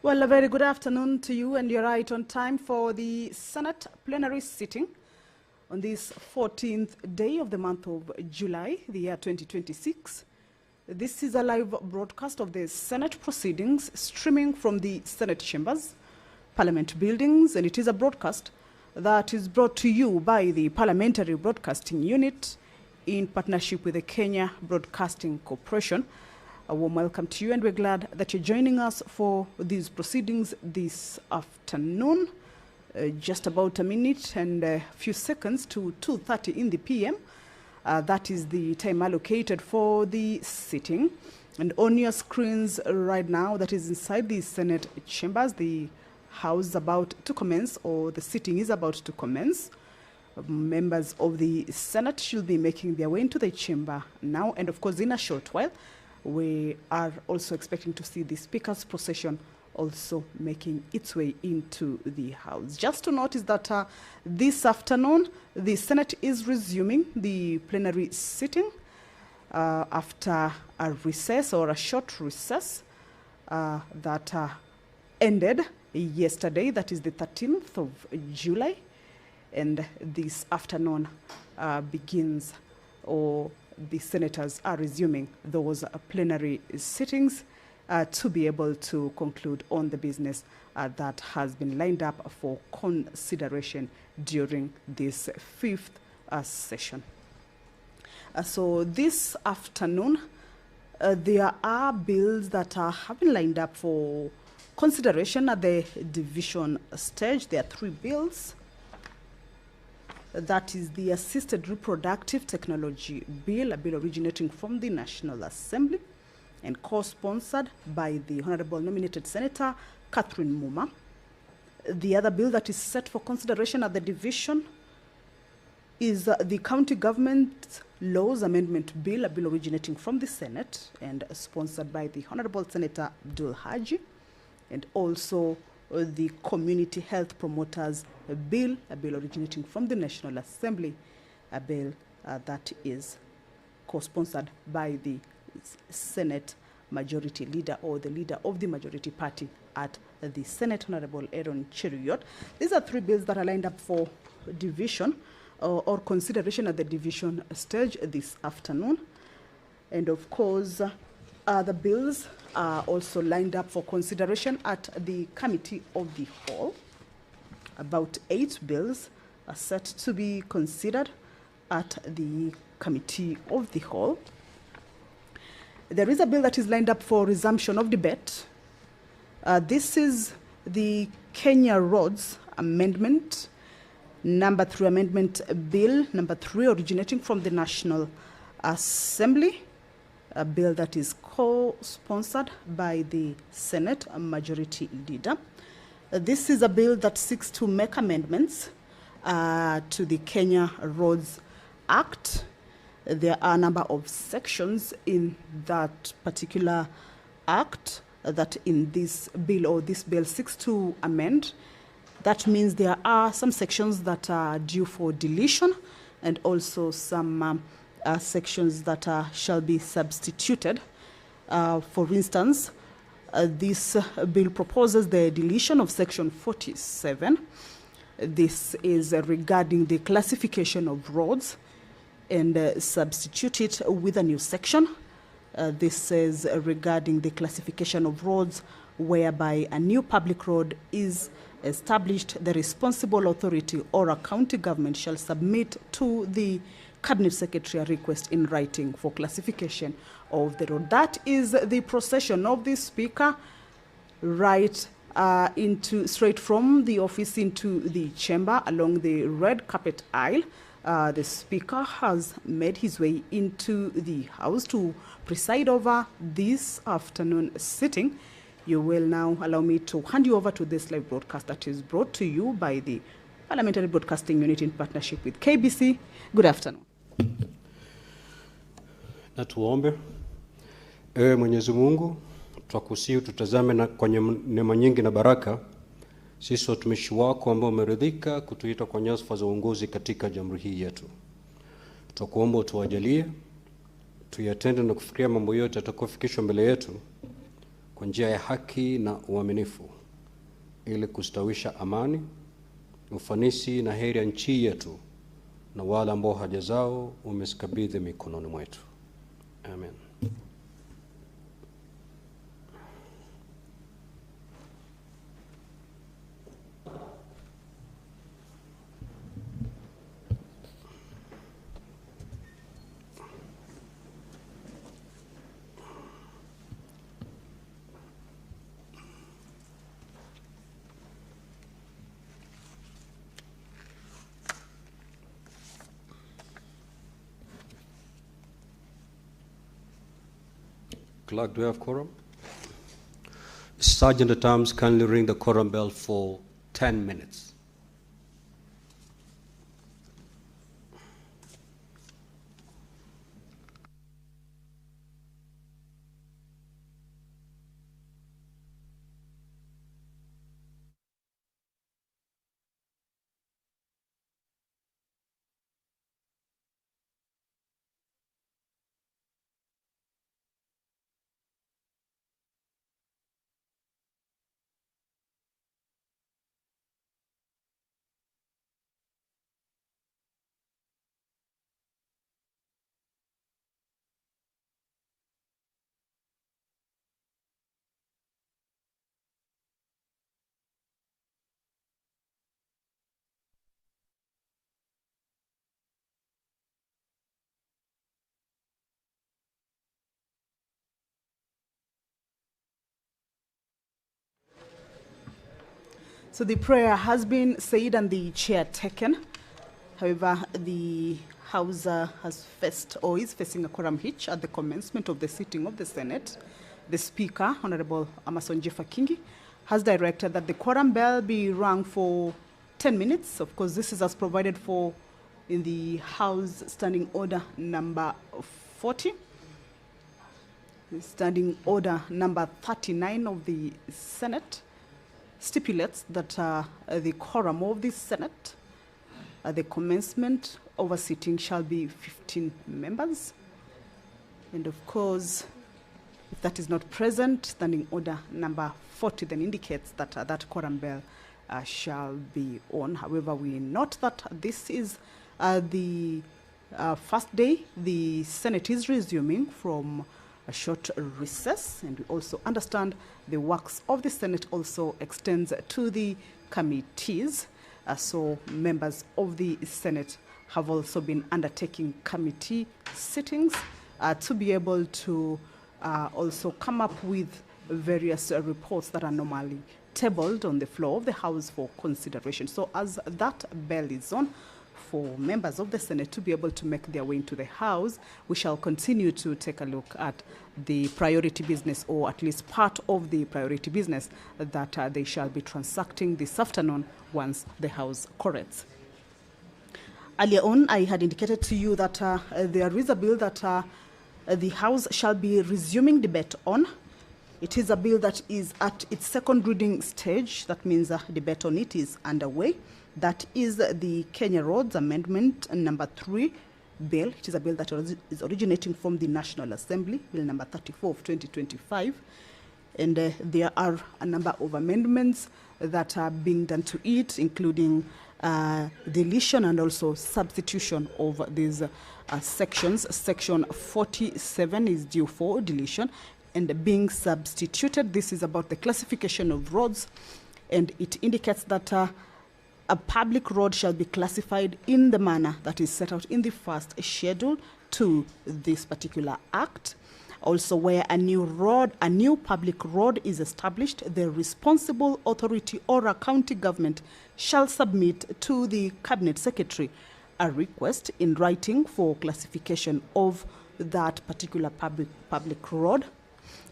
Well, a very good afternoon to you, and you're right on time for the Senate plenary sitting on this 14th day of the month of July, the year 2026. This is a live broadcast of the Senate proceedings streaming from the Senate chambers, Parliament buildings, and it is a broadcast that is brought to you by the Parliamentary Broadcasting Unit in partnership with the Kenya Broadcasting Corporation. A warm welcome to you, and we're glad that you're joining us for these proceedings this afternoon. Just about a minute and a few seconds to 2:30 in the PM. That is the time allocated for the sitting. And on your screens right now, that is inside the Senate chambers, the House is about to commence, or the sitting is about to commence. Members of the Senate should be making their way into the chamber now, and of course in a short while, we are also expecting to see the Speaker's procession also making its way into the House. Just to notice that this afternoon, the Senate is resuming the plenary sitting after a recess, or a short recess that ended yesterday, that is the 13th of July. And this afternoon begins, or the senators are resuming those plenary sittings to be able to conclude on the business that has been lined up for consideration during this fifth session. So this afternoon, there are bills that have been lined up for consideration at the division stage. There are 3 bills. That is the Assisted Reproductive Technology Bill, a bill originating from the National Assembly and co-sponsored by the Honorable nominated Senator Catherine Muma. The other bill that is set for consideration at the division is the County Government Laws Amendment Bill, a bill originating from the Senate and sponsored by the Honorable Senator Abdul Haji, and also the Community Health Promoters Bill, a bill originating from the National Assembly, a bill that is co-sponsored by the Senate Majority Leader, or the Leader of the Majority Party at the Senate, Honorable Aaron Cheruiyot. These are 3 bills that are lined up for division or consideration at the division stage this afternoon. And of course, the bills are also lined up for consideration at the Committee of the Whole. About 8 bills are set to be considered at the Committee of the Whole. There is a bill that is lined up for resumption of debate. This is the Kenya Roads Amendment, number 3 Amendment Bill, number 3, originating from the National Assembly. A bill that is co-sponsored by the Senate Majority Leader. This is a bill that seeks to make amendments to the Kenya Roads Act. There are a number of sections in that particular act that in this bill, or this bill, seeks to amend. That means there are some sections that are due for deletion, and also some sections that shall be substituted. For instance, this bill proposes the deletion of section 47. This is regarding the classification of roads, and substitute it with a new section. This is regarding the classification of roads whereby a new public road is established. The responsible authority or a county government shall submit to the Cabinet Secretary a request in writing for classification of the road. That is the procession of the Speaker right straight from the office into the chamber along the red carpet aisle. The Speaker has made his way into the House to preside over this afternoon sitting. You will now allow me to hand you over to this live broadcast that is brought to you by the Parliamentary Broadcasting Unit in partnership with KBC. Good afternoon. Na tuombe. Ewe Mwenyezi Mungu, twakusihi tutazame na kwenye neema nyingi na baraka. Sisi watumishi wako ambao umeridhika kutuita kwa nyadhifa za uongozi katika jamhuri hii yetu. Tutakuomba utuwajalie tuyatende na kufikiria mambo yote yatakayofikishwa mbele yetu kwa njia ya haki na uaminifu. ili kustawisha amani, ufanisi na heri ya nchi yetu na wale ambao haja zao umezikabidhi mikononi mwetu. Amen. Clerk, do we have quorum? Sergeant at Arms, kindly ring the quorum bell for 10 minutes. So the prayer has been said and the chair taken. However, the House has faced or is facing a quorum hitch at the commencement of the sitting of the Senate. The Speaker, Honorable Amason Jeffa Kingi, has directed that the quorum bell be rung for 10 minutes. Of course, this is as provided for in the House Standing Order number 40. The Standing Order number 39 of the Senate stipulates that the quorum of the Senate at the commencement of a sitting shall be 15 members. And of course, if that is not present, Standing Order number 40 then indicates that that quorum bell shall be on. However, we note that this is the first day the Senate is resuming from a short recess, and we also understand the works of the Senate also extends to the committees. So members of the Senate have also been undertaking committee sittings to be able to also come up with various reports that are normally tabled on the floor of the House for consideration. So as that bell is on, for members of the Senate to be able to make their way into the House, we shall continue to take a look at the priority business, or at least part of the priority business that they shall be transacting this afternoon once the House corrects. Earlier on, I had indicated to you that there is a bill that the House shall be resuming debate on. It is a bill that is at its second reading stage. That means debate on it is underway. That is the Kenya Roads Amendment number 3 bill. It is a bill that is originating from the National Assembly, Bill number 34 of 2025. And there are a number of amendments that are being done to it, including deletion and also substitution of these sections. Section 47 is due for deletion and being substituted. This is about the classification of roads, and it indicates that a public road shall be classified in the manner that is set out in the first schedule to this particular act. Also, where a new public road is established, the responsible authority or a county government shall submit to the Cabinet Secretary a request in writing for classification of that particular public road.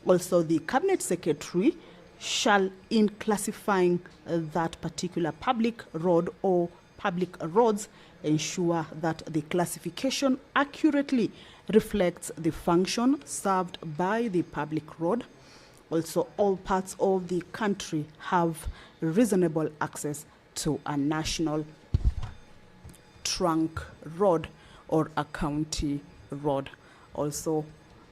Also, the Cabinet Secretary shall, in classifying that particular public road or public roads, ensure that the classification accurately reflects the function served by the public road. Also, all parts of the country have reasonable access to a national trunk road or a county road. Also,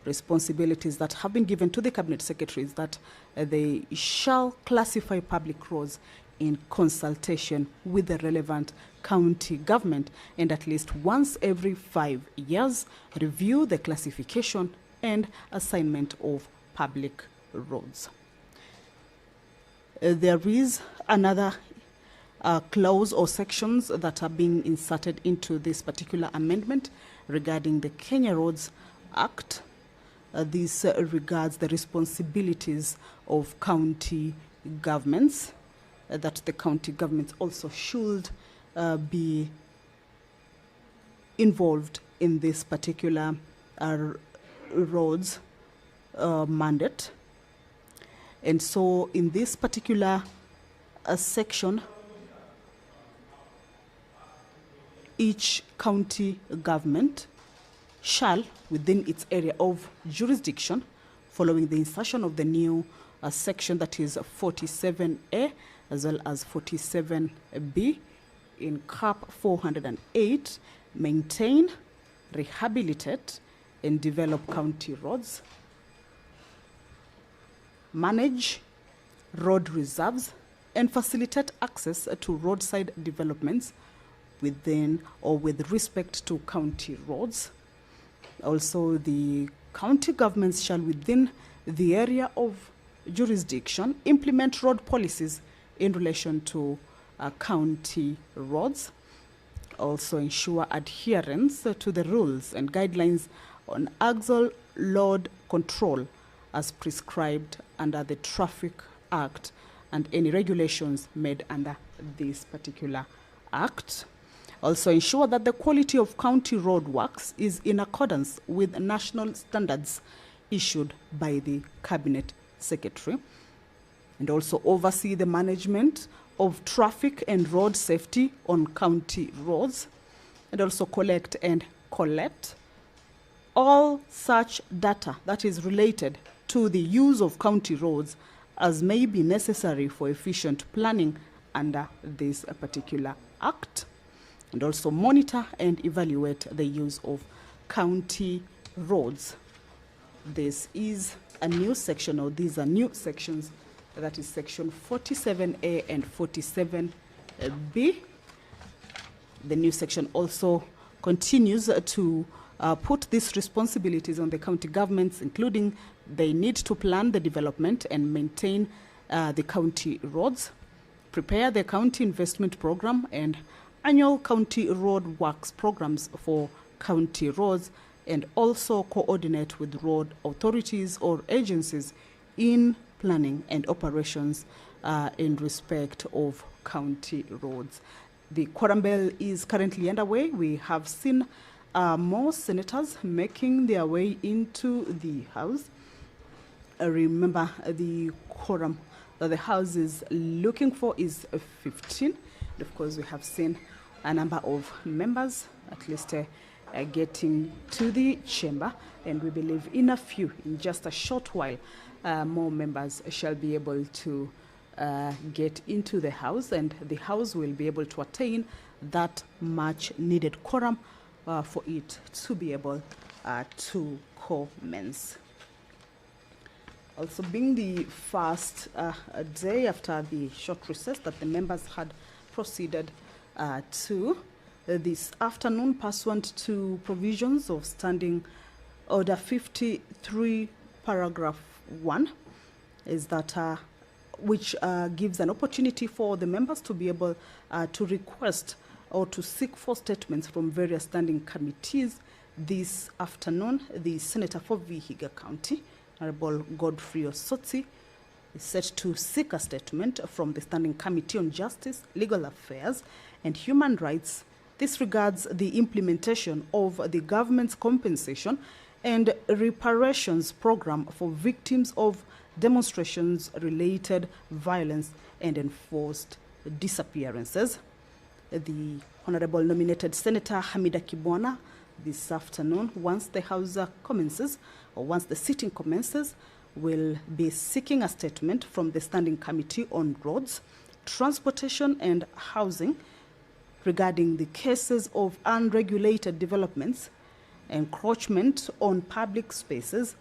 responsibilities that have been given to the Cabinet Secretaries that they shall classify public roads in consultation with the relevant county government, and at least once every 5 years review the classification and assignment of public roads. There is another clause or sections that are being inserted into this particular amendment regarding the Kenya Roads Act. This regards the responsibilities of county governments, that the county governments also should be involved in this particular roads mandate. And so in this particular section, each county government shall, within its area of jurisdiction, following the insertion of the new section that is 47A as well as 47B in CAP 408, maintain, rehabilitate, and develop county roads, manage road reserves, and facilitate access to roadside developments within or with respect to county roads. Also, the county governments shall, within the area of jurisdiction, implement road policies in relation to county roads. Also, ensure adherence to the rules and guidelines on axle load control as prescribed under the Traffic Act and any regulations made under this particular act. Also, ensure that the quality of county road works is in accordance with national standards issued by the Cabinet Secretary, and also oversee the management of traffic and road safety on county roads, and also collect all such data that is related to the use of county roads as may be necessary for efficient planning under this particular act, and also monitor and evaluate the use of county roads. This is a new section, or these are new sections, that is section 47A and 47B. The new section also continues to put these responsibilities on the county governments, including they need to plan the development and maintain the county roads, prepare the county investment program and annual county road works programs for county roads, and also coordinate with road authorities or agencies in planning and operations in respect of county roads. The quorum bell is currently underway. We have seen more senators making their way into the House. Remember, the quorum that the House is looking for is 15. And of course, we have seen a number of members, at least getting to the chamber, and we believe in just a short while, more members shall be able to get into the House, and the House will be able to attain that much needed quorum for it to be able to commence. Also, being the first day after the short recess that the members had proceeded to this afternoon, pursuant to provisions of Standing Order 53, paragraph 1, is that which gives an opportunity for the members to be able to request or to seek for statements from various standing committees. This afternoon, the Senator for Vihiga County, Honorable Godfrey Osotsi, is set to seek a statement from the Standing Committee on Justice, Legal Affairs and Human Rights. This regards the implementation of the government's compensation and reparations program for victims of demonstrations-related violence and enforced disappearances. The Honorable nominated Senator Hamida Kibwana, this afternoon, once the House commences, or once the sitting commences, will be seeking a statement from the Standing Committee on Roads, Transportation and Housing regarding the cases of unregulated developments encroachment on public spaces,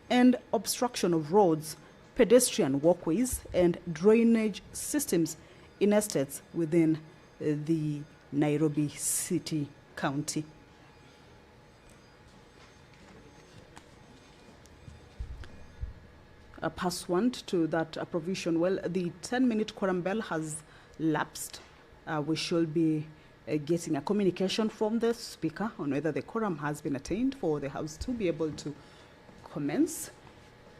and obstruction of roads, pedestrian walkways, and drainage systems in estates within the Nairobi City County. Pursuant to that provision, well, the 10-minute quorum bell has lapsed. We should be getting a communication from the Speaker on whether the quorum has been attained for the House to be able to commence.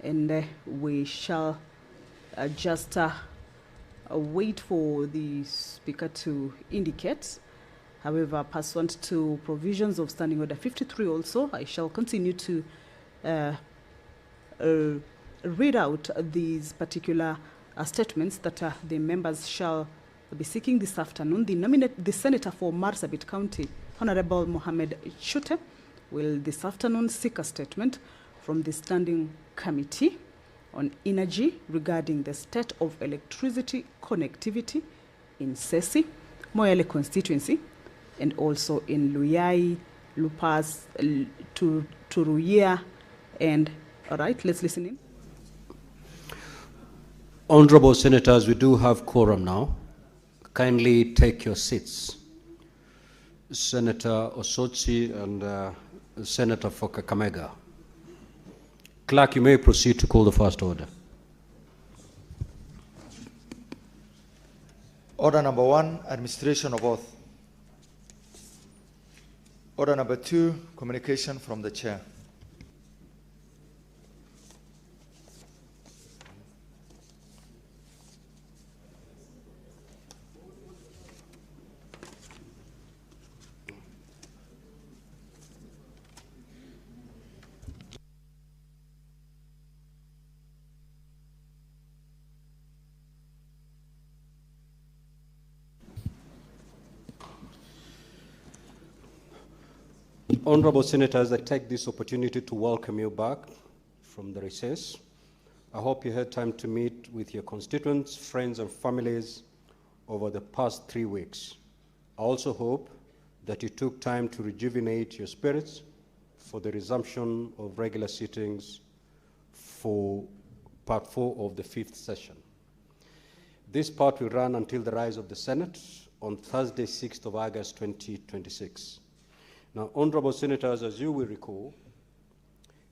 And we shall just wait for the Speaker to indicate. However, pursuant to provisions of Standing Order 53 also, I shall continue to read out these particular statements that the members shall be seeking this afternoon. The Senator for Marsabit County, Honorable Mohamed Chute, will this afternoon seek a statement from the Standing Committee on Energy regarding the state of electricity connectivity in Sesi, Moyale constituency, and also in Luyai, Lupas, Turuya, and all right, let's listen in. Honorable Senators, we do have quorum now. Kindly take your seats. Senator Osotsi and Senator for Kakamega. Clerk, you may proceed to call the first order. Order number 1, administration of oath. Order number 2, communication from the chair. Honorable Senators, I take this opportunity to welcome you back from the recess. I hope you had time to meet with your constituents, friends, and families over the past 3 weeks. I also hope that you took time to rejuvenate your spirits for the resumption of regular sittings for part 4 of the 5th session. This part will run until the rise of the Senate on Thursday, 6th of August, 2026. Now, Honorable Senators, as you will recall,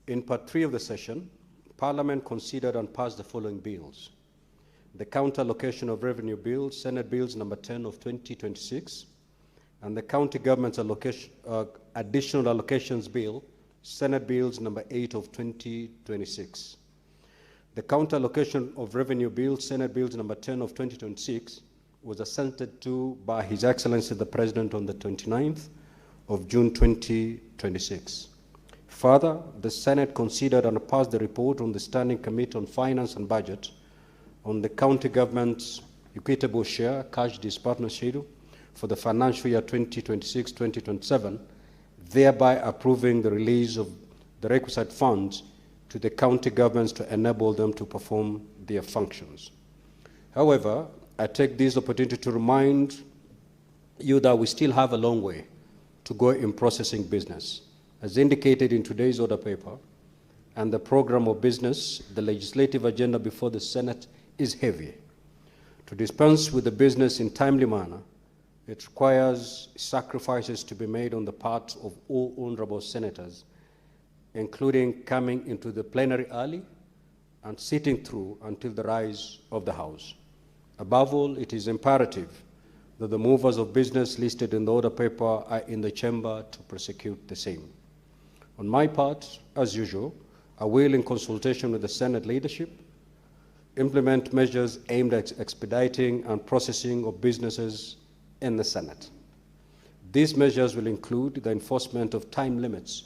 in part 3 of the session, Parliament considered and passed the following bills: the Counter Allocation of Revenue Bill, Senate Bills number 10 of 2026, and the County Government's Additional Allocations Bill, Senate Bills number 8 of 2026. The Counter Allocation of Revenue Bill, Senate Bills number 10 of 2026, was assented to by His Excellency the President on the 29th of June 2026. Further, the Senate considered and passed the report on the Standing Committee on Finance and Budget on the county government's equitable share cash disbursement schedule for the financial year 2026-2027, thereby approving the release of the requisite funds to the county governments to enable them to perform their functions. However, I take this opportunity to remind you that we still have a long way to go in processing business. As indicated in today's order paper and the program of business, the legislative agenda before the Senate is heavy. To dispense with the business in timely manner, it requires sacrifices to be made on the part of all honorable senators, including coming into the plenary early and sitting through until the rise of the House. Above all, it is imperative that the movers of business listed in the order paper are in the chamber to prosecute the same. On my part, as usual, I will, in consultation with the Senate leadership, implement measures aimed at expediting and processing of businesses in the Senate. These measures will include the enforcement of time limits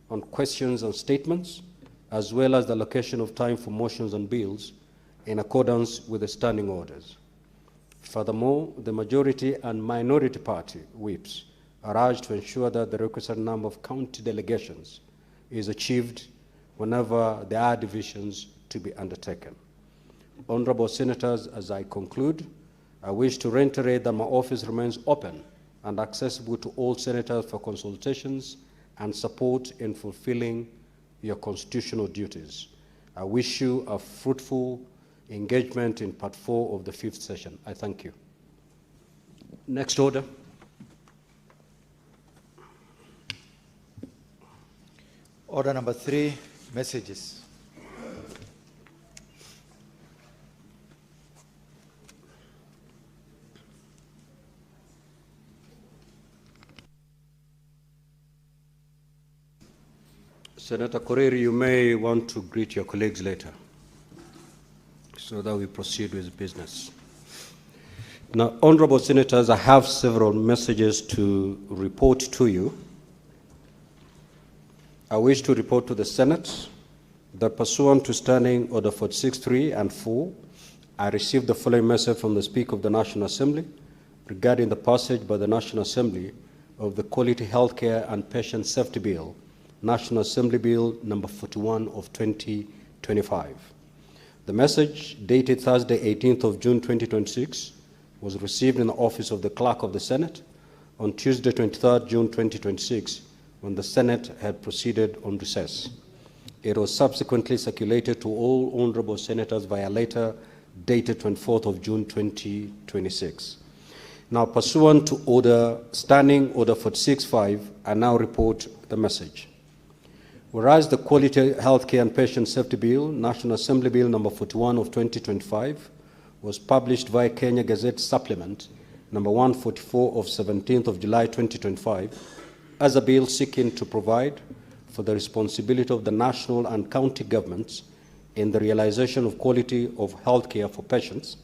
on questions and statements, as well as the allocation of time for motions and bills in accordance with the standing orders. Furthermore, the majority and minority party whips are urged to ensure that the requisite number of county delegations is achieved whenever there are divisions to be undertaken. Honorable Senators, as I conclude, I wish to reiterate that my office remains open and accessible to all senators for consultations, and support in fulfilling your constitutional duties. I wish you a fruitful engagement in part 4 of the 5th session. I thank you. Next order. Order number 3, messages. Senator Koreri, you may want to greet your colleagues later so that we proceed with business. Now, honorable senators, I have several messages to report to you. I wish to report to the Senate that pursuant to Standing Order 46.3 and 4, I received the following message from the Speaker of the National Assembly regarding the passage by the National Assembly of the Quality Healthcare and Patient Safety Bill, National Assembly Bill number 41 of 2025. The message, dated Thursday, 18th of June 2026, was received in the office of the Clerk of the Senate on Tuesday, 23rd June 2026, when the Senate had proceeded on recess. It was subsequently circulated to all honorable senators via letter dated 24th of June 2026. Now, pursuant to Standing Order 46.5, I now report the message. Whereas the Quality Healthcare and Patient Safety Bill, National Assembly Bill number 41 of 2025, was published via Kenya Gazette Supplement number 144 of 17th of July 2025 as a bill seeking to provide for the responsibility of the national and county governments in the realization of quality of healthcare for patients,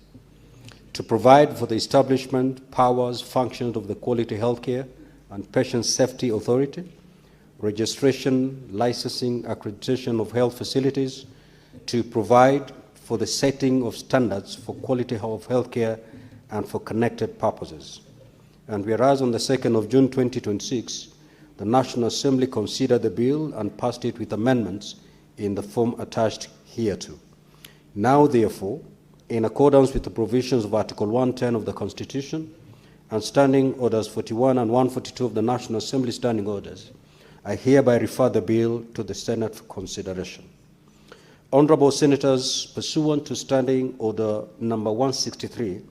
to provide for the establishment, powers, functions of the Quality Healthcare and Patient Safety Authority, registration, licensing, accreditation of health facilities, to provide for the setting of standards for quality of healthcare and for connected purposes. And whereas on the 2nd of June 2026, the National Assembly considered the bill and passed it with amendments in the form attached hereto. Now, therefore, in accordance with the provisions of Article 110 of the Constitution and Standing Orders 41 and 142 of the National Assembly Standing Orders, I hereby refer the bill to the Senate for consideration. Honorable Senators, pursuant to Standing Order number 163,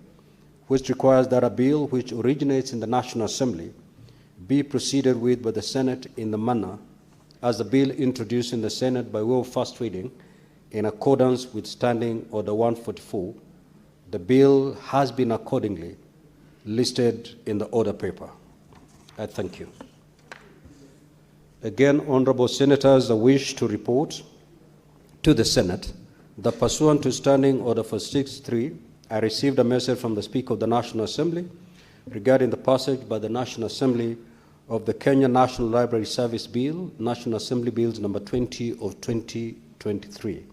which requires that a bill which originates in the National Assembly be proceeded with by the Senate in the manner as the bill introduced in the Senate by way of first reading, in accordance with Standing Order 144, the bill has been accordingly listed in the order paper. I thank you. Again, honorable senators, I wish to report to the Senate that pursuant to Standing Order 46.3, I received a message from the Speaker of the National Assembly regarding the passage by the National Assembly of the Kenya National Library Service Bill, National Assembly Bills number 20 of 2023.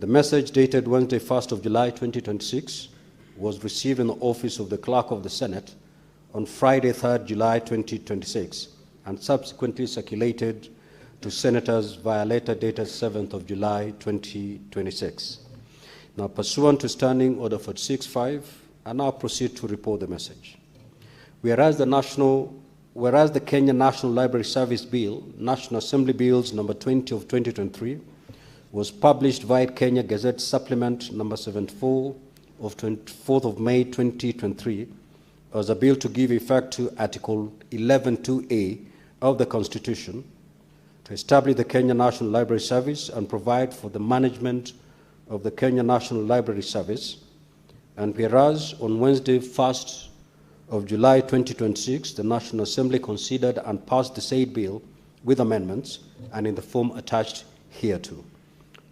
The message, dated Wednesday, 1st of July 2026, was received in the office of the Clerk of the Senate on Friday, 3rd July 2026, and subsequently circulated to senators via letter dated 7th of July 2026. Now, pursuant to Standing Order 46.5, I now proceed to report the message. Whereas the Kenya National Library Service Bill, National Assembly Bills number 20 of 2023, was published via Kenya Gazette Supplement number 74 of 24th of May 2023 as a bill to give effect to Article 11.2a of the Constitution, to establish the Kenya National Library Service and provide for the management of the Kenya National Library Service. And whereas on Wednesday, 1st of July 2026, the National Assembly considered and passed the said bill with amendments and in the form attached hereto.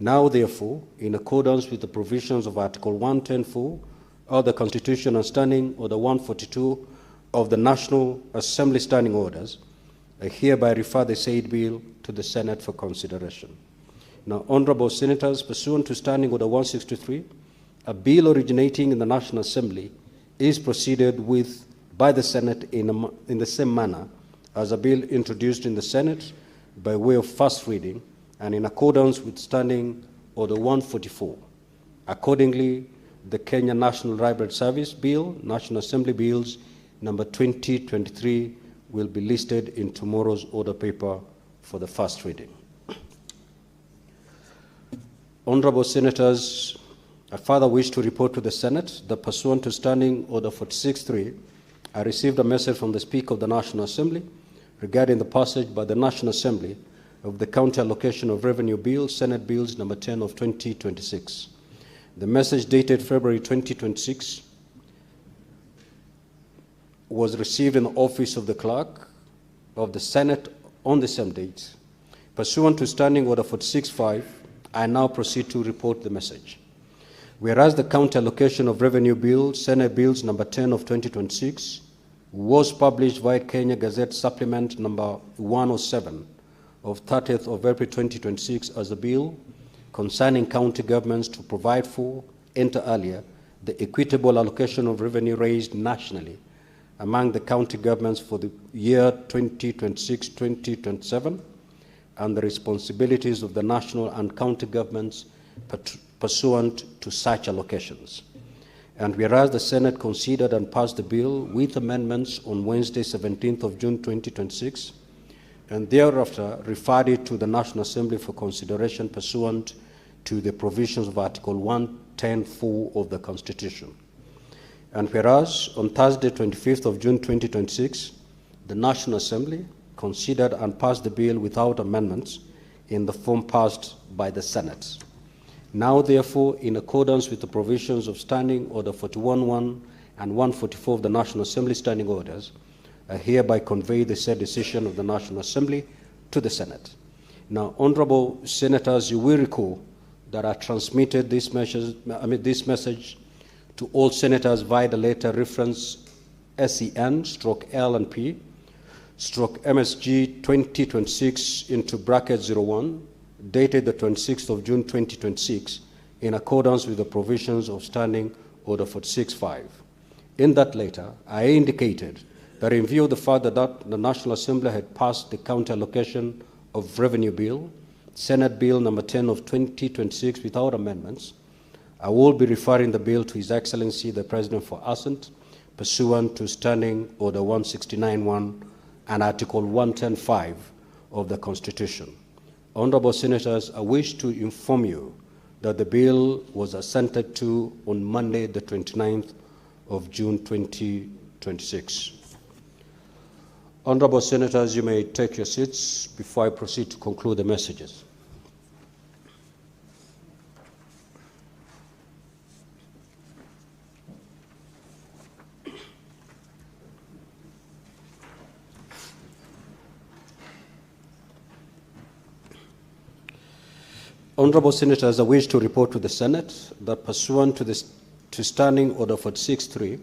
Now, therefore, in accordance with the provisions of Article 110.4 of the Constitution and Standing Order 142 of the National Assembly Standing Orders, I hereby refer the said bill to the Senate for consideration. Now, honorable senators, pursuant to Standing Order 163, a bill originating in the National Assembly is proceeded with by the Senate in the same manner as a bill introduced in the Senate by way of first reading and in accordance with Standing Order 144. Accordingly, the Kenya National Library Service Bill, National Assembly Bills number 2023, will be listed in tomorrow's order paper for the first reading. Honorable Senators, I further wish to report to the Senate that pursuant to Standing Order 46.3, I received a message from the Speaker of the National Assembly regarding the passage by the National Assembly of the County Allocation of Revenue Bill, Senate Bills number 10 of 2026. The message dated February 2026 was received in the office of the Clerk of the Senate on the same date. Pursuant to Standing Order 46.5, I now proceed to report the message. Whereas the County Allocation of Revenue Bill, Senate Bills number 10 of 2026, was published via Kenya Gazette Supplement number 107 of 30th of April 2026 as a bill concerning county governments to provide for, enter earlier, the equitable allocation of revenue raised nationally among the county governments for the year 2026-2027 and the responsibilities of the national and county governments pursuant to such allocations. And whereas the Senate considered and passed the bill with amendments on Wednesday, 17th of June 2026, and thereafter referred it to the National Assembly for consideration pursuant to the provisions of Article 110(4) of the Constitution. And whereas on Thursday, 25th of June 2026, the National Assembly considered and passed the bill without amendments in the form passed by the Senate. Now, therefore, in accordance with the provisions of Standing Order 41.1 and 144 of the National Assembly Standing Orders, I hereby convey the said decision of the National Assembly to the Senate. Now, Honorable Senators, you will recall that I transmitted this message to all senators via the letter reference SEN/L&P/MSG 2026 into bracket 01, dated the 26th of June 2026, in accordance with the provisions of Standing Order 46.5. In that letter, I indicated that in view of the fact that the National Assembly had passed the County Allocation of Revenue Bill, Senate Bill number 10 of 2026 without amendments, I will be referring the bill to His Excellency the President for assent, pursuant to Standing Order 169.1 and Article 110(5) of the Constitution. Honorable Senators, I wish to inform you that the bill was assented to on Monday, the 29th of June 2026. Honorable Senators, you may take your seats before I proceed to conclude the messages. Honorable Senators, I wish to report to the Senate that pursuant to Standing Order 46.3,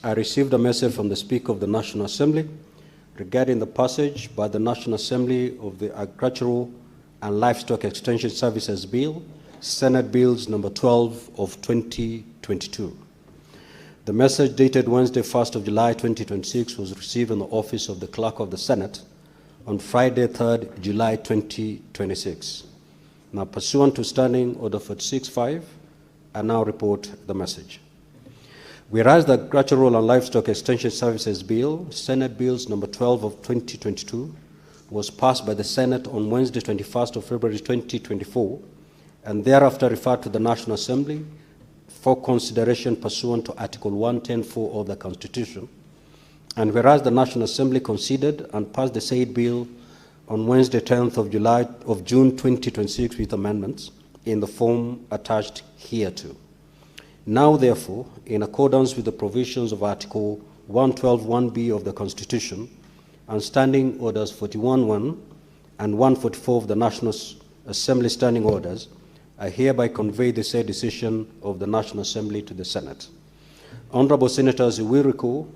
I received a message from the Speaker of the National Assembly regarding the passage by the National Assembly of the Agricultural and Livestock Extension Services Bill, Senate Bills number 12 of 2022. The message dated Wednesday, 1st of July 2026 was received in the office of the Clerk of the Senate on Friday, 3rd July 2026. Now, pursuant to Standing Order 46.5, I now report the message. Whereas the Agricultural and Livestock Extension Services Bill, Senate Bills number 12 of 2022, was passed by the Senate on Wednesday, 21st of February 2024, and thereafter referred to the National Assembly for consideration pursuant to Article 110(4) of the Constitution, and whereas the National Assembly considered and passed the said bill on Wednesday, 10th of June 2026 with amendments in the form attached hereto. Now, therefore, in accordance with the provisions of Article 112(1)(b) of the Constitution and Standing Orders 41.1 and 144 of the National Assembly Standing Orders, I hereby convey the said decision of the National Assembly to the Senate. Honorable Senators, you will recall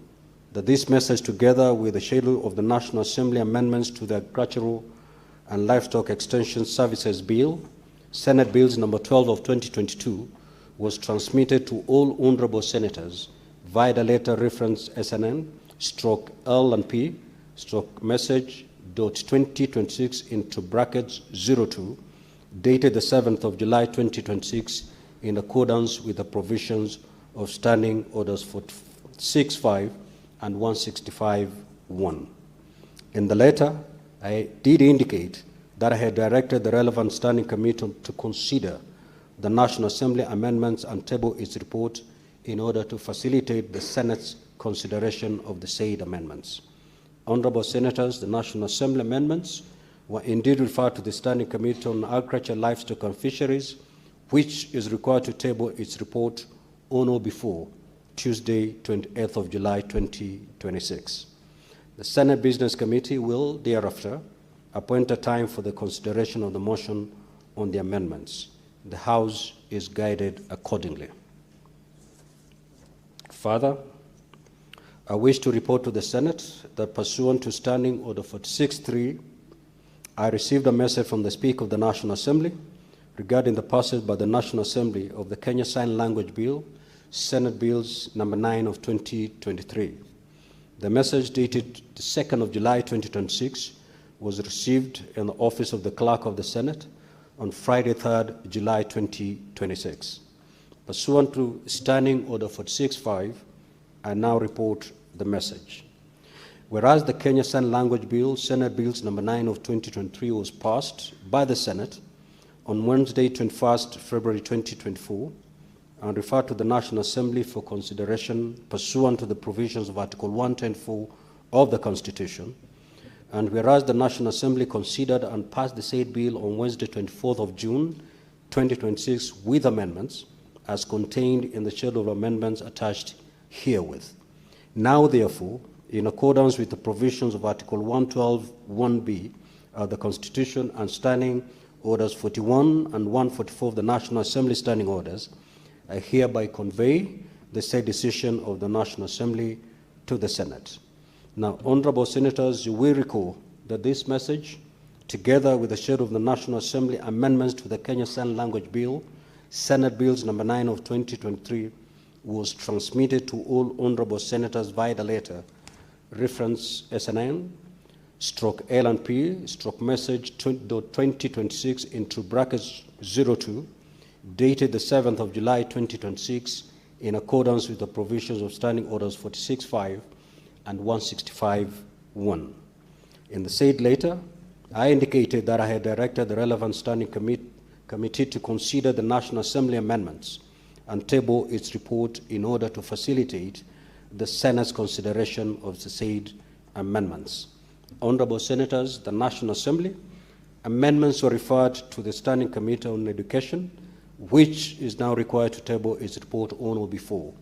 that this message, together with the schedule of the National Assembly amendments to the Agricultural and Livestock Extension Services Bill, Senate Bills number 12 of 2022, was transmitted to all honorable senators via the letter reference SNN/L&P/message.2026 into brackets 02, dated the 7th of July 2026, in accordance with the provisions of Standing Orders 46.5 and 165.1. In the letter, I did indicate that I had directed the relevant standing committee to consider the National Assembly amendments and table its report in order to facilitate the Senate's consideration of the said amendments. Honorable Senators, the National Assembly amendments were indeed referred to the Standing Committee on Agriculture, Livestock and Fisheries, which is required to table its report on or before Tuesday, 28th of July, 2026. The Senate Business Committee will thereafter appoint a time for the consideration of the motion on the amendments. The House is guided accordingly. Further, I wish to report to the Senate that pursuant to Standing Order 46.3, I received a message from the Speaker of the National Assembly regarding the passage by the National Assembly of the Kenya Sign Language Bill, Senate Bills number 9 of 2023. The message dated the 2nd of July 2026 was received in the office of the Clerk of the Senate on Friday 3rd July 2026. Pursuant to Standing Order 46.5, I now report the message. Whereas the Kenya Sign Language Bill, Senate Bills number 9 of 2023 was passed by the Senate on Wednesday, 21st February 2024, and referred to the National Assembly for consideration pursuant to the provisions of Article 110(4) of the Constitution. And whereas the National Assembly considered and passed the said bill on Wednesday, 24th of June 2026 with amendments as contained in the schedule of amendments attached herewith. Now, therefore, in accordance with the provisions of Article 112(1)(b) of the Constitution and Standing Orders 41 and 144 of the National Assembly Standing Orders, I hereby convey the said decision of the National Assembly to the Senate. Now, Honorable Senators, you will recall that this message, together with the schedule of the National Assembly amendments to the Kenya Sign Language Bill, Senate Bills number 9 of 2023, was transmitted to all Honorable Senators via the letter reference SNN /L&P message 2026 into brackets 02, dated the 7th of July 2026, in accordance with the provisions of Standing Orders 46.5 and 165.1. In the said letter, I indicated that I had directed the relevant Standing Committee to consider the National Assembly amendments and table its report in order to facilitate the Senate's consideration of the said amendments. Honorable Senators, the National Assembly amendments were referred to the Standing Committee on Education, which is now required to table its report on or before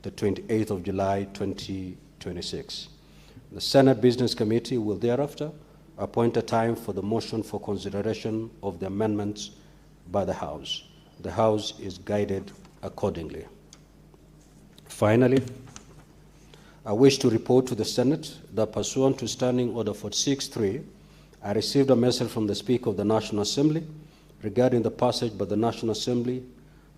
the 28th of July 2026. The Senate Business Committee will thereafter appoint a time for the motion for consideration of the amendments by the House. The House is guided accordingly. Finally, I wish to report to the Senate that pursuant to Standing Order 46.3, I received a message from the Speaker of the National Assembly regarding the passage by the National Assembly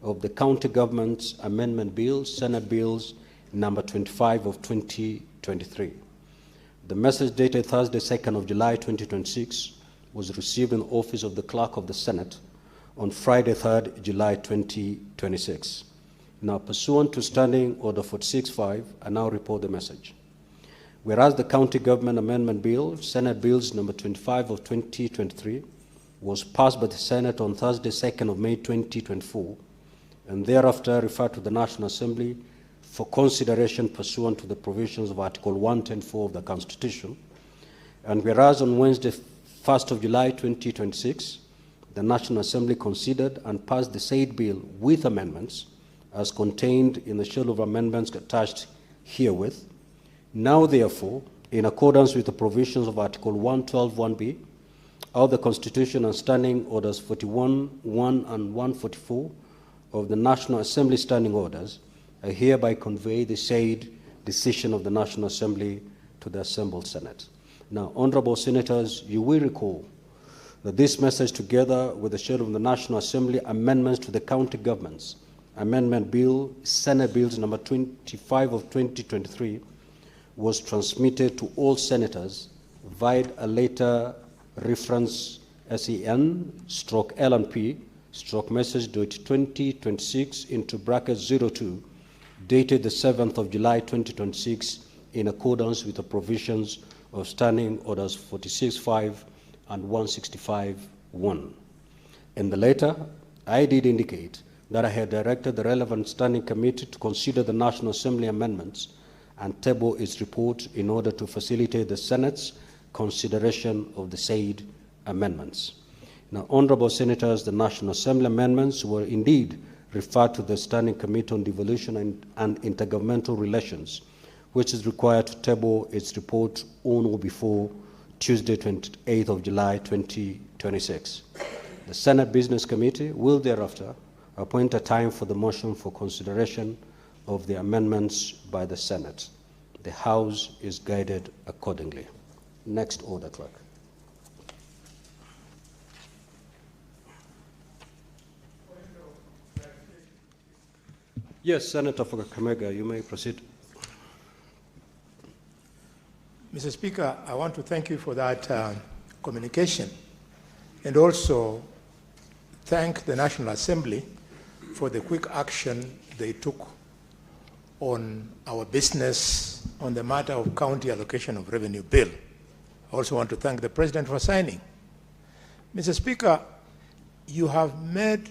of the County Government's Amendment Bill, Senate Bills number 25 of 2023. The message dated Thursday, 2nd of July 2026 was received in the office of the Clerk of the Senate on Friday, 3rd July 2026. Now, pursuant to Standing Order 46.5, I now report the message. Whereas the County Government Amendment Bill, Senate Bills number 25 of 2023, was passed by the Senate on Thursday, 2nd of May 2024, and thereafter referred to the National Assembly for consideration pursuant to the provisions of Article 110(4) of the Constitution, and whereas on Wednesday, 1st of July 2026, the National Assembly considered and passed the said bill with amendments as contained in the schedule of amendments attached herewith. Now, therefore, in accordance with the provisions of Article 112(1)(b) of the Constitution and Standing Orders 41, 1, and 144 of the National Assembly Standing Orders, I hereby convey the said decision of the National Assembly to the assembled Senate. Now, Honorable Senators, you will recall that this message, together with the schedule of the National Assembly amendments to the county governments Amendment Bill, Senate Bills number 25 of 2023, was transmitted to all senators via a letter reference SEN/L&P message 2026 into brackets 02, dated the 7th of July 2026, in accordance with the provisions of Standing Orders 46.5 and 165.1. In the latter, I did indicate that I had directed the relevant standing committee to consider the National Assembly amendments and table its report in order to facilitate the Senate's consideration of the said amendments. Now, honorable senators, the National Assembly amendments were indeed referred to the Standing Committee on Devolution and Intergovernmental Relations, which is required to table its report on or before Tuesday, 28th of July, 2026. The Senate Business Committee will thereafter appoint a time for the motion for consideration of the amendments by the Senate. The House is guided accordingly. Next order, clerk. Yes, Senator for Kakamega, you may proceed. Mr. Speaker, I want to thank you for that communication, and also thank the National Assembly for the quick action they took on our business on the matter of county allocation of revenue bill. I also want to thank the President for signing. Mr. Speaker, you have made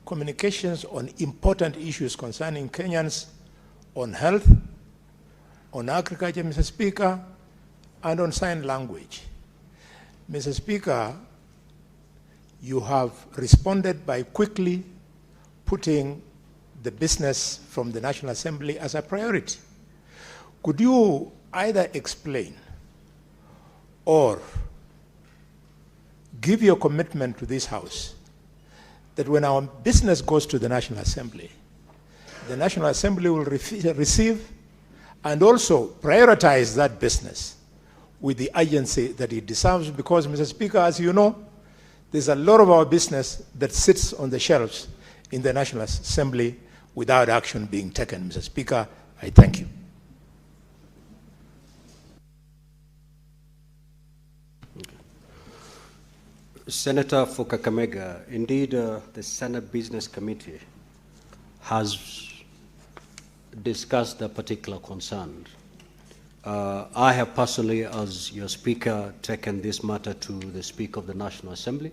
communications on important issues concerning Kenyans, on health, on agriculture, Mr. Speaker, and on sign language. Mr. Speaker, you have responded by quickly putting the business from the National Assembly as a priority. Could you either explain or give your commitment to this House that when our business goes to the National Assembly, the National Assembly will receive and also prioritize that business with the urgency that it deserves? Because, Mr. Speaker, as you know, there's a lot of our business that sits on the shelves in the National Assembly without action being taken. Mr. Speaker, I thank you. Senator for Kakamega, indeed the Senate Business Committee has discussed the particular concern. I have personally, as your Speaker, taken this matter to the Speaker of the National Assembly.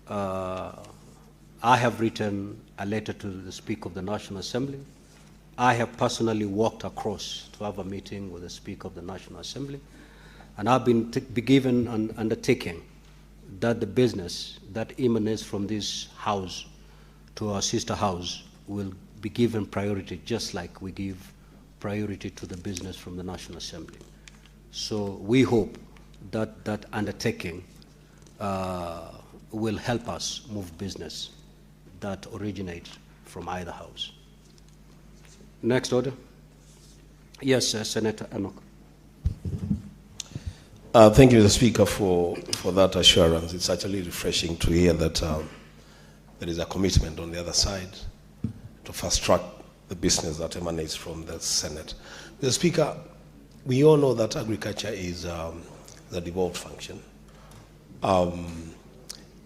I have written a letter to the Speaker of the National Assembly. I have personally walked across to have a meeting with the Speaker of the National Assembly, and I've been given an undertaking that the business that emanates from this House to our sister House will be given priority, just like we give priority to the business from the National Assembly. So we hope that that undertaking will help us move business that originates from either House. Next order. Yes, Senator Enoch. Thank you, Mr. Speaker, for that assurance. It's actually refreshing to hear that there is a commitment on the other side to fast-track the business that emanates from the Senate. Mr. Speaker, we all know that agriculture is the devolved function. And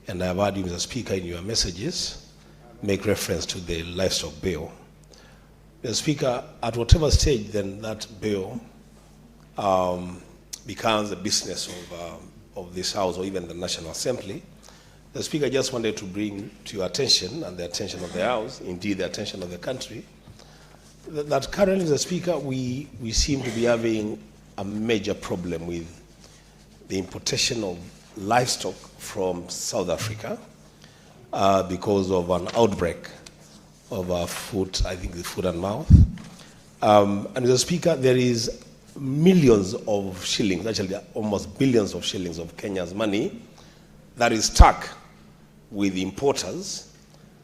I've heard you, Mr. Speaker, in your messages, make reference to the livestock bill. Mr. Speaker, at whatever stage then that bill becomes the business of this House or even the National Assembly, the Speaker just wanted to bring to your attention and the attention of the House, indeed the attention of the country, that currently, the Speaker, we seem to be having a major problem with the importation of livestock from South Africa because of an outbreak of foot, I think the foot and mouth. And Mr. Speaker, there is millions of shillings, actually almost billions of shillings of Kenya's money that is stuck with importers.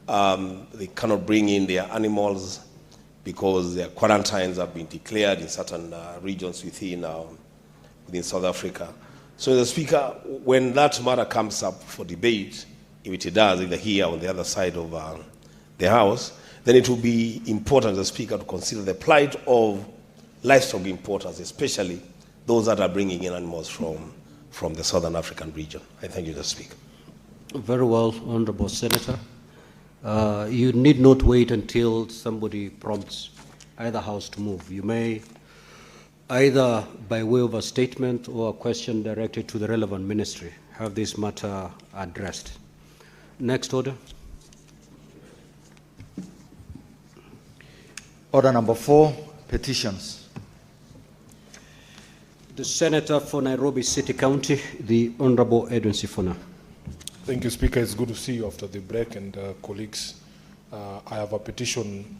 They cannot bring in their animals because their quarantines have been declared in certain regions within South Africa. So, the Speaker, when that matter comes up for debate, if it does, either here or on the other side of the House, then it will be important, the Speaker, to consider the plight of livestock importers, especially those that are bringing in animals from the Southern African region. I thank you, Mr. Speaker. Very well, Honorable Senator. You need not wait until somebody prompts either House to move. You may either by way of a statement or a question directed to the relevant ministry, have this matter addressed. Next order. Order number 4, petitions. The Senator for Nairobi City County, the Honorable Edwin Sifuna. Thank you, Speaker. It's good to see you after the break, and colleagues. I have a petition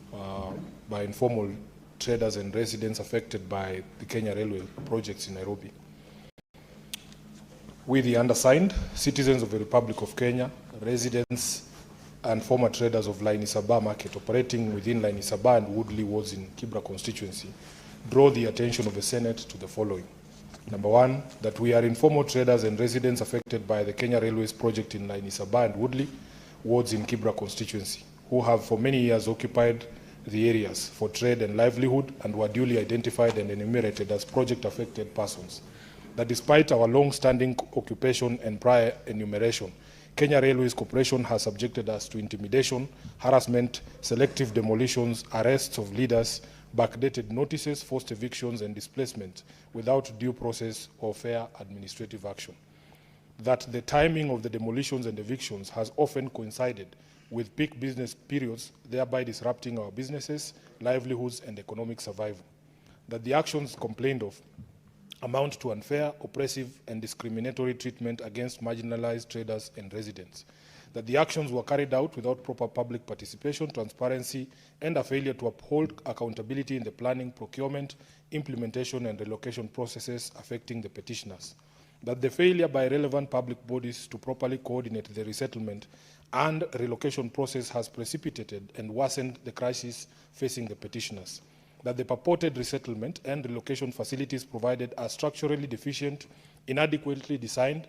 by informal traders and residents affected by the Kenya Railway projects in Nairobi. We, the undersigned, citizens of the Republic of Kenya, residents and former traders of Laini Sabah market operating within Laini Sabah and Woodley wards in Kibra constituency, draw the attention of the Senate to the following. Number 1, that we are informal traders and residents affected by the Kenya Railways project in Laini Sabah and Woodley wards in Kibra constituency, who have for many years occupied the areas for trade and livelihood and were duly identified and enumerated as project-affected persons. That despite our long-standing occupation and prior enumeration, Kenya Railways Corporation has subjected us to intimidation, harassment, selective demolitions, arrests of leaders, backdated notices, forced evictions, and displacement without due process or fair administrative action. That the timing of the demolitions and evictions has often coincided with peak business periods, thereby disrupting our businesses, livelihoods, and economic survival. That the actions complained of amount to unfair, oppressive, and discriminatory treatment against marginalized traders and residents. That the actions were carried out without proper public participation, transparency, and a failure to uphold accountability in the planning, procurement, implementation, and relocation processes affecting the petitioners. That the failure by relevant public bodies to properly coordinate the resettlement and relocation process has precipitated and worsened the crisis facing the petitioners. That the purported resettlement and relocation facilities provided are structurally deficient, inadequately designed,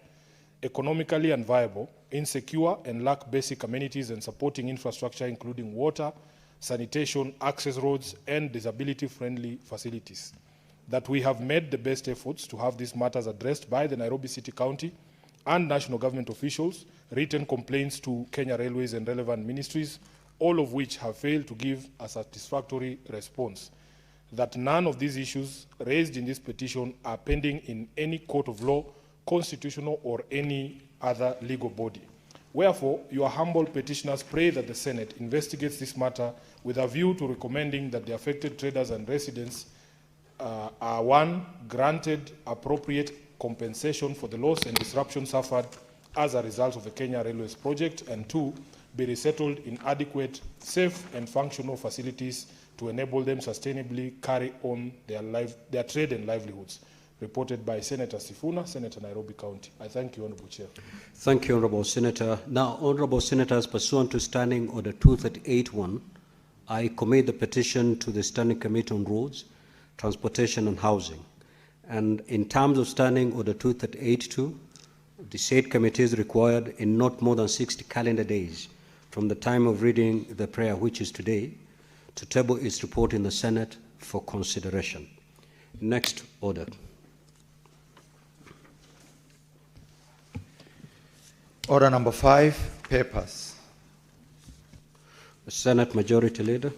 economically unviable, insecure, and lack basic amenities and supporting infrastructure including water, sanitation, access roads, and disability-friendly facilities. That we have made the best efforts to have these matters addressed by the Nairobi City County and national government officials, written complaints to Kenya Railways and relevant ministries, all of which have failed to give a satisfactory response. That none of these issues raised in this petition are pending in any court of law, constitutional, or any other legal body. Wherefore, your humble petitioners pray that the Senate investigates this matter with a view to recommending that the affected traders and residents are 1, granted appropriate compensation for the loss and disruption suffered as a result of the Kenya Railways project, and 2, be resettled in adequate, safe, and functional facilities to enable them sustainably carry on their trade and livelihoods. Reported by Senator Sifuna, Senator Nairobi County. I thank you, Honorable Chair. Thank you, Honorable Senator. Now, Honorable Senators, pursuant to Standing Order 238.1, I commit the petition to the Standing Committee on Roads, Transportation and Housing. And in terms of Standing Order 238.2, the said committee is required in not more than 60 calendar days from the time of reading the prayer, which is today, to table its report in the Senate for consideration. Next order. Order number 5, papers. The Senate Majority Leader.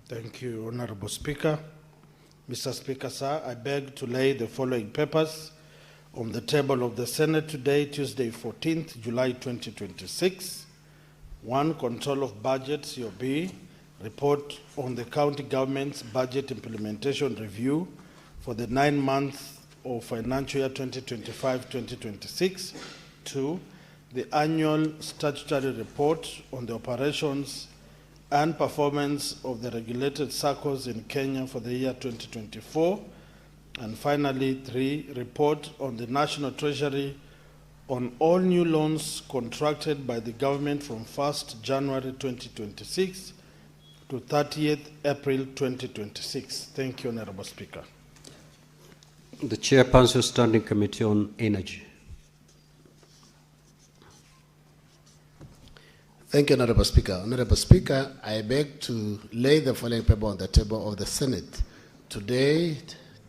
Thank you, Honorable Speaker. Mr. Speaker, sir, I beg to lay the following papers on the table of the Senate today, Tuesday, 14th July 2026. 1, Control of Budget, COB, report on the county government's budget implementation review for the 9 months of financial year 2025-2026. 2, the annual statutory report on the operations and performance of the regulated circles in Kenya for the year 2024. And finally, 3, report on the National Treasury on all new loans contracted by the government from 1st January 2026 to 30th April 2026. Thank you, Honorable Speaker. The Chairperson, Standing Committee on Energy. Thank you, Honorable Speaker. Honorable Speaker, I beg to lay the following paper on the table of the Senate today,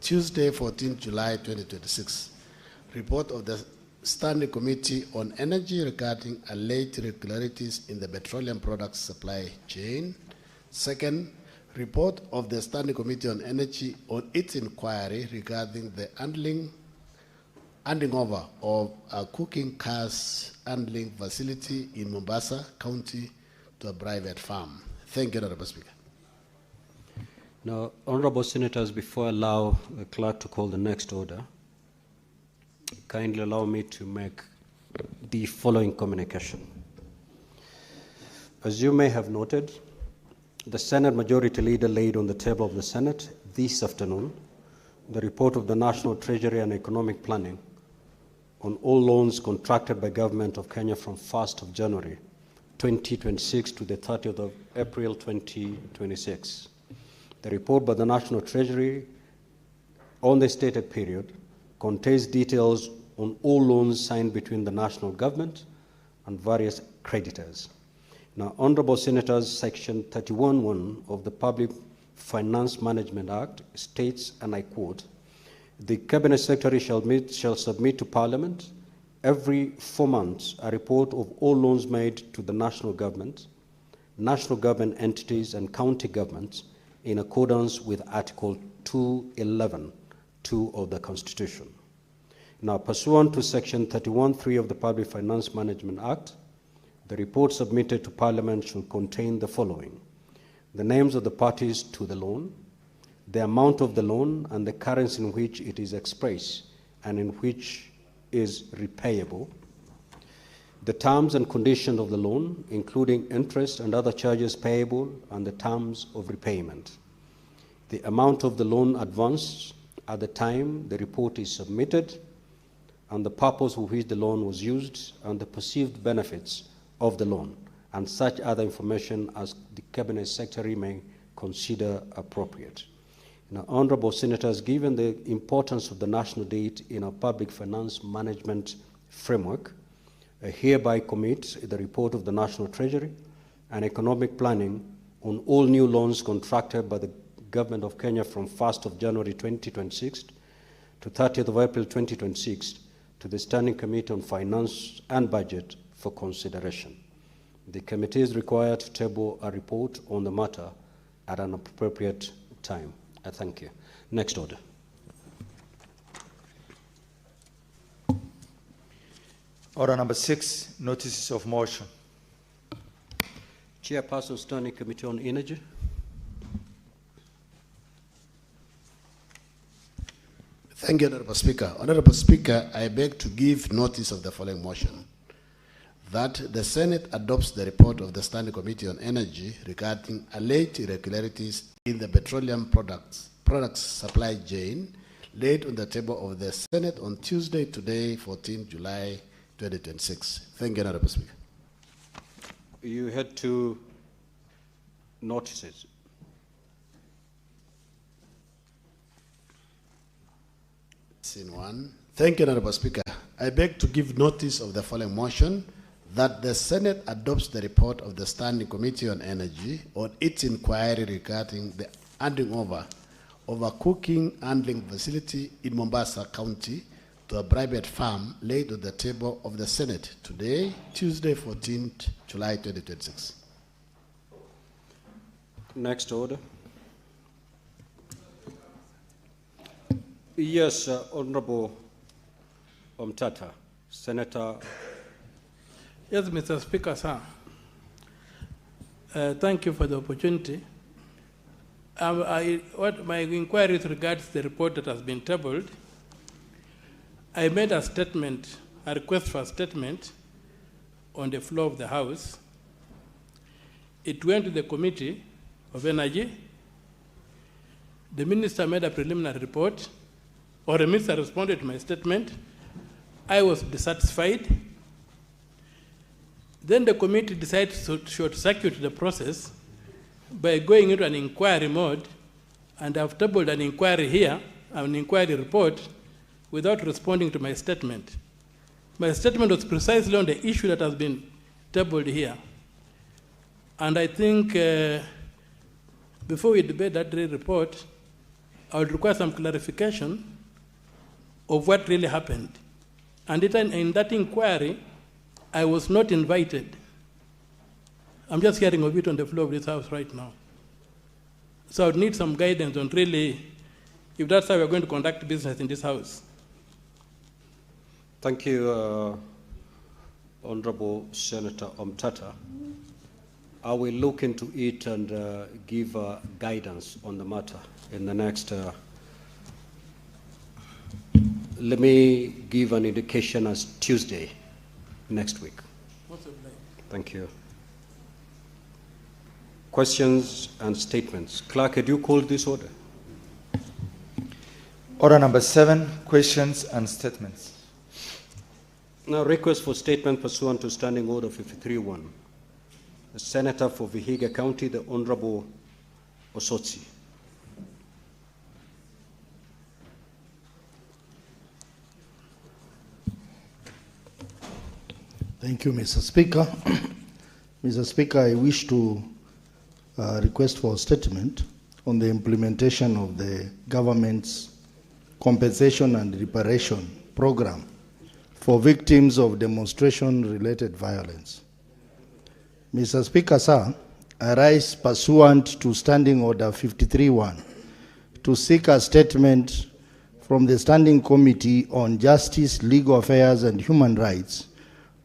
Tuesday, 14th July 2026. report of the Standing Committee on Energy regarding alleged irregularities in the petroleum products supply chain. Second, report of the Standing Committee on Energy on its inquiry regarding the handing over of a cooking gas handling facility in Mombasa County to a private farm. Thank you, Honorable Speaker. Now, honorable senators, before I allow the clerk to call the next order, kindly allow me to make the following communication. As you may have noted, the Senate Majority Leader laid on the table of the Senate this afternoon the report of the National Treasury and Economic Planning on all loans contracted by Government of Kenya from 1st of January 2026 to the 30th of April 2026. The report by the National Treasury on the stated period contains details on all loans signed between the national government and various creditors. Now, Honorable Senators, Section 31(1) of the Public Finance Management Act states, and I quote, "The Cabinet Secretary shall submit to Parliament every 4 months a report of all loans made to the national government entities, and county governments in accordance with Article 211(2) of the Constitution." Now, pursuant to Section 31(3) of the Public Finance Management Act, the report submitted to Parliament should contain the following: the names of the parties to the loan, the amount of the loan and the currency in which it is expressed and in which is repayable, the terms and conditions of the loan, including interest and other charges payable, and the terms of repayment, the amount of the loan advanced at the time the report is submitted, and the purpose for which the loan was used, and the perceived benefits of the loan, and such other information as the Cabinet Secretary may consider appropriate. Now, Honorable Senators, given the importance of the national debt in our public finance management framework, I hereby commit the report of the National Treasury and Economic Planning on all new loans contracted by the Government of Kenya from 1st of January 2026 to 30th of April 2026 to the Standing Committee on Finance and Budget for consideration. The committee is required to table a report on the matter at an appropriate time. I thank you. Next order. Order number 6, notices of motion. Chairperson, Standing Committee on Energy. Thank you, Honorable Speaker. Honorable Speaker, I beg to give notice of the following motion: that the Senate adopts the report of the Standing Committee on Energy regarding alleged irregularities in the petroleum products supply chain laid on the table of the Senate on Tuesday, today, 14 July 2026. Thank you, Honorable Speaker. You had 2 notices. Scene 1. Thank you, Honorable Speaker. I beg to give notice of the following motion: that the Senate adopts the report of the Standing Committee on Energy on its inquiry regarding the handing over of a cooking handling facility in Mombasa County to a private farm laid on the table of the Senate today, Tuesday, 14th July 2026. Next order. Yes, Honorable Mutata, Senator. Yes, Mr. Speaker, sir. Thank you for the opportunity. What my inquiry regards the report that has been tabled. I made a statement, a request for a statement on the floor of the House. It went to the Committee of Energy. The Minister made a preliminary report, or the Minister responded to my statement. I was dissatisfied. Then the committee decided to short-circuit the process by going into an inquiry mode, and I've tabled an inquiry here, an inquiry report, without responding to my statement. My statement was precisely on the issue that has been tabled here. And I think before we debate that report, I would require some clarification of what really happened. And in that inquiry, I was not invited. I'm just hearing of it on the floor of this house right now. So I would need some guidance on really, if that's how we're going to conduct business in this house. Thank you, Honorable Senator Omtata. I will look into it and give guidance on the matter in the next. Let me give an indication as Tuesday next week. Thank you. Questions and statements. Clerk, had you called this order? Order number 7, questions and statements. Now, request for statement pursuant to Standing Order 53-1. The Senator for Vihiga County, the Honorable Osotsi. Thank you, Mr. Speaker. Mr. Speaker, I wish to request for a statement on the implementation of the government's compensation and reparation program for victims of demonstration-related violence. Mr. Speaker, sir, I rise pursuant to Standing Order 53-1 to seek a statement from the Standing Committee on Justice, Legal Affairs and Human Rights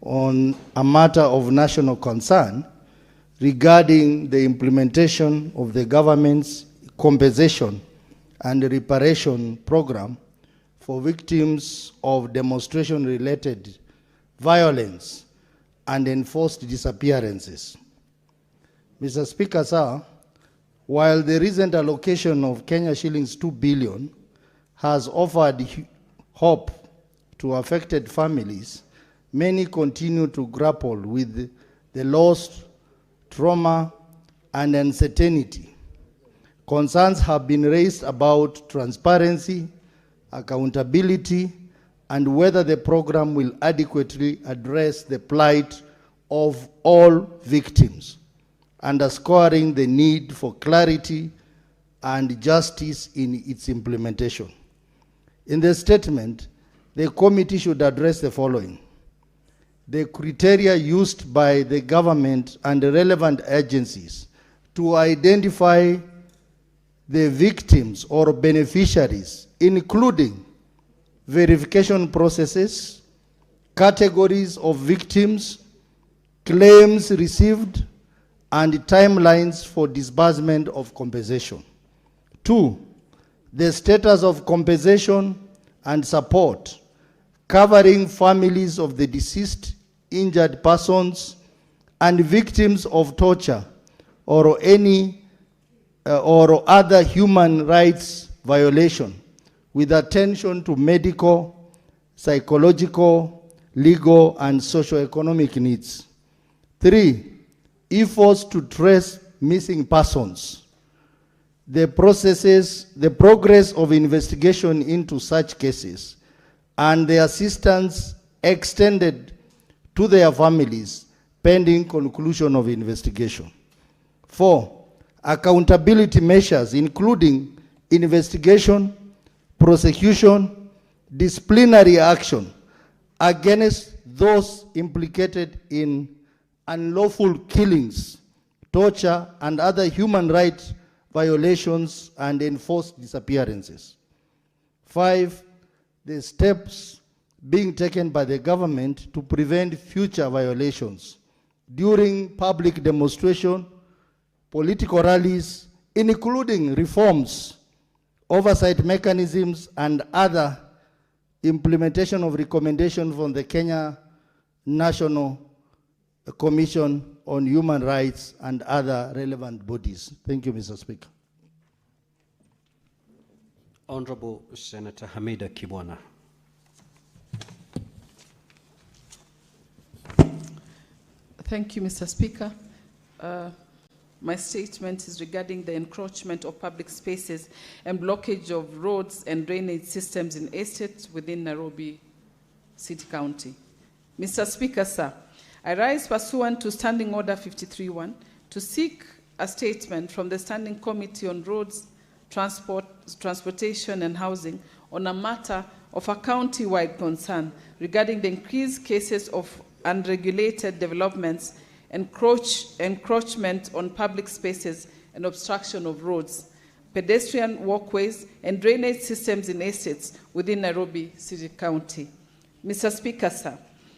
on a matter of national concern regarding the implementation of the government's compensation and reparation program for victims of demonstration-related violence and enforced disappearances. Mr. Speaker, sir, while the recent allocation of Kenya shillings 2 billion has offered hope to affected families, many continue to grapple with the loss, trauma, and uncertainty. Concerns have been raised about transparency, accountability, and whether the program will adequately address the plight of all victims, underscoring the need for clarity and justice in its implementation. In the statement, the committee should address the following: the criteria used by the government and the relevant agencies to identify the victims or beneficiaries, including verification processes, categories of victims, claims received, and timelines for disbursement of compensation. 2, the status of compensation and support covering families of the deceased, injured persons, and victims of torture or any or other human rights violation, with attention to medical, psychological, legal, and socio-economic needs. 3, efforts to trace missing persons, the progress of investigation into such cases, and the assistance extended to their families pending conclusion of investigation. 4, accountability measures including investigation, prosecution, disciplinary action against those implicated in unlawful killings, torture, and other human rights violations and enforced disappearances. 5, the steps being taken by the government to prevent future violations during public demonstration, political rallies, including reforms, oversight mechanisms, and other implementation of recommendations from the Kenya National Commission on Human Rights and other relevant bodies. Thank you, Mr. Speaker. Honorable Senator Hamida Kibwana. Thank you, Mr. Speaker. My statement is regarding the encroachment of public spaces and blockage of roads and drainage systems in estates within Nairobi City County. Mr. Speaker, sir, I rise pursuant to Standing Order 53-1 to seek a statement from the Standing Committee on Roads, Transportation and Housing on a matter of a county-wide concern regarding the increased cases of unregulated developments, encroachment on public spaces, and obstruction of roads, pedestrian walkways, and drainage systems in estates within Nairobi City County. Mr. Speaker, sir,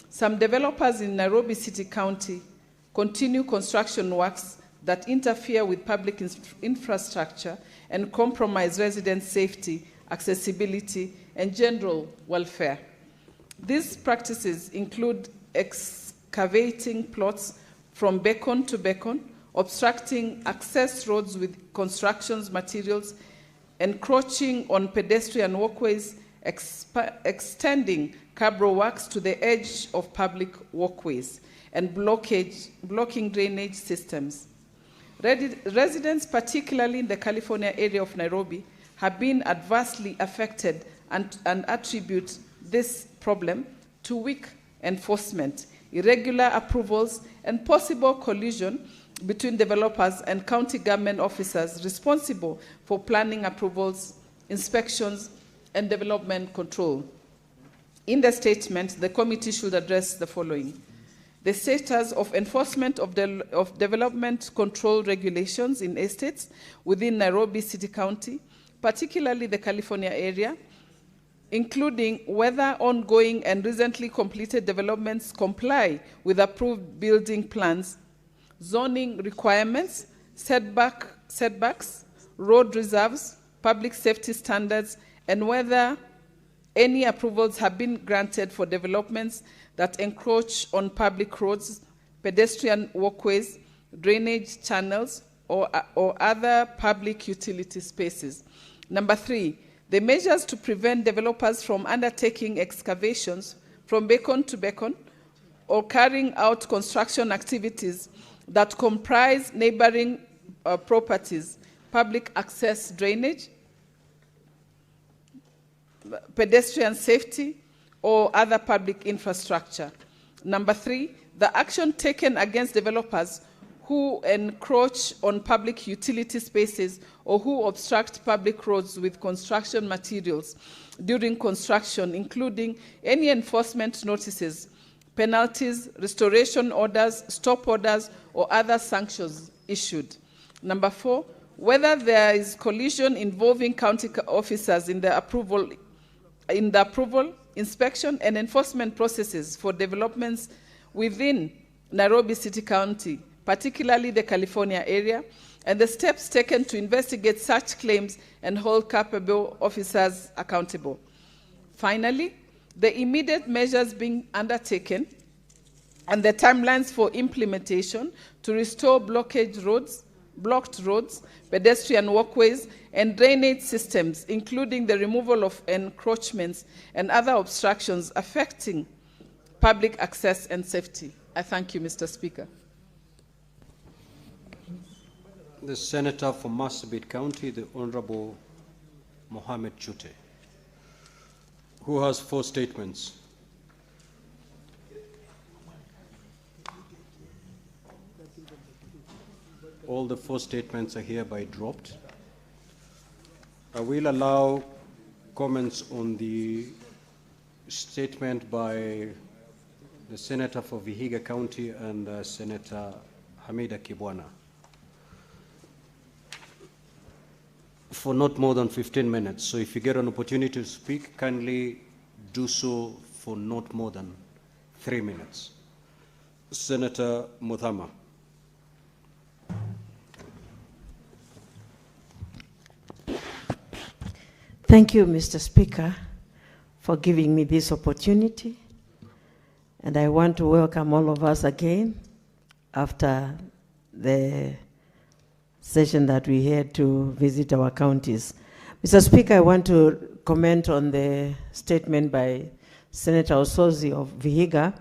some developers in Nairobi City County continue construction works that interfere with public infrastructure and compromise resident safety, accessibility, and general welfare. These practices include excavating plots from beacon to beacon, obstructing access roads with construction materials, encroaching on pedestrian walkways, extending curb works to the edge of public walkways, and blocking drainage systems. Residents, particularly in the California area of Nairobi, have been adversely affected and attribute this problem to weak enforcement, irregular approvals, and possible collusion between developers and county government officers responsible for planning approvals, inspections, and development control. In the statement, the committee should address the following: the status of enforcement of development control regulations in estates within Nairobi City County, particularly the California area, including whether ongoing and recently completed developments comply with approved building plans, zoning requirements, setbacks, road reserves, public safety standards, and whether any approvals have been granted for developments that encroach on public roads, pedestrian walkways, drainage channels, or other public utility spaces. Number 3, the measures to prevent developers from undertaking excavations from beacon to beacon or carrying out construction activities that comprise neighboring properties, public access drainage, pedestrian safety, or other public infrastructure. Number 3, the action taken against developers who encroach on public utility spaces or who obstruct public roads with construction materials during construction, including any enforcement notices, penalties, restoration orders, stop orders, or other sanctions issued. Number 4, whether there is collusion involving county officers in the approval, inspection, and enforcement processes for developments within Nairobi City County, particularly the California area, and the steps taken to investigate such claims and hold capable officers accountable. Finally, the immediate measures being undertaken and the timelines for implementation to restore blocked roads, pedestrian walkways, and drainage systems, including the removal of encroachments and other obstructions affecting public access and safety. I thank you, Mr. Speaker. The Senator from Marsabit County, the Honorable Mohammed Chute, who has 4 statements. All the 4 statements are hereby dropped. I will allow comments on the statement by the Senator for Vihiga County and Senator Hamida Kibwana for not more than 15 minutes. So if you get an opportunity to speak, kindly do so for not more than 3 minutes. Senator Muthama. Thank you, Mr. Speaker, for giving me this opportunity. And I want to welcome all of us again after the session that we had to visit our counties. Mr. Speaker, I want to comment on the statement by Senator Osozi of Vihiga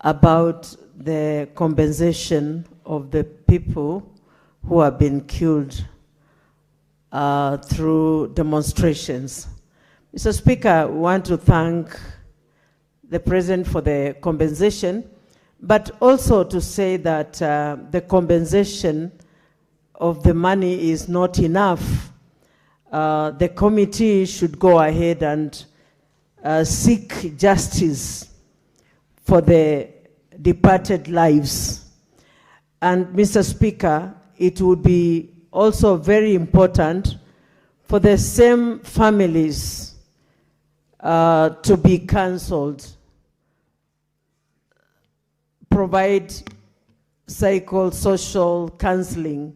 about the compensation of the people who have been killed through demonstrations. Mr. Speaker, I want to thank the President for the compensation, but also to say that the compensation of the money is not enough. The committee should go ahead and seek justice for the departed lives. And Mr. Speaker, it would be also very important for the same families to be cancelled, provide psychosocial counseling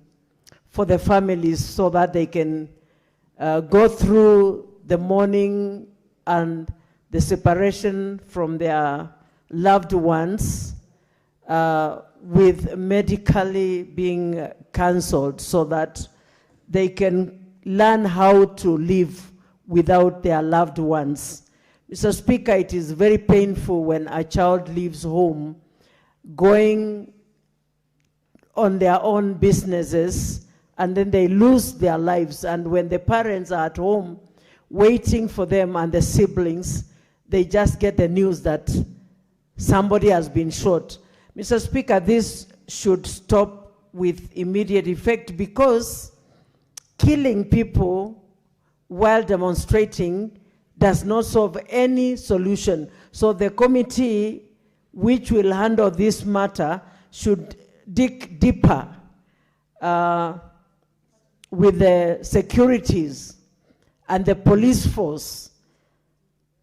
for the families so that they can go through the mourning and the separation from their loved ones with medically being cancelled so that they can learn how to live without their loved ones. Mr. Speaker, it is very painful when a child leaves home going on their own businesses and then they lose their lives. And when the parents are at home waiting for them and the siblings, they just get the news that somebody has been shot. Mr. Speaker, this should stop with immediate effect because killing people while demonstrating does not solve any solution. So the committee which will handle this matter should dig deeper with the securities and the police force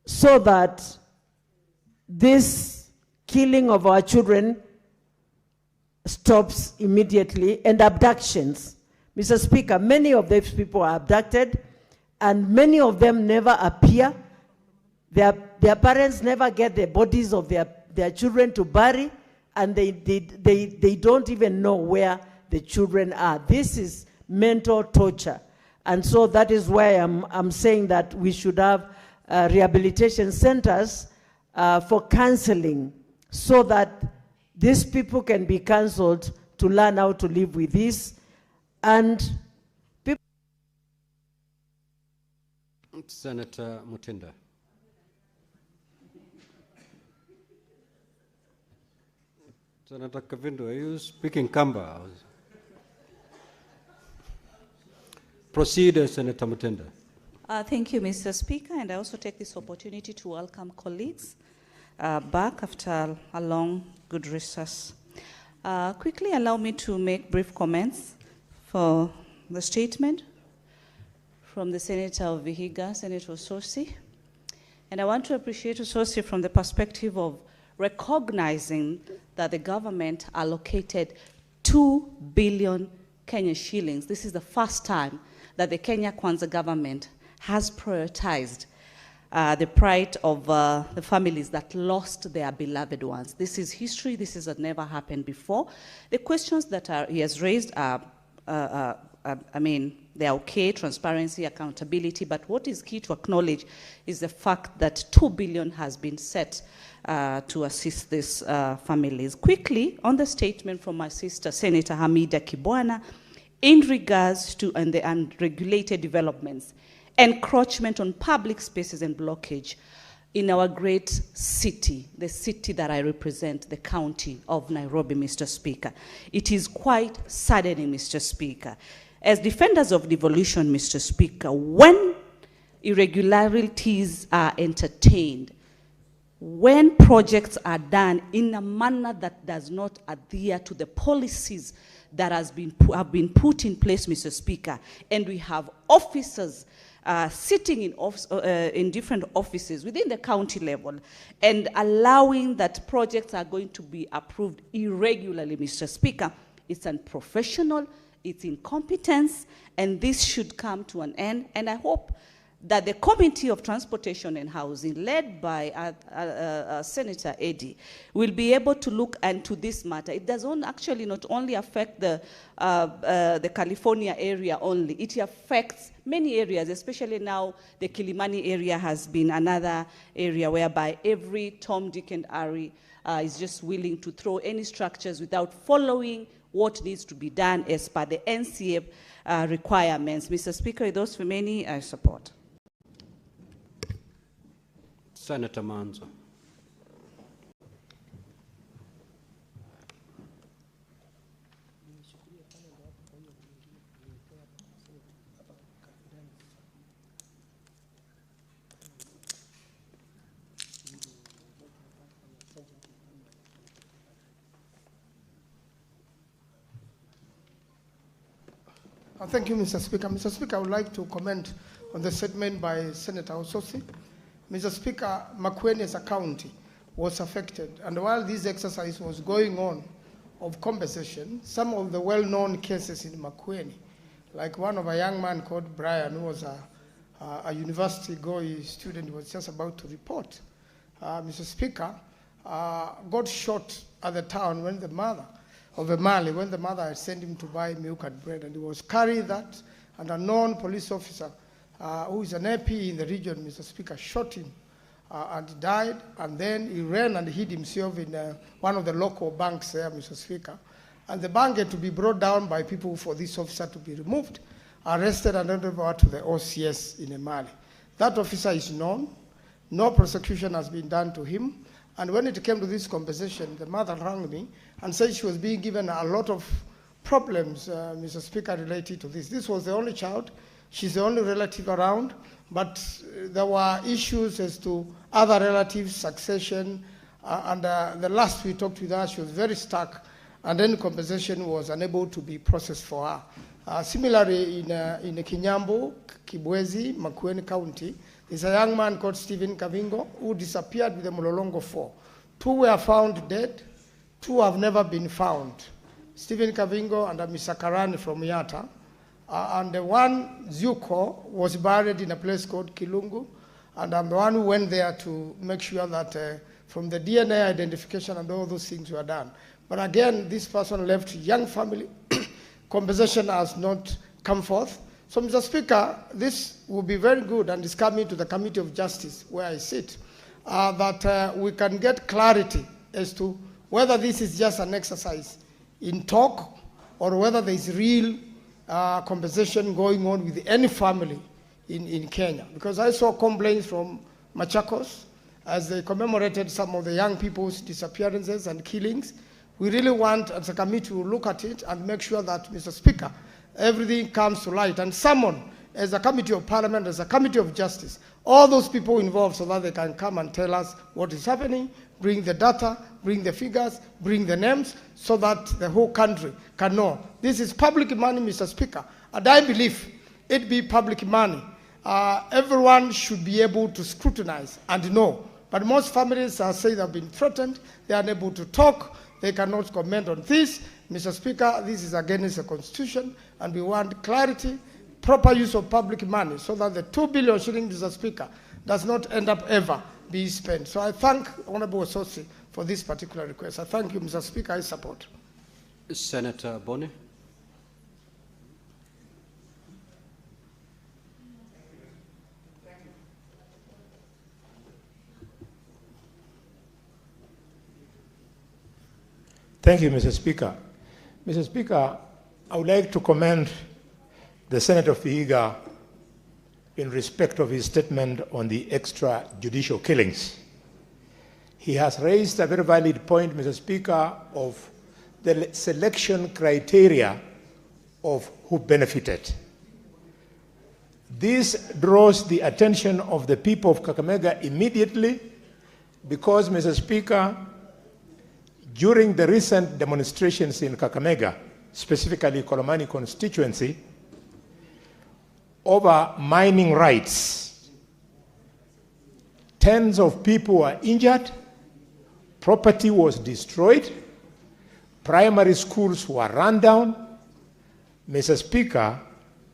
so that this killing of our children stops immediately, and abductions. Mr. Speaker, many of these people are abducted and many of them never appear. Their parents never get the bodies of their children to bury, and they don't even know where the children are. This is mental torture. And so that is why I'm saying that we should have rehabilitation centers for counseling so that these people can be counseled to learn how to live with this. And people... Senator Mutinda. Senator Kavindo, are you speaking Kamba? Proceed, Senator Mutinda. Thank you, Mr. Speaker, and I also take this opportunity to welcome colleagues back after a long, good recess. Quickly allow me to make brief comments for the statement from the Senator of Vihiga, Senator Sosi. And I want to appreciate Sosi from the perspective of recognizing that the government allocated 2 billion Kenyan shillings. This is the first time that the Kenya Kwanza government has prioritized the pride of the families that lost their beloved ones. This is history. This has never happened before. The questions that he has raised are, I mean, they're okay, transparency, accountability, but what is key to acknowledge is the fact that 2 billion has been set to assist these families. Quickly, on the statement from my sister, Senator Hamida Kibwana, in regards to the unregulated developments, encroachment on public spaces and blockage in our great city, the city that I represent, the county of Nairobi, Mr. Speaker. It is quite saddening, Mr. Speaker. As defenders of devolution, Mr. Speaker, when irregularities are entertained, when projects are done in a manner that does not adhere to the policies that have been put in place, Mr. Speaker, and we have officers sitting in different offices within the county level and allowing that projects are going to be approved irregularly, Mr. Speaker, it's unprofessional, it's incompetence, and this should come to an end. And I hope that the Committee of Transportation and Housing, led by Senator Eddy, will be able to look into this matter. It does actually not only affect the California area only, it affects many areas, especially now the Kilimani area has been another area whereby every Tom, Dick, and Harry is just willing to throw any structures without following what needs to be done as per the NCA requirements. Mr. Speaker, with those for many, I support. Senator Manzo. Thank you, Mr. Speaker. Mr. Speaker, I would like to comment on the statement by Senator Ososi. Mr. Speaker, Makwiny as a county was affected, and while this exercise was going on of compensation, some of the well-known cases in Makwiny, like one of a young man called Brian, who was a university going student, was just about to report, Mr. Speaker, got shot at the town when the mother of a Mali, when the mother had sent him to buy milk and bread, and he was carrying that, and a known police officer who is an AP in the region, Mr. Speaker, shot him and died, and then he ran and hid himself in one of the local banks there, Mr. Speaker. And the bank had to be brought down by people for this officer to be removed, arrested, and handed over to the OCS in Mali. That officer is known. No prosecution has been done to him. And when it came to this compensation, the mother rang me and said she was being given a lot of problems, Mr. Speaker, related to this. This was the only child. She's the only relative around. But there were issues as to other relatives, succession. And the last we talked with her, she was very stuck. And then compensation was unable to be processed for her. Similarly, in Kinyambo, Kibwezi, Makwiny County, there's a young man called Stephen Kavingo who disappeared with the Mulolongo 4. 2 were found dead, 2 have never been found. Stephen Kavingo and Mr. Karani from Yatta. And the one, Zuko, was buried in a place called Kilungu. And I'm the one who went there to make sure that from the DNA identification and all those things were done. But again, this person left young family. Compensation has not come forth. So, Mr. Speaker, this will be very good, and it's coming to the Committee of Justice, where I sit, that we can get clarity as to whether this is just an exercise in talk or whether there is real compensation going on with any family in Kenya. Because I saw complaints from Machakos as they commemorated some of the young people's disappearances and killings. We really want, as a committee, to look at it and make sure that, Mr. Speaker, everything comes to light, and summon, as a committee of parliament, as a committee of justice, all those people involved so that they can come and tell us what is happening, bring the data, bring the figures, bring the names, so that the whole country can know. This is public money, Mr. Speaker, and I believe it be public money. Everyone should be able to scrutinize and know. But most families are saying they've been threatened, they are unable to talk, they cannot comment on this. Mr. Speaker, this is against the Constitution, and we want clarity, proper use of public money, so that the 2 billion shillings, Mr. Speaker, does not end up ever being spent. So I thank Honorable Ososi for this particular request. I thank you, Mr. Speaker. I support. Senator Bone. Thank you, Mr. Speaker. Mr. Speaker, I would like to commend the Senator of Vihiga in respect of his statement on the extrajudicial killings. He has raised a very valid point, Mr. Speaker, of the selection criteria of who benefited. This draws the attention of the people of Kakamega immediately because, Mr. Speaker, during the recent demonstrations in Kakamega, specifically Kolomani constituency, over mining rights, tens of people were injured, property was destroyed, primary schools were run down, Mr. Speaker,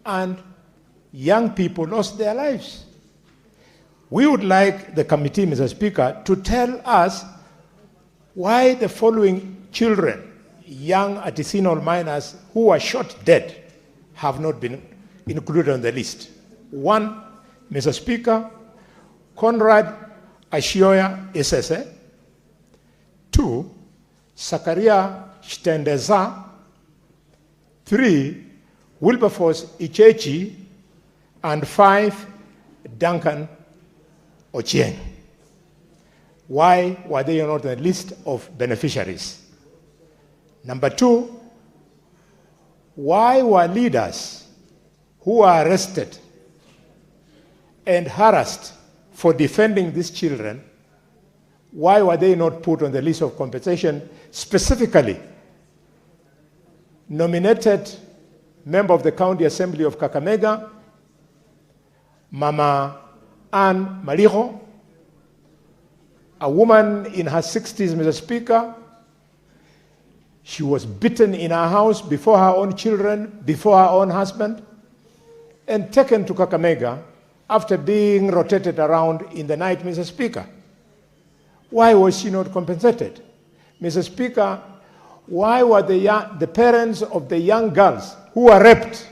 and young people lost their lives. We would like the committee, Mr. Speaker, to tell us why the following children, young artisanal miners who were shot dead, have not been included on the list. 1, Mr. Speaker, Conrad Ashioya Esese. 2, Sakaria Shtendeza. 3, Wilberforce Ichechi. And 5, Duncan Ochieng. Why were they not on the list of beneficiaries? Number 2, why were leaders who were arrested and harassed for defending these children, why were they not put on the list of compensation? Specifically, nominated member of the County Assembly of Kakamega, Mama Ann Maliho, a woman in her 60s, Mr. Speaker. She was beaten in her house before her own children, before her own husband, and taken to Kakamega after being rotated around in the night, Mr. Speaker. Why was she not compensated? Mr. Speaker, why were the parents of the young girls who were raped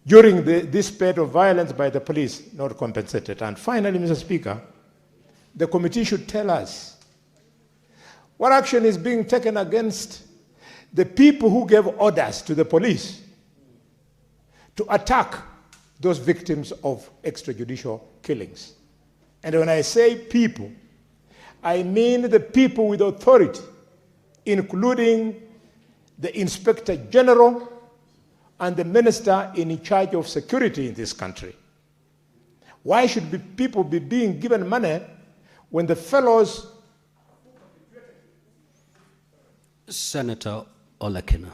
during this spate of violence by the police not compensated? And finally, Mr. Speaker, the committee should tell us what action is being taken against the people who gave orders to the police to attack those victims of extrajudicial killings. And when I say people, I mean the people with authority, including the Inspector General and the Minister in charge of security in this country. Why should people be being given money when the fellows... Senator Olekina.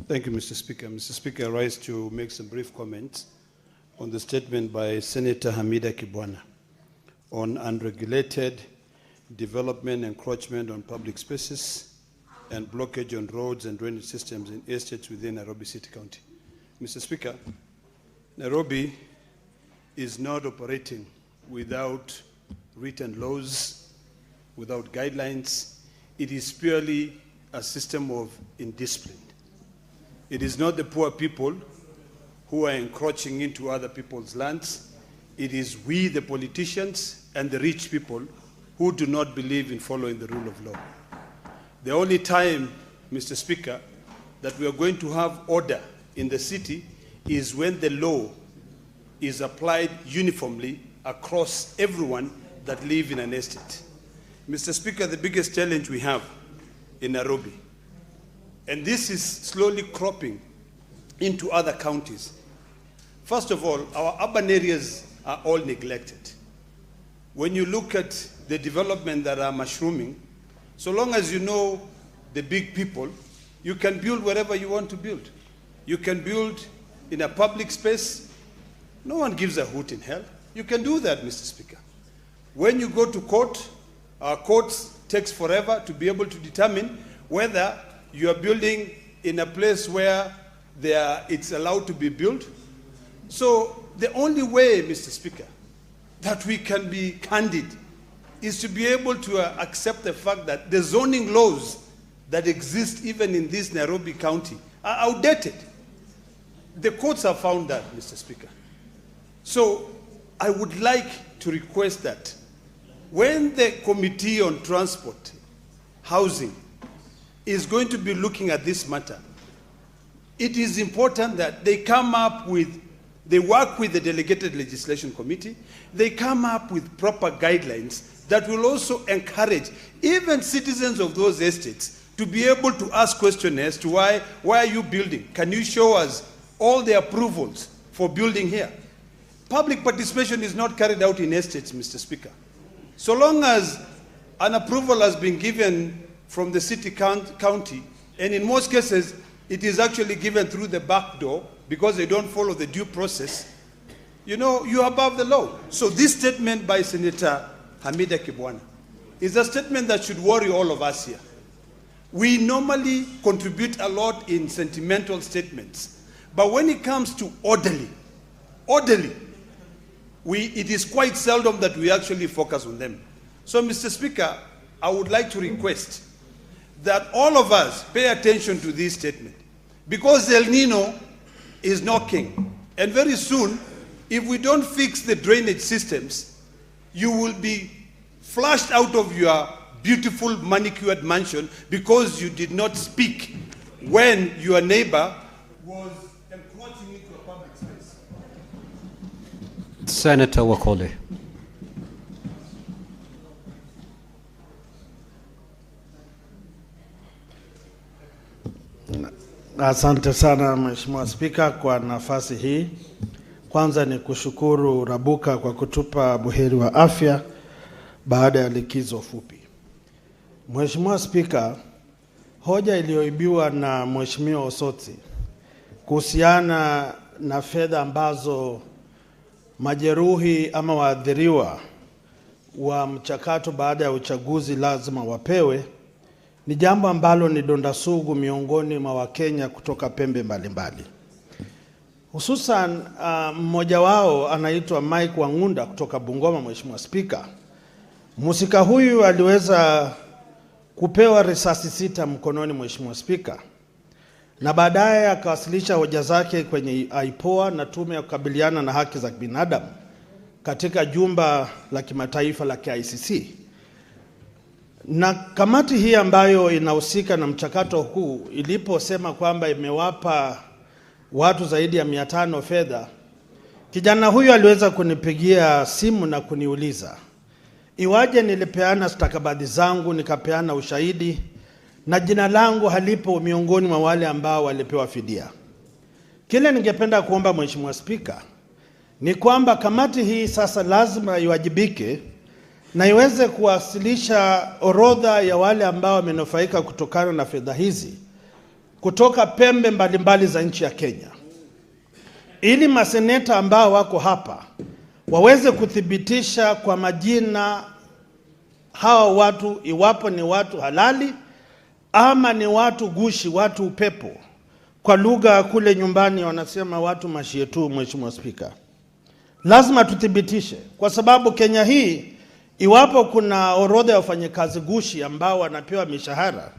Thank you, Mr. Speaker. Mr. Speaker, I rise to make some brief comments on the statement by Senator Hamida Kibwana on unregulated development, encroachment on public spaces, and blockage on roads and drainage systems in estates within Nairobi City County. Mr. Speaker, Nairobi is not operating without written laws, without guidelines. It is purely a system of indiscipline. It is not the poor people who are encroaching into other people's lands. It is we, the politicians, and the rich people who do not believe in following the rule of law. The only time, Mr. Speaker, that we are going to have order in the city is when the law is applied uniformly across everyone that live in an estate. Mr. Speaker, the biggest challenge we have in Nairobi, and this is slowly cropping into other counties. First of all, our urban areas are all neglected. When you look at the development that are mushrooming, so long as you know the big people, you can build wherever you want to build. You can build in a public space. No one gives a hoot in hell. You can do that, Mr. Speaker. When you go to court, our courts takes forever to be able to determine whether you are building in a place where it's allowed to be built. So the only way, Mr. Speaker, that we can be candid is to be able to accept the fact that the zoning laws that exist even in this Nairobi County are outdated. The courts have found that, Mr. Speaker. So I would like to request that when the Committee on Transport, Housing is going to be looking at this matter, it is important that they work with the Delegated Legislation Committee, they come up with proper guidelines that will also encourage even citizens of those estates to be able to ask questions as to why are you building? Can you show us all the approvals for building here? Public participation is not carried out in estates, Mr. Speaker. So long as an approval has been given from the city county, and in most cases, it is actually given through the back door because they don't follow the due process, you know, you are above the law. So this statement by Senator Hamida Kibwana is a statement that should worry all of us here. We normally contribute a lot in sentimental statements, but when it comes to orderly, it is quite seldom that we actually focus on them. So, Mr. Speaker, I would like to request that all of us pay attention to this statement, because El Nino is knocking, and very soon, if we don't fix the drainage systems, you will be flushed out of your beautiful manicured mansion because you did not speak when your neighbor was encroaching into a public space. Senator Wakole. Asante sana Mheshimiwa Spika kwa nafasi hii. Kwanza ni kushukuru Rabuka kwa kutupa buheri wa afya baada ya likizo fupi. Mheshimiwa Spika, hoja iliyoibiwa na Mheshimiwa Osotsi kuhusiana na fedha ambazo majeruhi ama waathiriwa wa mchakato baada ya uchaguzi lazima wapewe ni jambo ambalo ni donda sugu miongoni mwa Wakenya kutoka pembe mbalimbali. Hususan mmoja wao anaitwa Mike Wangunda kutoka Bungoma. Mheshimiwa Spika, mhusika huyu aliweza kupewa risasi 6 mkononi, Mheshimiwa Spika, na baadaye akawasilisha hoja zake kwenye IPOA na tume ya kukabiliana na haki za binadamu katika jumba la kimataifa la KICC. Na kamati hii ambayo inahusika na mchakato huu iliposema kwamba imewapa watu zaidi ya 500 fedha, kijana huyu aliweza kunipigia simu na kuniuliza iwaje nilipeana stakabadhi zangu, nikapeana ushahidi na jina langu halipo miongoni mwa wale ambao walipewa fidia. Kile ningependa kuomba Mheshimiwa Spika ni kwamba kamati hii sasa lazima iwajibike na iweze kuwasilisha orodha ya wale ambao wamenufaika kutokana na fedha hizi kutoka pembe mbalimbali za nchi ya Kenya, ili maseneta ambao wako hapa waweze kuthibitisha kwa majina hawa watu, iwapo ni watu halali ama ni watu gushi, watu upepo. Kwa lugha kule nyumbani wanasema watu mashietu. Mheshimiwa Spika, lazima tuthibitishe, kwa sababu Kenya hii, iwapo kuna orodha ya wafanyakazi gushi ambao wanapewa mishahara,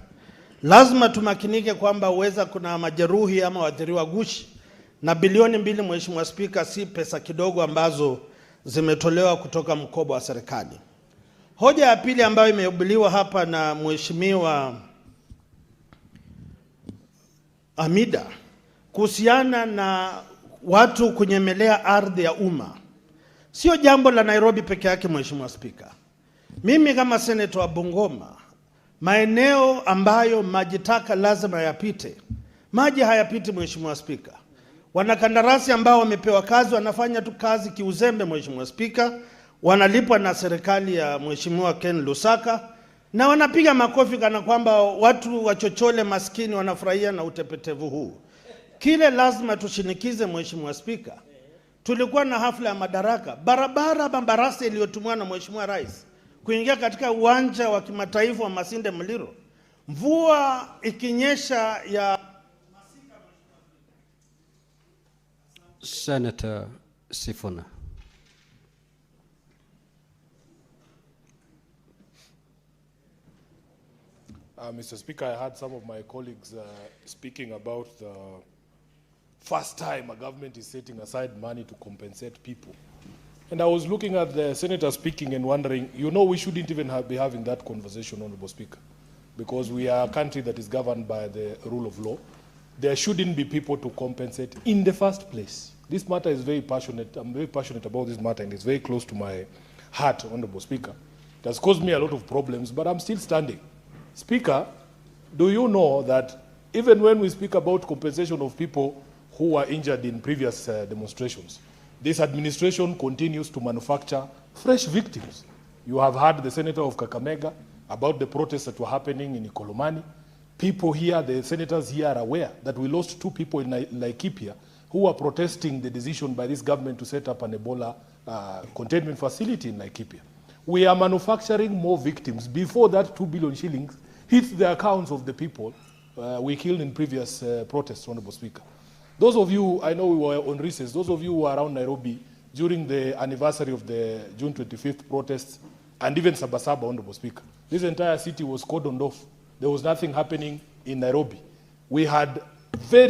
lazima tumakinike kwamba uweza kuna majeruhi ama waathiriwa gushi, na bilioni 2, Mheshimiwa Spika, si pesa kidogo ambazo zimetolewa kutoka mkoba wa serikali. Hoja ya pili ambayo imehubiriwa hapa na Mheshimiwa Amida kuhusiana na watu kunyemelea ardhi ya umma, sio jambo la Nairobi peke yake. Mheshimiwa Spika, mimi kama seneta wa Bungoma, maeneo ambayo maji taka lazima yapite, maji hayapiti. Mheshimiwa Spika, wanakandarasi ambao wamepewa kazi wanafanya tu kazi kiuzembe. Mheshimiwa Spika, wanalipwa na serikali ya Mheshimiwa Ken Lusaka na wanapiga makofi kana kwamba watu wachochole maskini wanafurahia na utepetevu huu. Kile lazima tushinikize. Mheshimiwa Spika, tulikuwa na hafla ya madaraka, barabara Bambarasi iliyotumwa na Mheshimiwa Rais kuingia katika uwanja wa kimataifa wa Masinde Muliro, mvua ikinyesha ya Senator Sifuna. Mr. Speaker, I heard some of my colleagues speaking about the first time a government is setting aside money to compensate people. And I was looking at the senator speaking and wondering, you know, we shouldn't even be having that conversation, Honorable Speaker, because we are a country that is governed by the rule of law. There shouldn't be people to compensate in the first place. This matter is very passionate. I'm very passionate about this matter, and it's very close to my heart, Honorable Speaker. It has caused me a lot of problems, but I'm still standing. Speaker, do you know that even when we speak about compensation of people who were injured in previous demonstrations, this administration continues to manufacture fresh victims? You have heard the senator of Kakamega about the protests that were happening in Ikolomani. People here, the senators here are aware that we lost 2 people in Laikipia who were protesting the decision by this government to set up an Ebola containment facility in Laikipia. We are manufacturing more victims before that 2 billion shillings hits the accounts of the people we killed in previous protests, Honorable Speaker. Those of you, I know we were on recess, those of you who were around Nairobi during the anniversary of the June 25th protests, and even Sabasaba, Honorable Speaker, this entire city was cordoned off. There was nothing happening in Nairobi. We had the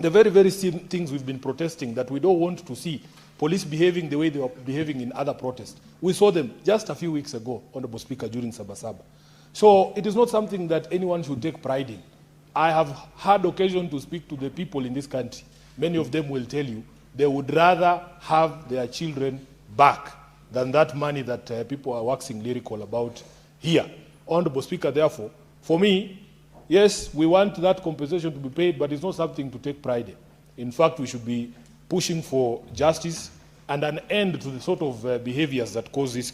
very same things we've been protesting that we don't want to see police behaving the way they were behaving in other protests. We saw them just a few weeks ago, Honorable Speaker, during Sabasaba. So it is not something that anyone should take pride in. I have had occasion to speak to the people in this country. Many of them will tell you they would rather have their children back than that money that people are waxing lyrical about here. Honorable Speaker, therefore, for me, yes, we want that compensation to be paid, but it's not something to take pride in. In fact, we should be pushing for justice and an end to the sort of behaviors that cause these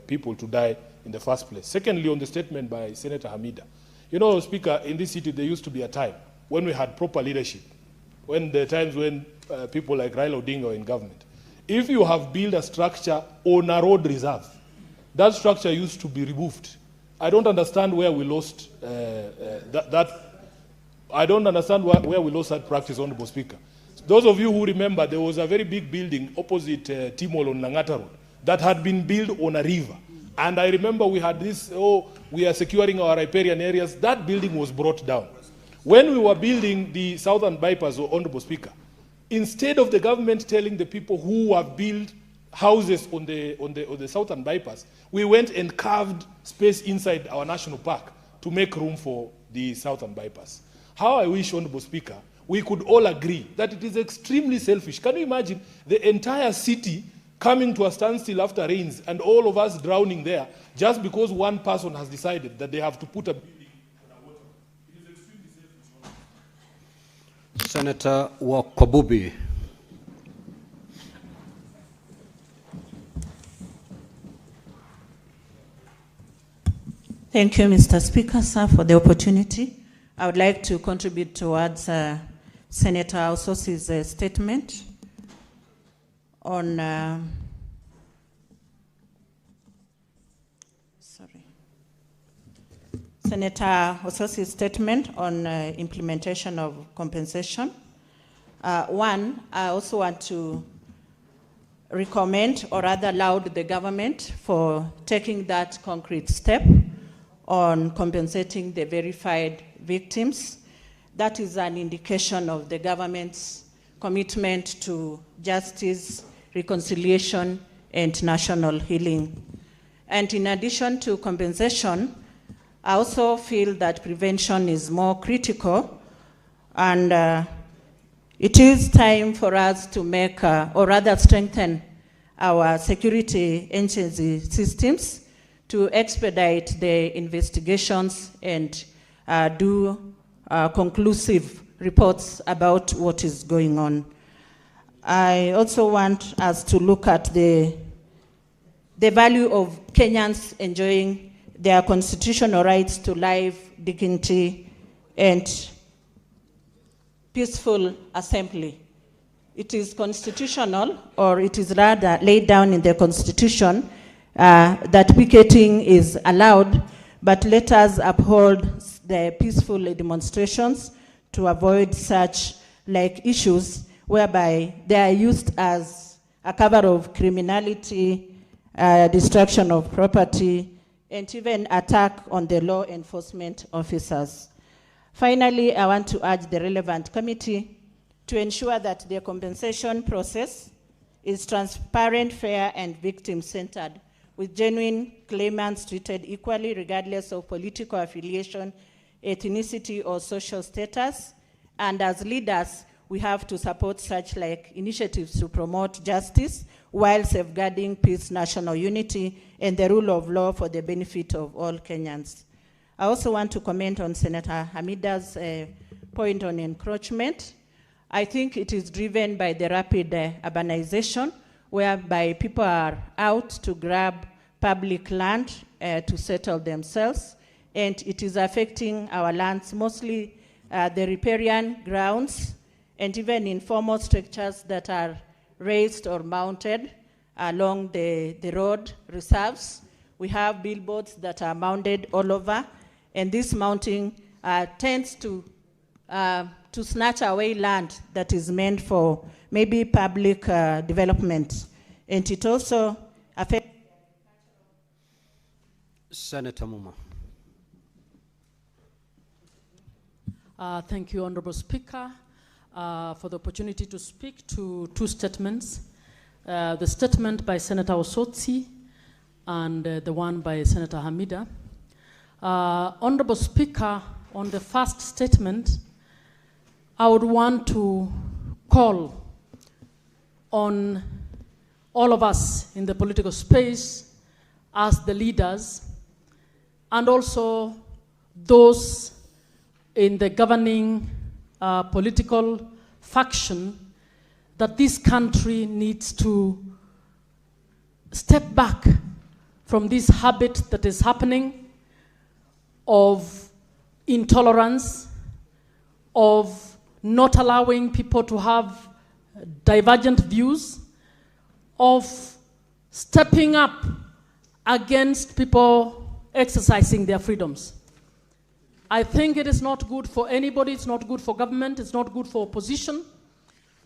people to die in the first place. Secondly, on the statement by Senator Hamida, you know, Speaker, in this city there used to be a time when we had proper leadership, when the times when people like Raila Odinga were in government. If you have built a structure on a road reserve, that structure used to be removed. I don't understand where we lost I don't understand where we lost that practice, Honorable Speaker. Those of you who remember, there was a very big building opposite Timol on Langata Road that had been built on a river. And I remember we had this, we are securing our riparian areas. That building was brought down. When we were building the southern bypass, Honorable Speaker, instead of the government telling the people who have built houses on the southern bypass, we went and carved space inside our national park to make room for the southern bypass. How I wish, Honorable Speaker, we could all agree that it is extremely selfish. Can you imagine the entire city coming to a standstill after rains and all of us drowning there just because one person has decided that they have to put a building on a water? It is extremely selfish. Senator Wakabubi. Thank you, Mr. Speaker, sir, for the opportunity. I would like to contribute towards Senator Ososi's statement on Senator Ososi's statement on implementation of compensation. One, I also want to recommend or rather laud the government for taking that concrete step on compensating the verified victims. That is an indication of the government's commitment to justice, reconciliation, and national healing. And in addition to compensation, I also feel that prevention is more critical, and it is time for us to make, or rather strengthen our security agency systems to expedite the investigations and do conclusive reports about what is going on. I also want us to look at the value of Kenyans enjoying their constitutional rights to life, dignity, and peaceful assembly. It is constitutional, or it is rather laid down in the Constitution, that picketing is allowed, but let us uphold the peaceful demonstrations to avoid such like issues whereby they are used as a cover of criminality, destruction of property, and even attack on the law enforcement officers. Finally, I want to urge the relevant committee to ensure that the compensation process is transparent, fair, and victim-centered, with genuine claimants treated equally regardless of political affiliation, ethnicity, or social status. And as leaders, we have to support such like initiatives to promote justice while safeguarding peace, national unity, and the rule of law for the benefit of all Kenyans. I also want to comment on Senator Hamida's point on encroachment. I think it is driven by the rapid urbanization, whereby people are out to grab public land to settle themselves, and it is affecting our lands, mostly the riparian grounds, and even informal structures that are raised or mounted along the road reserves. We have billboards that are mounted all over, and this mounting tends to snatch away land that is meant for maybe public development. And it also affects... Senator Muma. Thank you, Honorable Speaker, for the opportunity to speak to two statements. The statement by Senator Osotsi and the one by Senator Hamida. Honorable Speaker, on the first statement, I would want to call on all of us in the political space as the leaders, and also those in the governing political faction, that this country needs to step back from this habit that is happening of intolerance, of not allowing people to have divergent views, of stepping up against people exercising their freedoms. I think it is not good for anybody, it's not good for government, it's not good for opposition.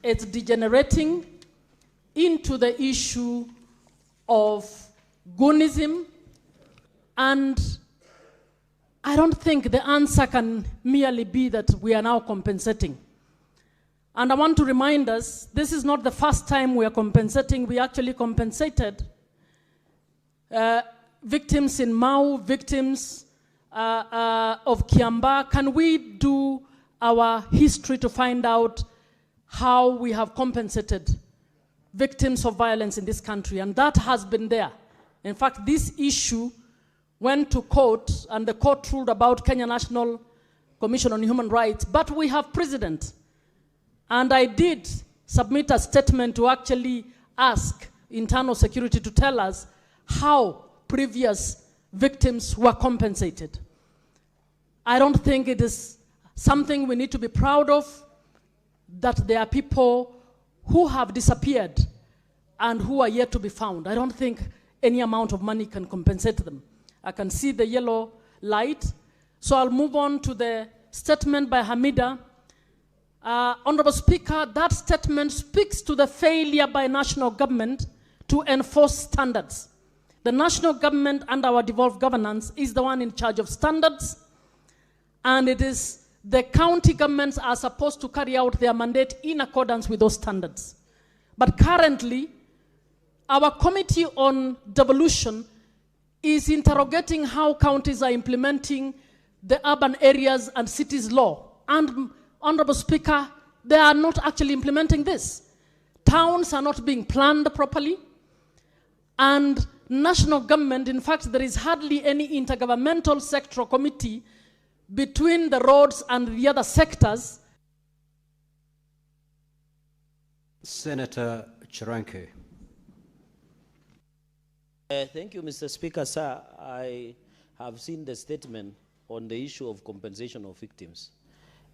It's degenerating into the issue of goonism, and I don't think the answer can merely be that we are now compensating. And I want to remind us, this is not the first time we are compensating. We actually compensated victims in Mau, victims of Kiamba. Can we do our history to find out how we have compensated victims of violence in this country? And that has been there. In fact, this issue went to court, and the court ruled about Kenya National Commission on Human Rights, but we have precedent. And I did submit a statement to actually ask internal security to tell us how previous victims were compensated. I don't think it is something we need to be proud of, that there are people who have disappeared and who are yet to be found. I don't think any amount of money can compensate them. I can see the yellow light. So I'll move on to the statement by Hamida. Honorable Speaker, that statement speaks to the failure by national government to enforce standards. The national government and our devolved governance is the one in charge of standards, and it is the county governments are supposed to carry out their mandate in accordance with those standards. But currently, our Committee on Devolution is interrogating how counties are implementing the urban areas and cities law. And, Honorable Speaker, they are not actually implementing this. Towns are not being planned properly. And national government, in fact, there is hardly any intergovernmental sectoral committee between the roads and the other sectors. Senator Chiranke. Thank you, Mr. Speaker, sir. I have seen the statement on the issue of compensation of victims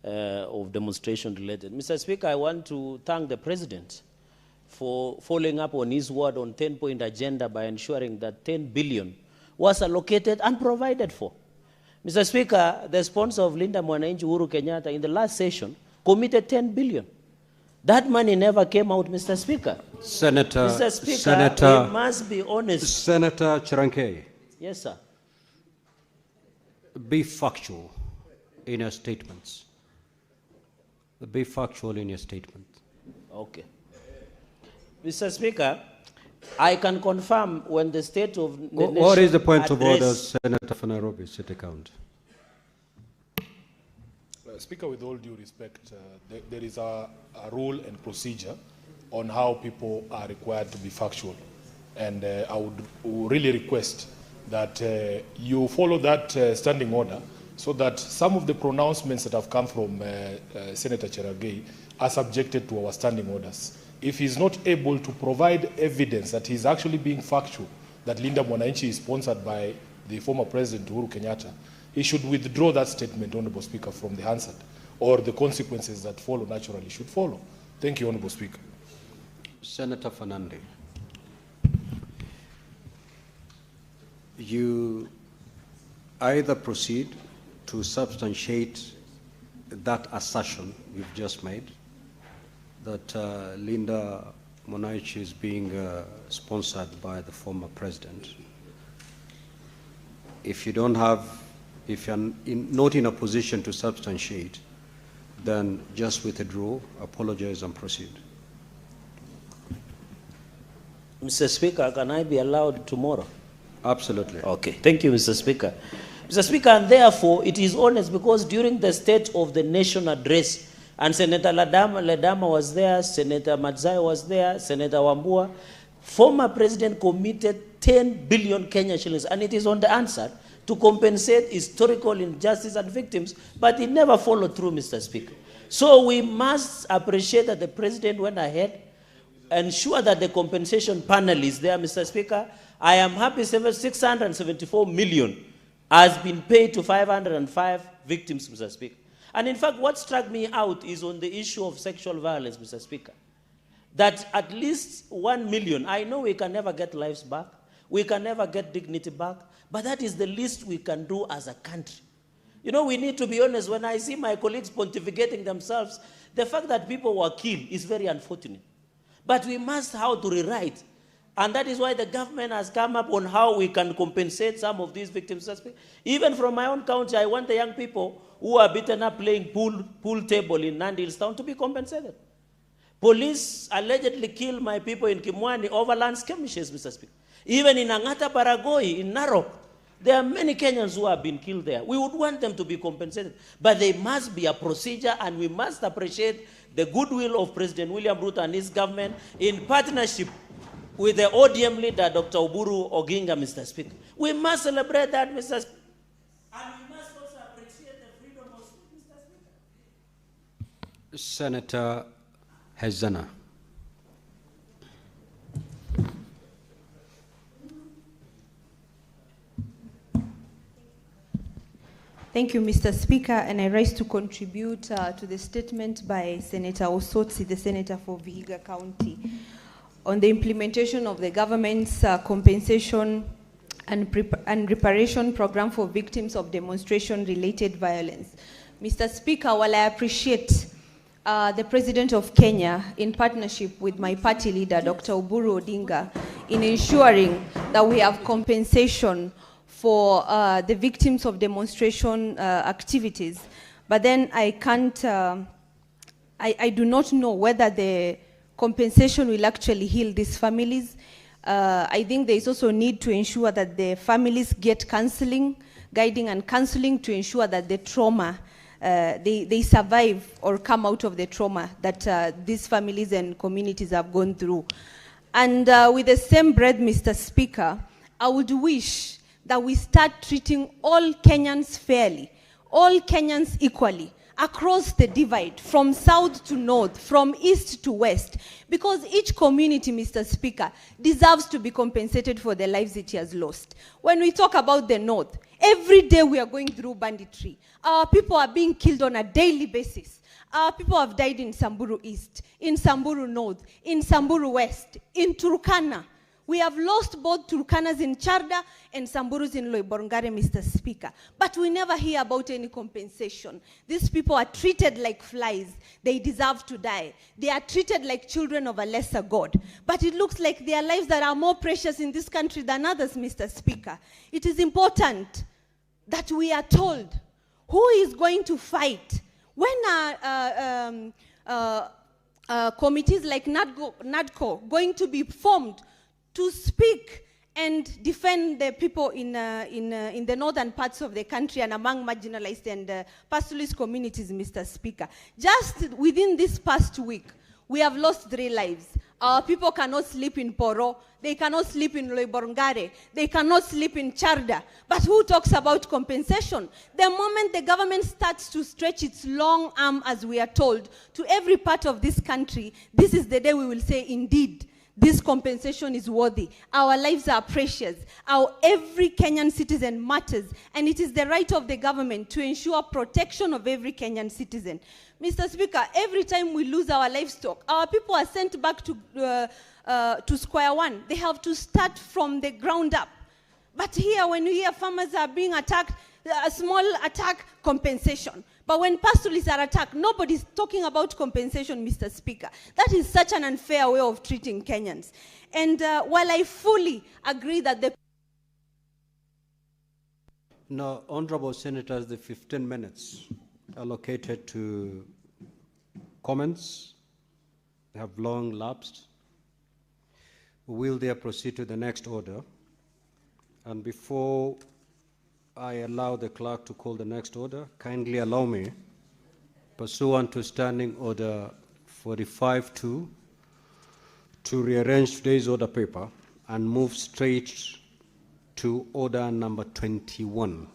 of demonstration related. Mr. Speaker, I want to thank the President for following up on his word on 10-point agenda by ensuring that 10 billion was allocated and provided for. Mr. Speaker, the sponsor of Linda Mwananchi, Uhuru Kenyatta, in the last session committed 10 billion. That money never came out, Mr. Speaker. Mr. Speaker, we must be honest. Senator Chiranke. Yes, sir. Be factual in your statements. Be factual in your statement. Okay. Mr. Speaker, I can confirm when the state of the nation what is the point of order, Senator for Nairobi City Count? Speaker, with all due respect, there is a rule and procedure on how people are required to be factual. And I would really request that you follow that standing order so that some of the pronouncements that have come from Senator Cherargei are subjected to our standing orders. If he's not able to provide evidence that he's actually being factual, that Linda Mwananchi is sponsored by the former President Uhuru Kenyatta, he should withdraw that statement, Honorable Speaker, from the Hansard, or the consequences that follow naturally should follow. Thank you, Honorable Speaker. Senator Fernandez. You either proceed to substantiate that assertion you've just made, that Linda Mwananchi is being sponsored by the former president. If you don't have, if you're not in a position to substantiate, then just withdraw, apologize, and proceed. Mr. Speaker, can I be allowed tomorrow? Absolutely. Okay. Thank you, Mr. Speaker. Mr. Speaker, and therefore it is honest because during the State of the Nation address, and Senator Ledama was there, Senator Madzai was there, Senator Wambua, former president committed 10 billion Kenya shillings, and it is on the answer to compensate historical injustice and victims, but it never followed through, Mr. Speaker. So we must appreciate that the president went ahead, ensure that the compensation panel is there, Mr. Speaker. I am happy 674 million has been paid to 505 victims, Mr. Speaker. And in fact, what struck me out is on the issue of sexual violence, Mr. Speaker. That at least 1 million, I know we can never get lives back, we can never get dignity back, but that is the least we can do as a country. You know, we need to be honest. When I see my colleagues pontificating themselves, the fact that people were killed is very unfortunate. But we must how to rewrite. And that is why the government has come up on how we can compensate some of these victims. Even from my own county, I want the young people who are beaten up playing pool table in Nandilstown to be compensated. Police allegedly killed my people in Kimwani over land skirmishes, Mr. Speaker. Even in Angata Baragoi, in Narok, there are many Kenyans who have been killed there. We would want them to be compensated. But there must be a procedure, and we must appreciate the goodwill of President William Ruto and his government in partnership with the ODM leader, Dr. Uhuru Odinga, Mr. Speaker. We must celebrate that, Mr. Speaker. And we must also appreciate the freedom of speech, Mr. Speaker. Senator Hazana. Thank you, Mr. Speaker, and I rise to contribute to the statement by Senator Osotsi, the Senator for Vihiga County, on the implementation of the government's compensation and reparation program for victims of demonstration-related violence. Mr. Speaker, while I appreciate the President of Kenya, in partnership with my party leader, Dr. Uhuru Odinga, in ensuring that we have compensation for the victims of demonstration activities, but then I can't, I do not know whether the compensation will actually heal these families. I think there is also a need to ensure that the families get counseling, guiding and counseling to ensure that the trauma, they survive or come out of the trauma that these families and communities have gone through. And with the same breath, Mr. Speaker, I would wish that we start treating all Kenyans fairly, all Kenyans equally, across the divide, from south to north, from east to west, because each community, Mr. Speaker, deserves to be compensated for the lives it has lost. When we talk about the north, every day we are going through banditry. Our people are being killed on a daily basis. Our people have died in Samburu East, in Samburu North, in Samburu West, in Turkana. We have lost both Turkanas in Charda and Samburus in Loiborngare, Mr. Speaker. But we never hear about any compensation. These people are treated like flies. They deserve to die. They are treated like children of a lesser God. But it looks like their lives that are more precious in this country than others, Mr. Speaker. It is important that we are told who is going to fight. When committees like NADCO going to be formed to speak and defend the people in the northern parts of the country and among marginalized and pastoralist communities, Mr. Speaker. Just within this past week, we have lost 3 lives. Our people cannot sleep in Poro, they cannot sleep in Loiborngare, they cannot sleep in Charda. But who talks about compensation? The moment the government starts to stretch its long arm, as we are told, to every part of this country, this is the day we will say, indeed, this compensation is worthy. Our lives are precious. Every Kenyan citizen matters, and it is the right of the government to ensure protection of every Kenyan citizen. Mr. Speaker, every time we lose our livestock, our people are sent back to square one. They have to start from the ground up. But here, when you hear farmers are being attacked, a small attack, compensation. But when pastoralists are attacked, nobody's talking about compensation, Mr. Speaker. That is such an unfair way of treating Kenyans. And while I fully agree that the... Now, honorable senators, the 15 minutes allocated to comments have long lapsed. We will there proceed to the next order. And before I allow the clerk to call the next order, kindly allow me, pursuant to Standing Order 45-2, to rearrange today's order paper and move straight to order number 21.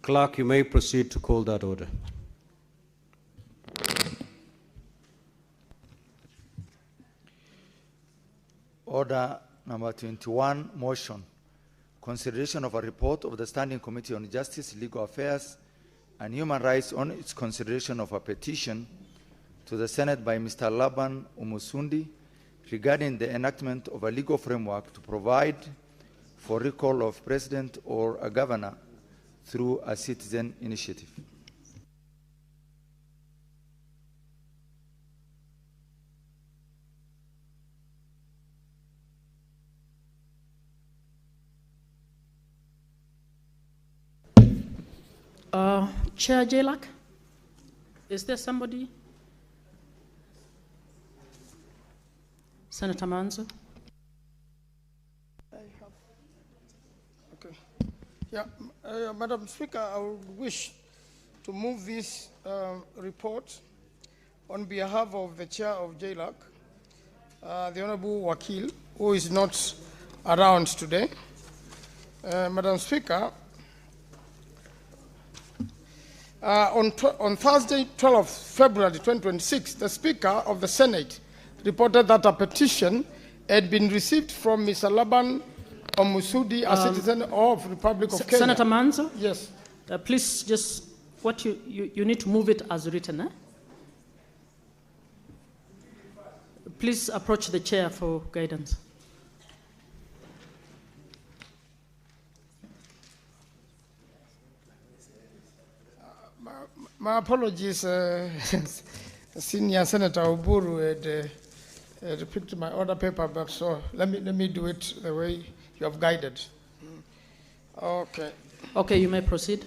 Clerk, you may proceed to call that order. Order number 21, motion. Consideration of a report of the Standing Committee on Justice, Legal Affairs, and Human Rights on its consideration of a petition to the Senate by Mr. Laban Umusundi regarding the enactment of a legal framework to provide for recall of president or a governor through a citizen initiative. Chair Jalak, is there somebody? Senator Manzo. Okay. Yeah, Madam Speaker, I would wish to move this report on behalf of the chair of JLAC, the Honorable Wakil, who is not around today. Madam Speaker, on Thursday, 12th February 2026, the Speaker of the Senate reported that a petition had been received from Mr. Laban Omusudi, a citizen of the Republic of Kenya. Senator Manzo? Yes. Please just, what you need to move it as written, eh? Please approach the chair for guidance. My apologies, Senior Senator Uhuru had picked my order paper back, so let me do it the way you have guided. Okay. Okay, you may proceed.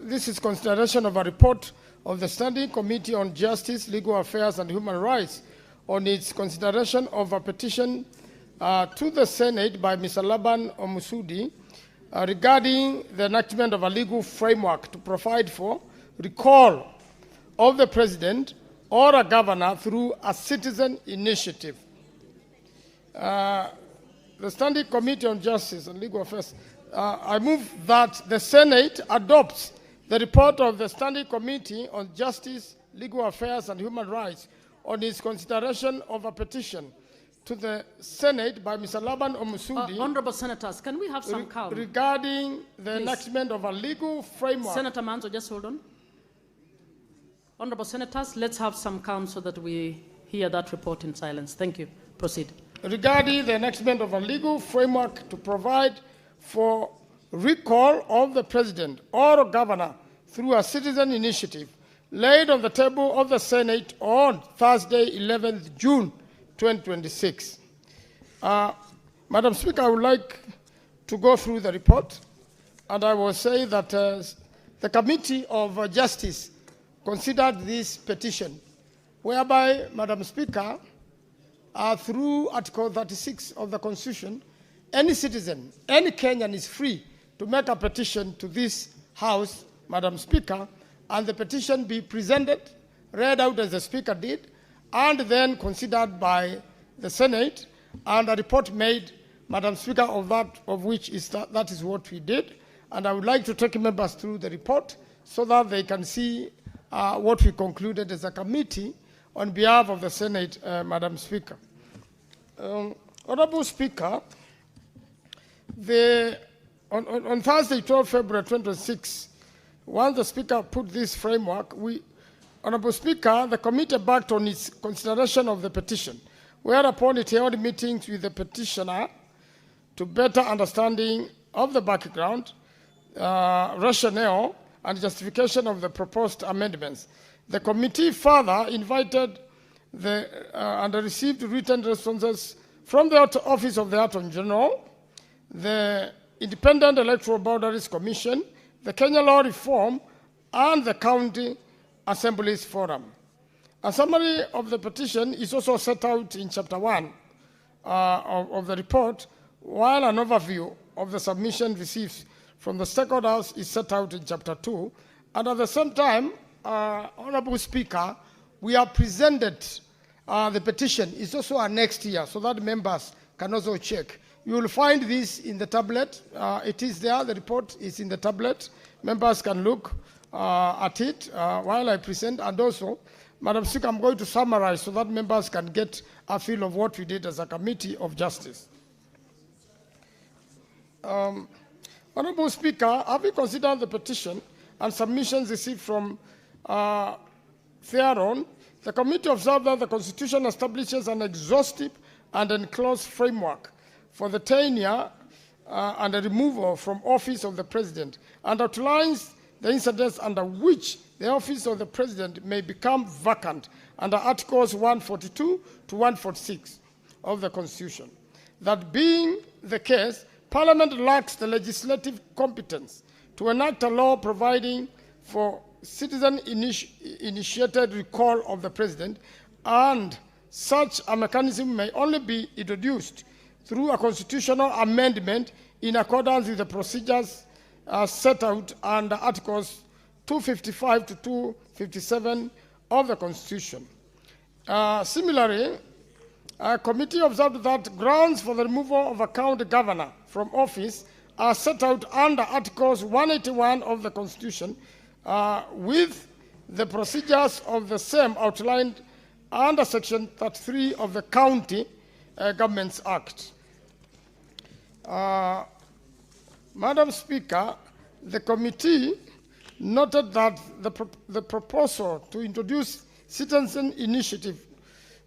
This is consideration of a report of the Standing Committee on Justice, Legal Affairs and Human Rights on its consideration of a petition to the Senate by Mr. Laban Omusudi regarding the enactment of a legal framework to provide for recall of the president or a governor through a citizen initiative. The Standing Committee on Justice and Legal Affairs, I move that the Senate adopts the report of the Standing Committee on Justice, Legal Affairs and Human Rights on its consideration of a petition to the Senate by Mr. Laban Omusudi. Honorable Senators, can we have some calm? Regarding the enactment of a legal framework. Senator Manzo, just hold on. Honorable Senators, let's have some calm so that we hear that report in silence. Thank you. Proceed. Regarding the enactment of a legal framework to provide for recall of the president or governor through a citizen initiative laid on the table of the Senate on Thursday, 11th June 2026. Madam Speaker, I would like to go through the report, and I will say that the Committee of Justice considered this petition, whereby, Madam Speaker, through Article 36 of the Constitution, any citizen, any Kenyan is free to make a petition to this House, Madam Speaker, and the petition be presented, read out as the Speaker did, and then considered by the Senate, and a report made, Madam Speaker, of which is that is what we did. And I would like to take members through the report so that they can see what we concluded as a committee on behalf of the Senate, Madam Speaker. Honorable Speaker, on Thursday, 12 February 2026, once the Speaker put this framework, Honorable Speaker, the committee backed on its consideration of the petition, whereupon it held meetings with the petitioner to better understanding of the background, rationale, and justification of the proposed amendments. The committee further invited and received written responses from the Office of the Attorney General, the Independent Electoral Boundaries Commission, the Kenya Law Reform, and the County Assemblies Forum. A summary of the petition is also set out in Chapter 1 of the report, while an overview of the submission received from the stakeholders is set out in Chapter 2. And at the same time, Honorable Speaker, we have presented the petition. It's also annexed here so that members can also check. You will find this in the tablet. It is there. The report is in the tablet. Members can look at it while I present. And also, Madam Speaker, I'm going to summarize so that members can get a feel of what we did as a Committee of Justice. Honorable Speaker, having considered the petition and submissions received from thereon, the committee observed that the Constitution establishes an exhaustive and enclosed framework for the tenure and the removal from office of the President, and outlines the incidents under which the office of the President may become vacant under Articles 142 to 146 of the Constitution. That being the case, Parliament lacks the legislative competence to enact a law providing for citizen-initiated recall of the President, and such a mechanism may only be introduced through a constitutional amendment in accordance with the procedures set out under Articles 255 to 257 of the Constitution. Similarly, a committee observed that grounds for the removal of a county governor from office are set out under Articles 181 of the Constitution, with the procedures of the same outlined under Section 33 of the County Governments Act. Madam Speaker, the committee noted that the proposal to introduce citizen initiative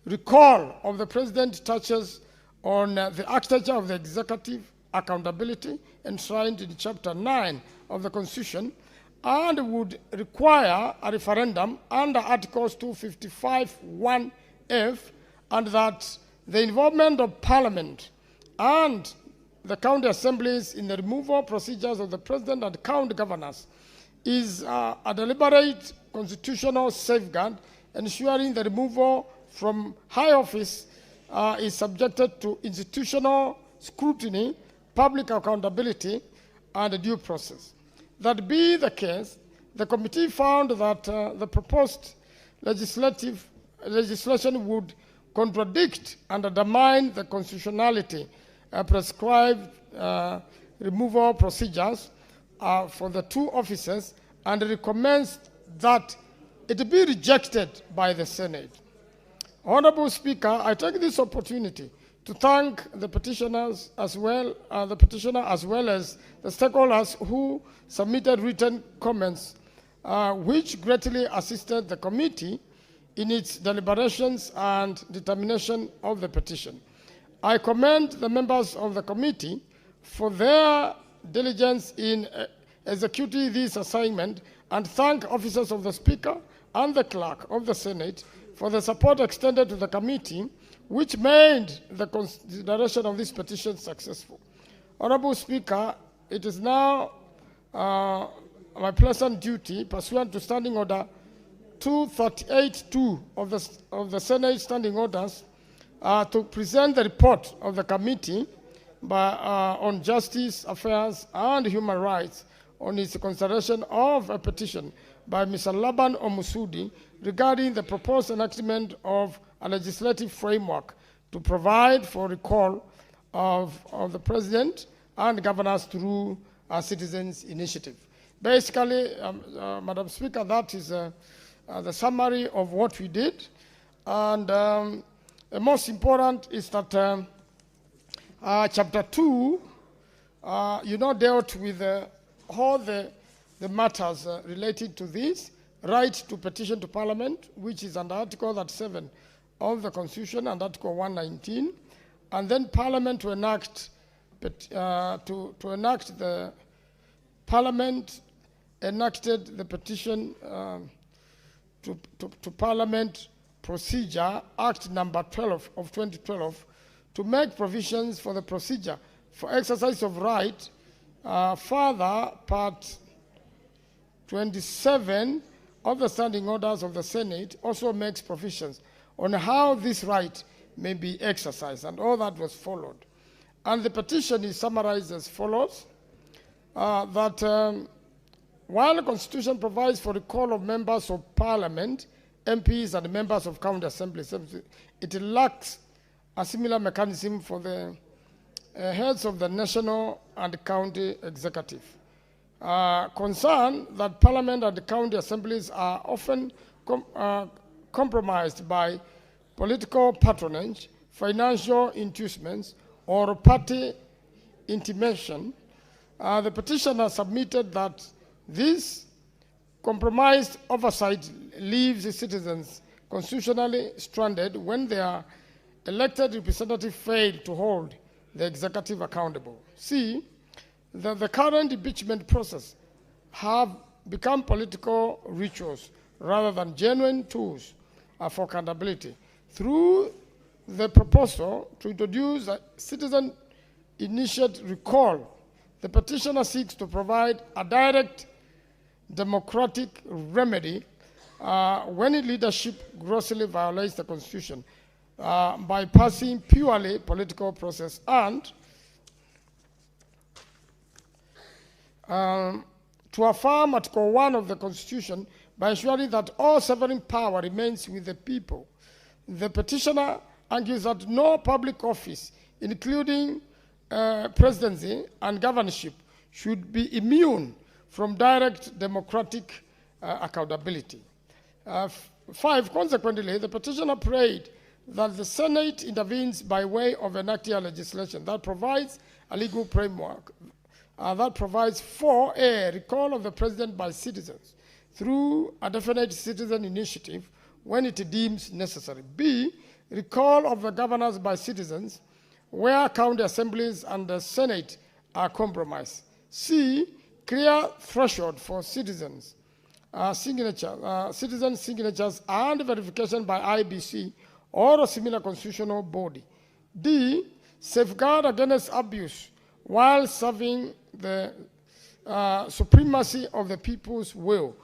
recall of the President touches on the architecture of the executive accountability enshrined in Chapter 9 of the Constitution, and would require a referendum under Articles 255(1)(f), and that the involvement of Parliament and the county assemblies in the removal procedures of the President and county governors is a deliberate constitutional safeguard, ensuring the removal from high office is subjected to institutional scrutiny, public accountability, and due process. That be the case, the committee found that the proposed legislation would contradict and undermine the constitutionality prescribed removal procedures for the two offices, and recommends that it be rejected by the Senate. Honorable Speaker, I take this opportunity to thank the petitioners as well, the petitioner as well as the stakeholders who submitted written comments, which greatly assisted the committee in its deliberations and determination of the petition. I commend the members of the committee for their diligence in executing this assignment, and thank officers of the Speaker and the Clerk of the Senate for the support extended to the committee, which made the consideration of this petition successful. Honorable Speaker, it is now my pleasant duty, pursuant to Standing Order 238-2 of the Senate Standing Orders, to present the report of the committee on Justice Affairs and Human Rights on its consideration of a petition by Mr. Laban Omusudi regarding the proposed enactment of a legislative framework to provide for recall of the President and governors through a citizens' initiative. Basically, Madam Speaker, that is the summary of what we did. And the most important is that Chapter 2, dealt with all the matters related to this, right to petition to Parliament, which is under Article 37 of the Constitution and Article 119, and then Parliament to enact the Parliament enacted the petition to Parliament Procedure Act number 12 of 2012 to make provisions for the procedure for exercise of right. Further, Part 27 of the Standing Orders of the Senate also makes provisions on how this right may be exercised, and all that was followed. And the petition is summarized as follows, that while the Constitution provides for recall of members of Parliament, MPs, and members of county assemblies, it lacks a similar mechanism for the heads of the national and county executive. Concern that Parliament and the county assemblies are often compromised by political patronage, financial inducements, or party intimidation, the petitioner submitted that this compromised oversight leaves the citizens constitutionally stranded when their elected representatives fail to hold the executive accountable. C, that the current impeachment process have become political rituals rather than genuine tools for accountability. Through the proposal to introduce a citizen-initiated recall, the petitioner seeks to provide a direct democratic remedy when leadership grossly violates the Constitution by passing purely political process and to affirm Article 1 of the Constitution by ensuring that all sovereign power remains with the people. The petitioner argues that no public office, including presidency and governorship, should be immune from direct democratic accountability. 5, consequently, the petitioner prayed that the Senate intervenes by way of enacting legislation that provides a legal framework that provides for a recall of the president by citizens through a definite citizen initiative when it deems necessary. B, recall of the governors by citizens where county assemblies and the Senate are compromised. C, clear threshold for citizens citizen signatures and verification by IBC or a similar constitutional body. D, safeguard against abuse while serving the supremacy of the people's will.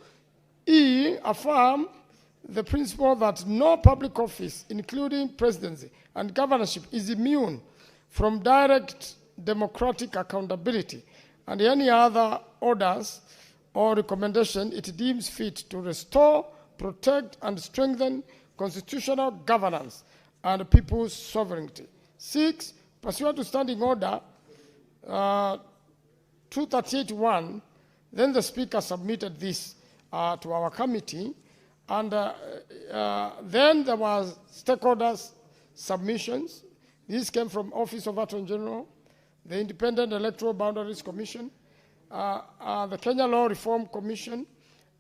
E, affirm the principle that no public office, including presidency and governorship, is immune from direct democratic accountability and any other orders or recommendation it deems fit to restore, protect, and strengthen constitutional governance and people's sovereignty. 6, pursuant to Standing Order 238.1, then the Speaker submitted this to our committee, and then there was stakeholders' submissions. These came from Office of Attorney General, the Independent Electoral Boundaries Commission, the Kenya Law Reform Commission,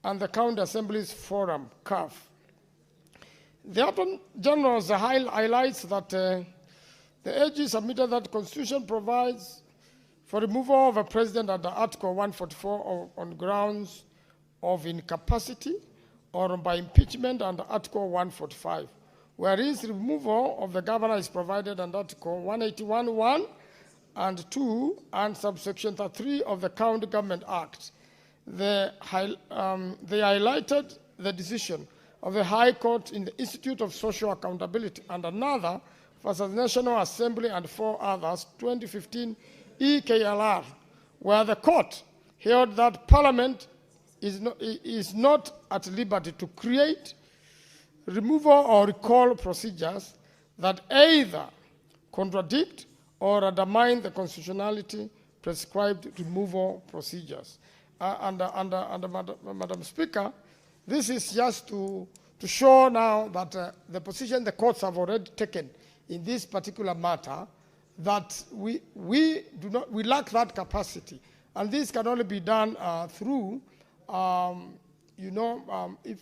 and the County Assemblies Forum, CAF. The Attorney General highlights that the AG submitted that the Constitution provides for removal of a president under Article 144 on grounds of incapacity or by impeachment under Article 145, whereas removal of the governor is provided under Article 181(1) and 2 and subsection 3 of the County Government Act. They highlighted the decision of the High Court in the Institute of Social Accountability and another versus National Assembly and 4 others, 2015 EKLR, where the court held that Parliament is not at liberty to create, removal or recall procedures that either contradict or undermine the constitutionality prescribed removal procedures. Madam Speaker, this is just to show now that the position the courts have already taken in this particular matter, that we lack that capacity, and this can only be done through,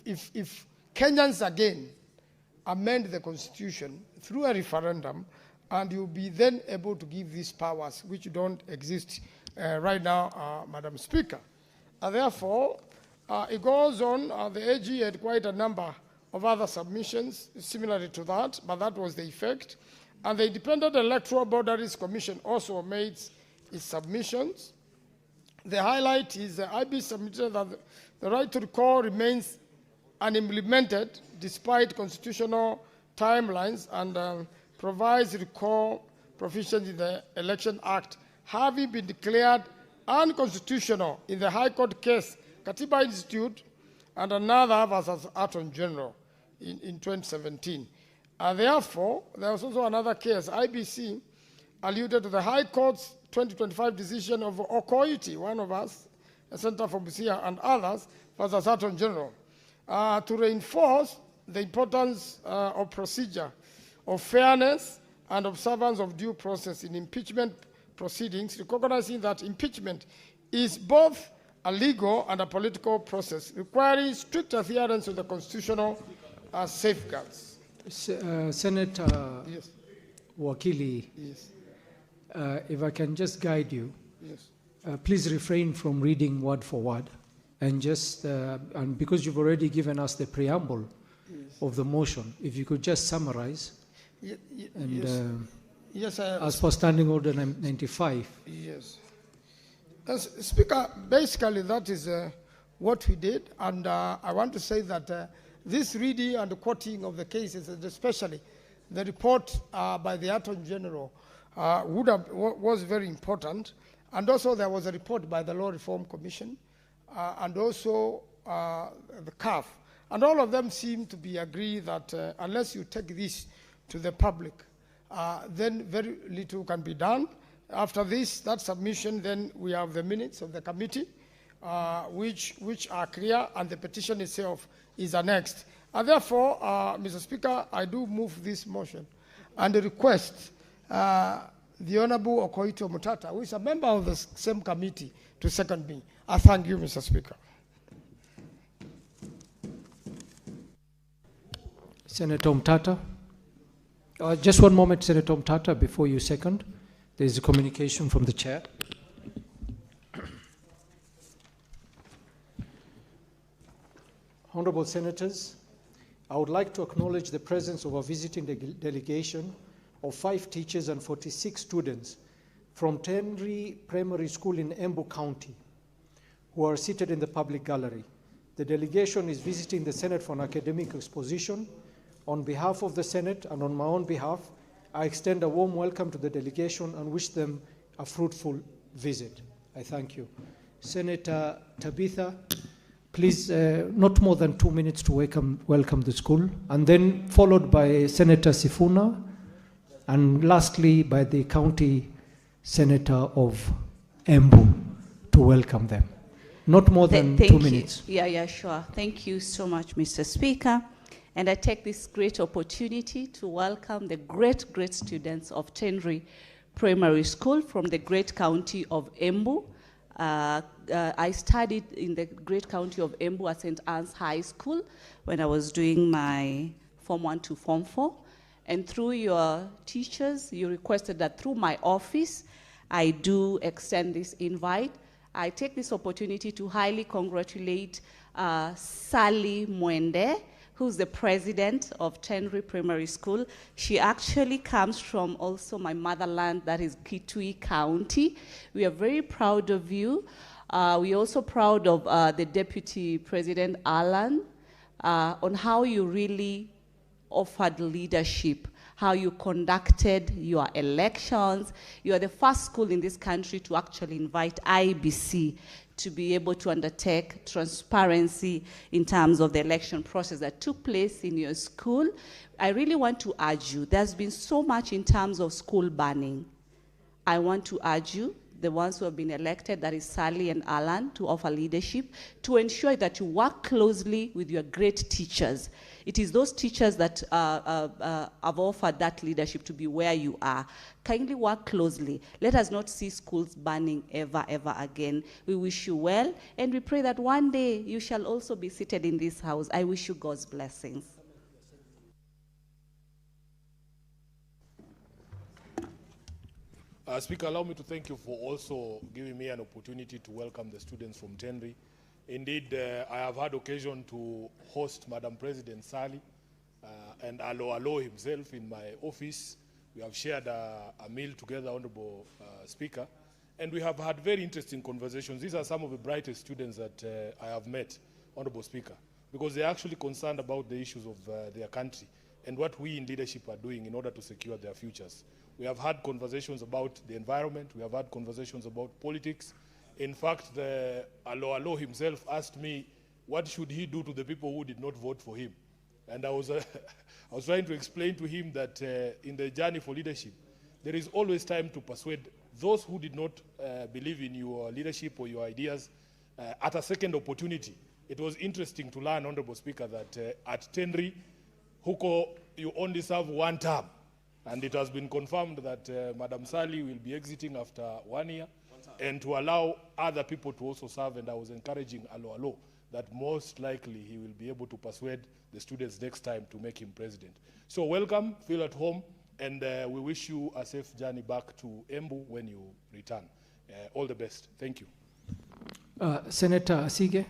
if Kenyans again amend the Constitution through a referendum, and you'll be then able to give these powers which don't exist right now, Madam Speaker. And therefore, it goes on, the AG had quite a number of other submissions similar to that, but that was the effect. And the Independent Electoral Boundaries Commission also made its submissions. The highlight is the IB submitted that the right to recall remains unimplemented despite constitutional timelines and provides recall provisions in the Election Act having been declared unconstitutional in the High Court case Katiba Institute and another versus Attorney General in 2017. And therefore, there was also another case, IBC, alluded to the High Court's 2025 decision of Okoiti, one of us, a Senator from Busia, and others, versus Attorney General, to reinforce the importance of procedure, of fairness, and observance of due process in impeachment proceedings, recognizing that impeachment is both a legal and a political process, requiring strict adherence to the constitutional safeguards. Senator Yes. Wakili, Yes. If I can just guide you, Yes. Please refrain from reading word for word, and just and because you've already given us the preamble of the motion, if you could just summarize. And Yes, as per Standing Order 95. Yes. As Speaker, basically that is what we did, and I want to say that this reading and quoting of the cases, and especially the report by the Attorney General, was very important. And also there was a report by the Law Reform Commission, and also the CAF. And all of them seem to be agree that unless you take this to the public, then very little can be done. After that submission, then we have the minutes of the committee, which are clear, and the petition itself is annexed. And therefore, Mr. Speaker, I do move this motion and request the Honorable Okoito Mutata, who is a member of the same committee, to second me. I thank you, Mr. Speaker. Senator Mutata. Just one moment, Senator Mutata, before you second. There is a communication from the chair. Honorable Senators, I would like to acknowledge the presence of a visiting delegation of 5 teachers and 46 students from Tenri Primary School in Embu County, who are seated in the public gallery. The delegation is visiting the Senate for an academic exposition. On behalf of the Senate and on my own behalf, I extend a warm welcome to the delegation and wish them a fruitful visit. I thank you. Senator Tabitha, please, not more than 2 minutes to welcome the school, and then followed by Senator Sifuna, and lastly by the County Senator of Embu to welcome them. Not more than 2 minutes. Yeah, sure. Thank you so much, Mr. Speaker. And I take this great opportunity to welcome the great students of Tenri Primary School from the great county of Embu. I studied in the great county of Embu at St. Anne's High School when I was doing my Form 1 to Form 4. And through your teachers, you requested that through my office, I do extend this invite. I take this opportunity to highly congratulate Sally Mwende, who's the president of Tenri Primary School. She actually comes from also my motherland, that is Kitui County. We are very proud of you. We're also proud of the Deputy President Alan on how you really offered leadership, how you conducted your elections. You are the first school in this country to actually invite IBC to be able to undertake transparency in terms of the election process that took place in your school. I really want to urge you, there's been so much in terms of school banning. I want to urge you, the ones who have been elected, that is Sally and Alan, to offer leadership, to ensure that you work closely with your great teachers. It is those teachers that have offered that leadership to be where you are. Kindly work closely. Let us not see schools banning ever again. We wish you well, and we pray that one day you shall also be seated in this house. I wish you God's blessings. Speaker, allow me to thank you for also giving me an opportunity to welcome the students from Tenri. Indeed, I have had occasion to host Madam President Sally and Alo himself in my office. We have shared a meal together, Honorable Speaker, and we have had very interesting conversations. These are some of the brightest students that I have met, Honorable Speaker, because they're actually concerned about the issues of their country and what we in leadership are doing in order to secure their futures. We have had conversations about the environment. We have had conversations about politics. In fact, the Alo himself asked me, what should he do to the people who did not vote for him? And I was trying to explain to him that in the journey for leadership, there is always time to persuade those who did not believe in your leadership or your ideas at a second opportunity. It was interesting to learn, Honorable Speaker, that at Tenri, huko you only serve one term. And it has been confirmed that Madam Sally will be exiting after 1 year, and to allow other people to also serve. And I was encouraging Alo that most likely he will be able to persuade the students next time to make him president. So welcome, feel at home, and we wish you a safe journey back to Embu when you return. All the best. Thank you. Senator Asige,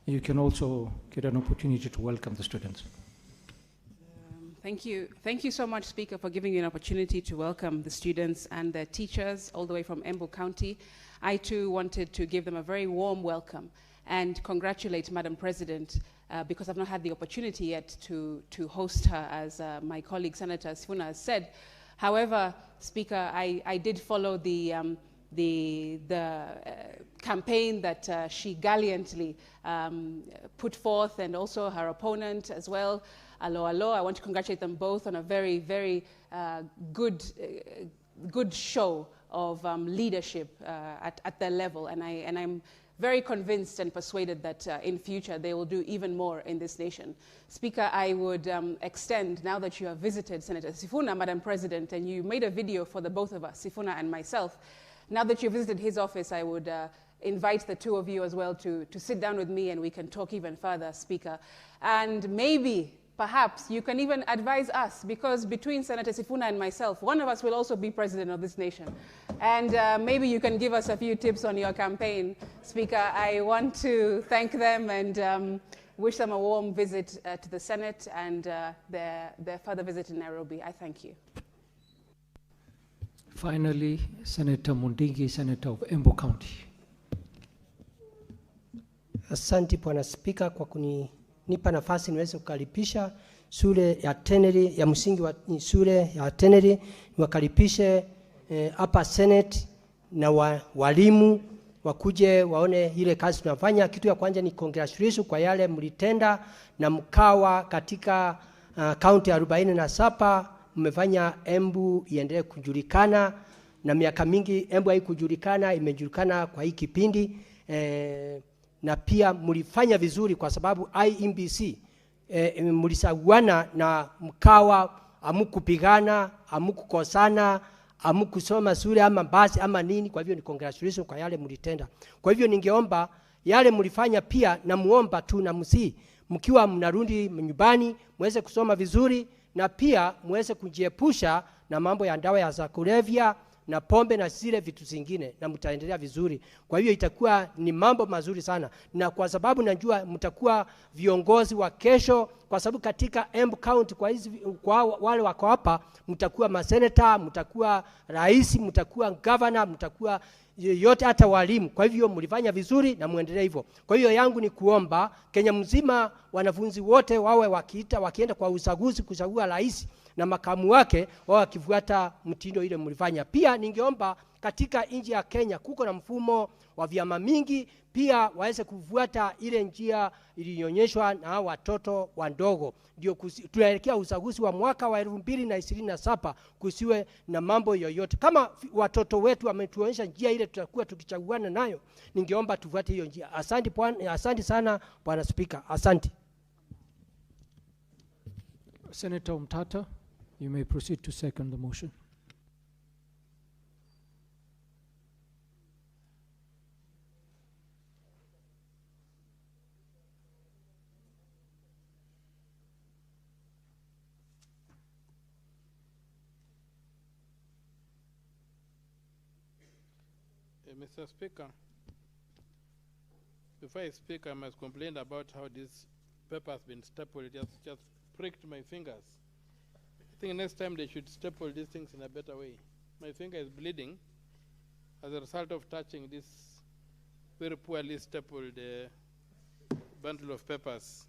you can also get an opportunity to welcome the students. Thank you. Thank you so much, Speaker, for giving me an opportunity to welcome the students and their teachers all the way from Embu County. I too wanted to give them a very warm welcome and congratulate Madam President because I've not had the opportunity yet to host her, as my colleague Senator Sifuna has said. However, Speaker, I did follow the campaign that she gallantly put forth, and also her opponent as well, Alo. I want to congratulate them both on a very, very good show of leadership at their level, and I'm very convinced and persuaded that in future they will do even more in this nation. Speaker, I would extend, now that you have visited Senator Sifuna, Madam President, and you made a video for the both of us, Sifuna and myself, now that you visited his office, I would invite the two of you as well to sit down with me and we can talk even further, Speaker. And maybe, perhaps, you can even advise us, because between Senator Sifuna and myself, one of us will also be president of this nation. And maybe you can give us a few tips on your campaign, Speaker. I want to thank them and wish them a warm visit to the Senate and their further visit in Nairobi. I thank you. Finally, Senator Mundigi, Senator of Embu County. Asante Bwana Spika kwa kunipa nafasi niweze kukaribisha shule ya Teneri ya msingi wa shule ya Teneri, niwakaribishe hapa Senate na walimu wakuje waone ile kazi tunafanya. Kitu ya kwanza ni congratulations kwa yale mlitenda na mkawa katika county ya 47 mmefanya Embu iendelee kujulikana, na miaka mingi Embu haikujulikana, imejulikana kwa hii kipindi. Na pia mlifanya vizuri kwa sababu IMBC mlisaguana na mkawa, amukupigana, amukukosana, amukusoma shule ama basi ama nini. Kwa hivyo ni congratulations kwa yale mlitenda. Kwa hivyo ningeomba yale mlifanya pia, na muomba tu na msi mkiwa mnarudi nyumbani muweze kusoma vizuri, na pia muweze kujiepusha na mambo ya dawa ya kulevya na pombe na zile vitu zingine, na mtaendelea vizuri. Kwa hivyo itakuwa ni mambo mazuri sana, na kwa sababu najua mtakuwa viongozi wa kesho, kwa sababu katika Embu County kwa wale wako hapa mtakuwa maseneta, mtakuwa rais, mtakuwa governor, mtakuwa yote, hata walimu. Kwa hivyo mlifanya vizuri na muendelee hivyo. Kwa hiyo yangu ni kuomba Kenya mzima wanafunzi wote wawe wakienda kwa uchaguzi kuchagua rais na makamu wake wao wakifuata mtindo ile mlifanya. Pia ningeomba katika nchi ya Kenya kuko na mfumo wa vyama mingi, pia waweze kufuata ile njia ilionyeshwa na watoto wadogo. Ndio tunaelekea uchaguzi wa mwaka wa 2027, kusiwe na mambo yoyote. Kama watoto wetu wametuonyesha njia ile tutakuwa tukichaguana nayo, ningeomba tufuate hiyo njia. Asante sana Bwana Speaker. Asante. Senator Mtata, you may proceed to second the motion. Mr. Speaker, before I speak, I must complain about how this paper has been stapled. It just pricked my fingers. I think next time they should staple these things in a better way. My finger is bleeding as a result of touching this very poorly stapled bundle of papers.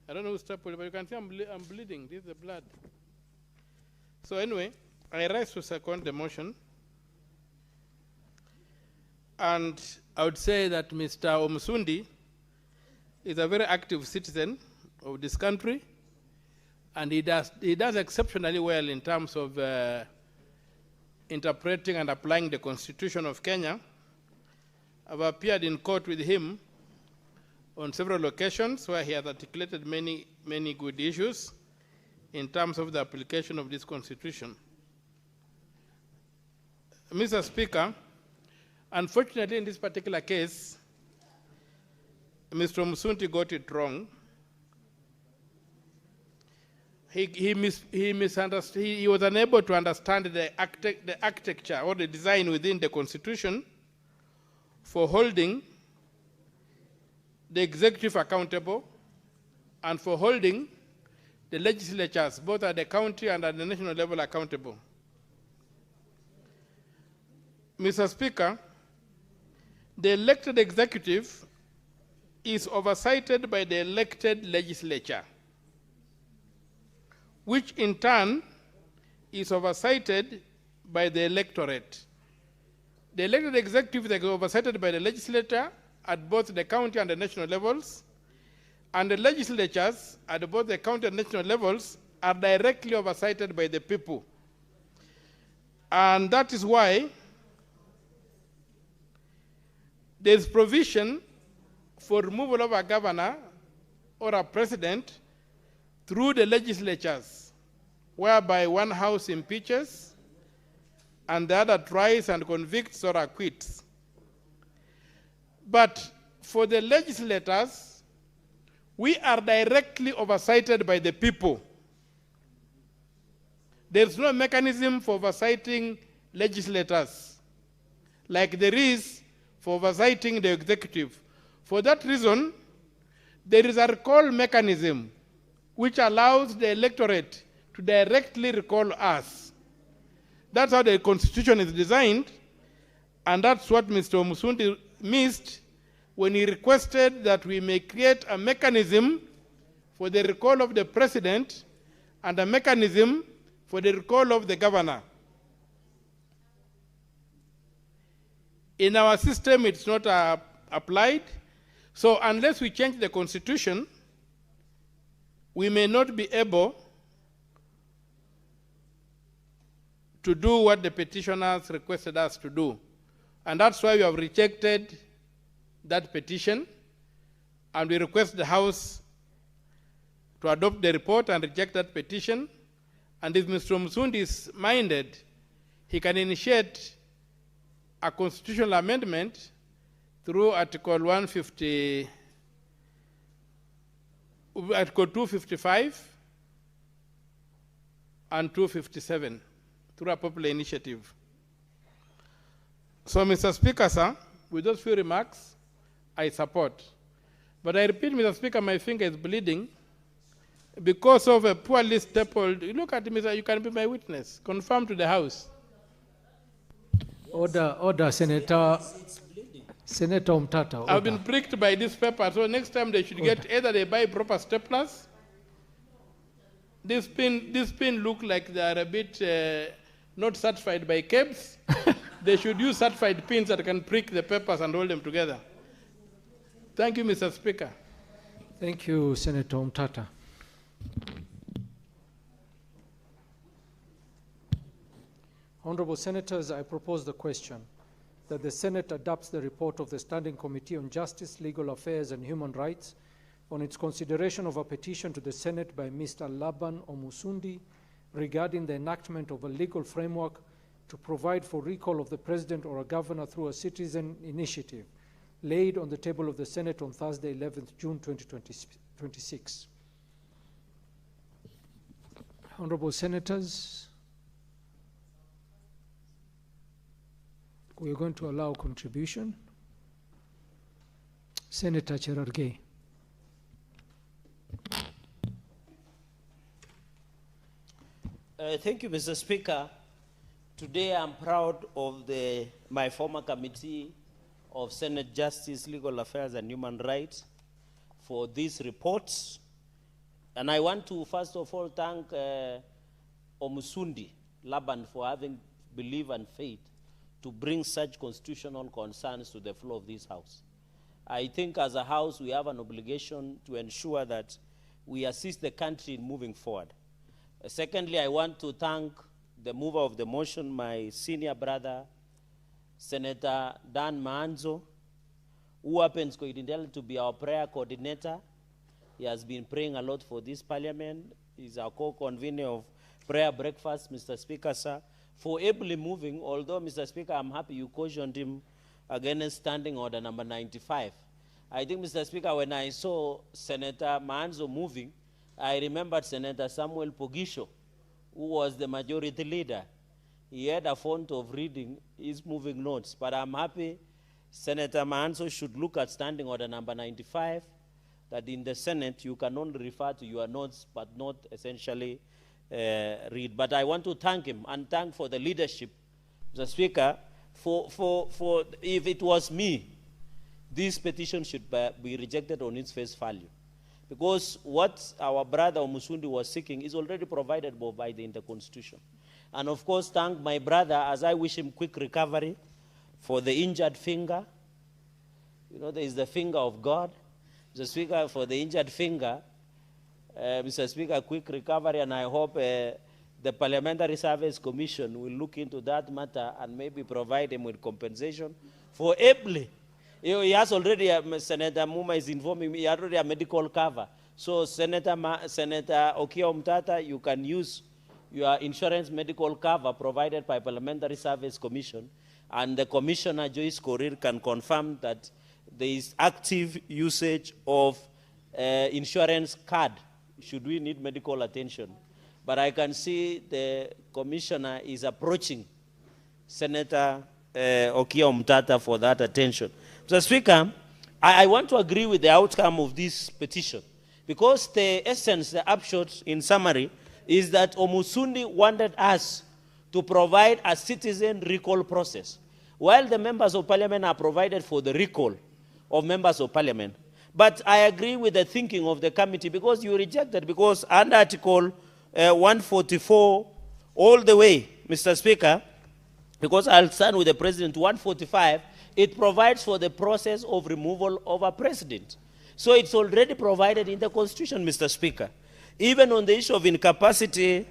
I don't know who stapled it, but you can see I'm bleeding. This is the blood. So anyway, I rise to second the motion. And I would say that Mr. Omusundi is a very active citizen of this country, and he does exceptionally well in terms of interpreting and applying the Constitution of Kenya. I've appeared in court with him on several occasions where he has articulated many good issues in terms of the application of this constitution. Mr. Speaker, unfortunately in this particular case, Mr. Musunti got it wrong. He misunderstood. He was unable to understand the architecture or the design within the Constitution for holding the executive accountable and for holding the legislatures, both at the county and at the national level, accountable. Mr. Speaker, the elected executive is oversighted by the elected legislature, which in turn is oversighted by the electorate. The elected executive is oversighted by the legislature at both the county and the national levels, and the legislatures at both the county and national levels are directly oversighted by the people. And that is why there is provision for removal of a governor or a president through the legislatures, whereby one house impeaches and the other tries and convicts or acquits. But for the legislators, we are directly oversighted by the people. There's no mechanism for oversighting legislators like there is for oversighting the executive. For that reason, there is a recall mechanism which allows the electorate to directly recall us. That's how the Constitution is designed, and that's what Mr. Musundi missed when he requested that we may create a mechanism for the recall of the president and a mechanism for the recall of the governor. In our system, it's not applied. So unless we change the Constitution, we may not be able to do what the petitioners requested us to do. And that's why we have rejected that petition, and we request the House to adopt the report and reject that petition. And if Mr. Musundi is minded, he can initiate a constitutional amendment through Article 150, Article 255 and 257 through a popular initiative. So, Mr. Speaker, sir, with those few remarks, I support. But I repeat, Mr. Speaker, my finger is bleeding because of a poorly stapled. Look at me, sir, you can be my witness. Confirm to the House. Order, Senator Mutata. Order. I've been pricked by this paper, so next time they should get either they buy proper staplers. This pin look like they are a bit not certified by KEBS. They should use certified pins that can prick the papers and hold them together. Thank you, Mr. Speaker. Thank you, Senator Mutata. Honorable Senators, I propose the question that the Senate adopts the report of the Standing Committee on Justice, Legal Affairs and Human Rights on its consideration of a petition to the Senate by Mr. Laban Omusundi regarding the enactment of a legal framework to provide for recall of the President or a Governor through a citizen initiative, laid on the table of the Senate on Thursday, 11th June 2026. Honorable Senators, we are going to allow contribution. Senator Cherargei. Thank you, Mr. Speaker. Today I'm proud of my former committee of Senate Justice, Legal Affairs and Human Rights for these reports. And I want to first of all thank Omusundi Laban for having belief and faith to bring such constitutional concerns to the floor of this House. I think as a House we have an obligation to ensure that we assist the country in moving forward. Secondly, I want to thank the mover of the motion, my senior brother, Senator Dan Maanzo, who happens coincidentally to be our prayer coordinator. He has been praying a lot for this parliament. He's our co-convener of prayer breakfast, Mr. Speaker, sir, for ably moving, although, Mr. Speaker, I'm happy you cautioned him against standing order number 95. I think, Mr. Speaker, when I saw Senator Maanzo moving, I remembered Senator Samuel Pogisho, who was the majority leader. He had a font of reading his moving notes, but I'm happy Senator Maanzo should look at standing order number 95, that in the Senate you can only refer to your notes but not essentially read. But I want to thank him and thank for the leadership, Mr. Speaker, for if it was me, this petition should be rejected on its face value. Because what our brother Omusundi was seeking is already provided by the Constitution. And of course, thank my brother as I wish him quick recovery for the injured finger. You know, there is the finger of God. Mr. Speaker, for the injured finger, Mr. Speaker, quick recovery, and I hope the Parliamentary Service Commission will look into that matter and maybe provide him with compensation for ably. He has already, Senator Muma is informing me, he already a medical cover. So Senator Okiya Omtata, you can use your insurance medical cover provided by Parliamentary Service Commission, and the Commissioner Joyce Korir can confirm that there is active usage of insurance card should we need medical attention. But I can see the Commissioner is approaching Senator Okiya Omtata for that attention. Mr. Speaker, I want to agree with the outcome of this petition because the essence, the upshot in summary, is that Omusundi wanted us to provide a citizen recall process. While the members of parliament are provided for the recall of members of parliament, but I agree with the thinking of the committee because you rejected, because under Article 144 all the way, Mr. Speaker, because I'll stand with the President, 145, it provides for the process of removal of a president. So it's already provided in the Constitution, Mr. Speaker. Even on the issue of incapacity,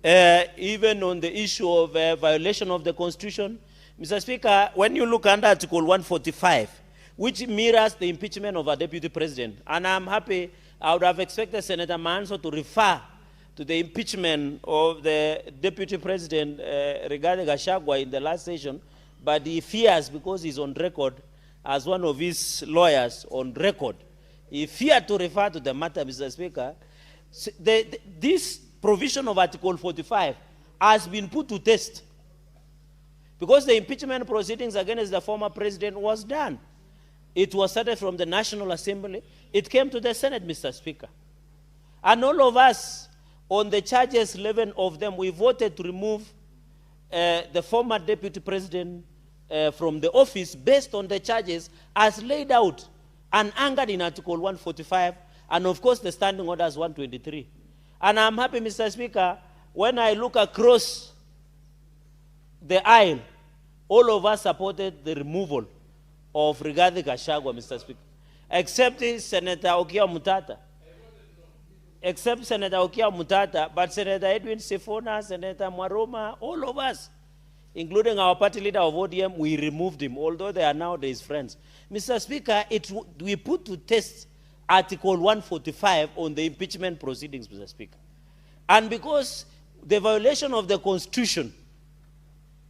even on the issue of violation of the Constitution, Mr. Speaker, when you look under Article 145, which mirrors the impeachment of a deputy president, and I'm happy, I would have expected Senator Maanzo to refer to the impeachment of the deputy president, Rigathigachagua, in the last session, but he fears, because he's on record as one of his lawyers on record, he feared to refer to the matter, Mr. Speaker. This provision of Article 45 has been put to test because the impeachment proceedings against the former president was done. It was started from the National Assembly. It came to the Senate, Mr. Speaker. And all of us, on the charges, 11 of them, we voted to remove the former deputy president from the office based on the charges as laid out and anchored in Article 145, and of course the standing orders 123. And I'm happy, Mr. Speaker, when I look across the aisle, all of us supported the removal of Rigathigachagua, Mr. Speaker, except Senator Okiya Omtata. Except Senator Okiya Omtata, but Senator Edwin Sifuna, Senator Mwaroma, all of us, including our party leader of ODM, we removed him, although they are nowadays friends. Mr. Speaker, we put to test Article 145 on the impeachment proceedings, Mr. Speaker. And because the violation of the Constitution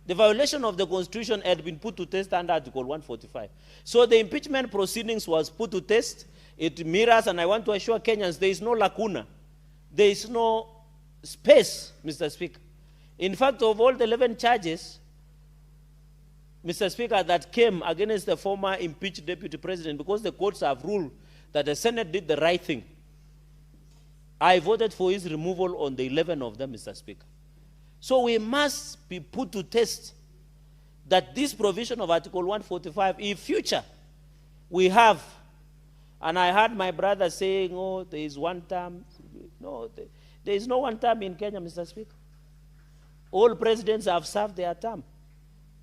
had been put to test under Article 145. So the impeachment proceedings was put to test. It mirrors, and I want to assure Kenyans, there is no lacuna. There is no space, Mr. Speaker. In fact, of all the 11 charges, Mr. Speaker, that came against the former impeached deputy president, because the courts have ruled that the Senate did the right thing, I voted for his removal on the 11 of them, Mr. Speaker. So we must be put to test that this provision of Article 145, in future, we have, and I heard my brother saying, oh, there is one term. No, there is no one term in Kenya, Mr. Speaker. All presidents have served their term.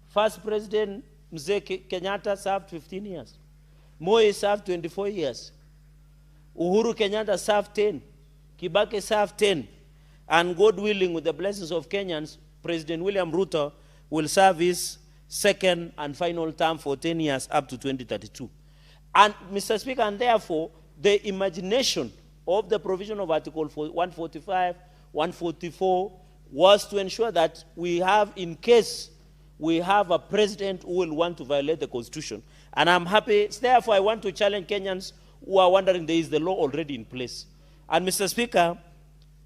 First President Mzee Kenyatta served 15 years. Moi served 24 years. Uhuru Kenyatta served 10. Kibaki served 10. And God willing, with the blessings of Kenyans, President William Ruto will serve his second and final term for 10 years up to 2032. And, Mr. Speaker, and therefore, the imagination of the provision of Article 145, 144 was to ensure that we have, in case we have a president who will want to violate the Constitution. And I'm happy, therefore I want to challenge Kenyans who are wondering there is the law already in place. And Mr. Speaker,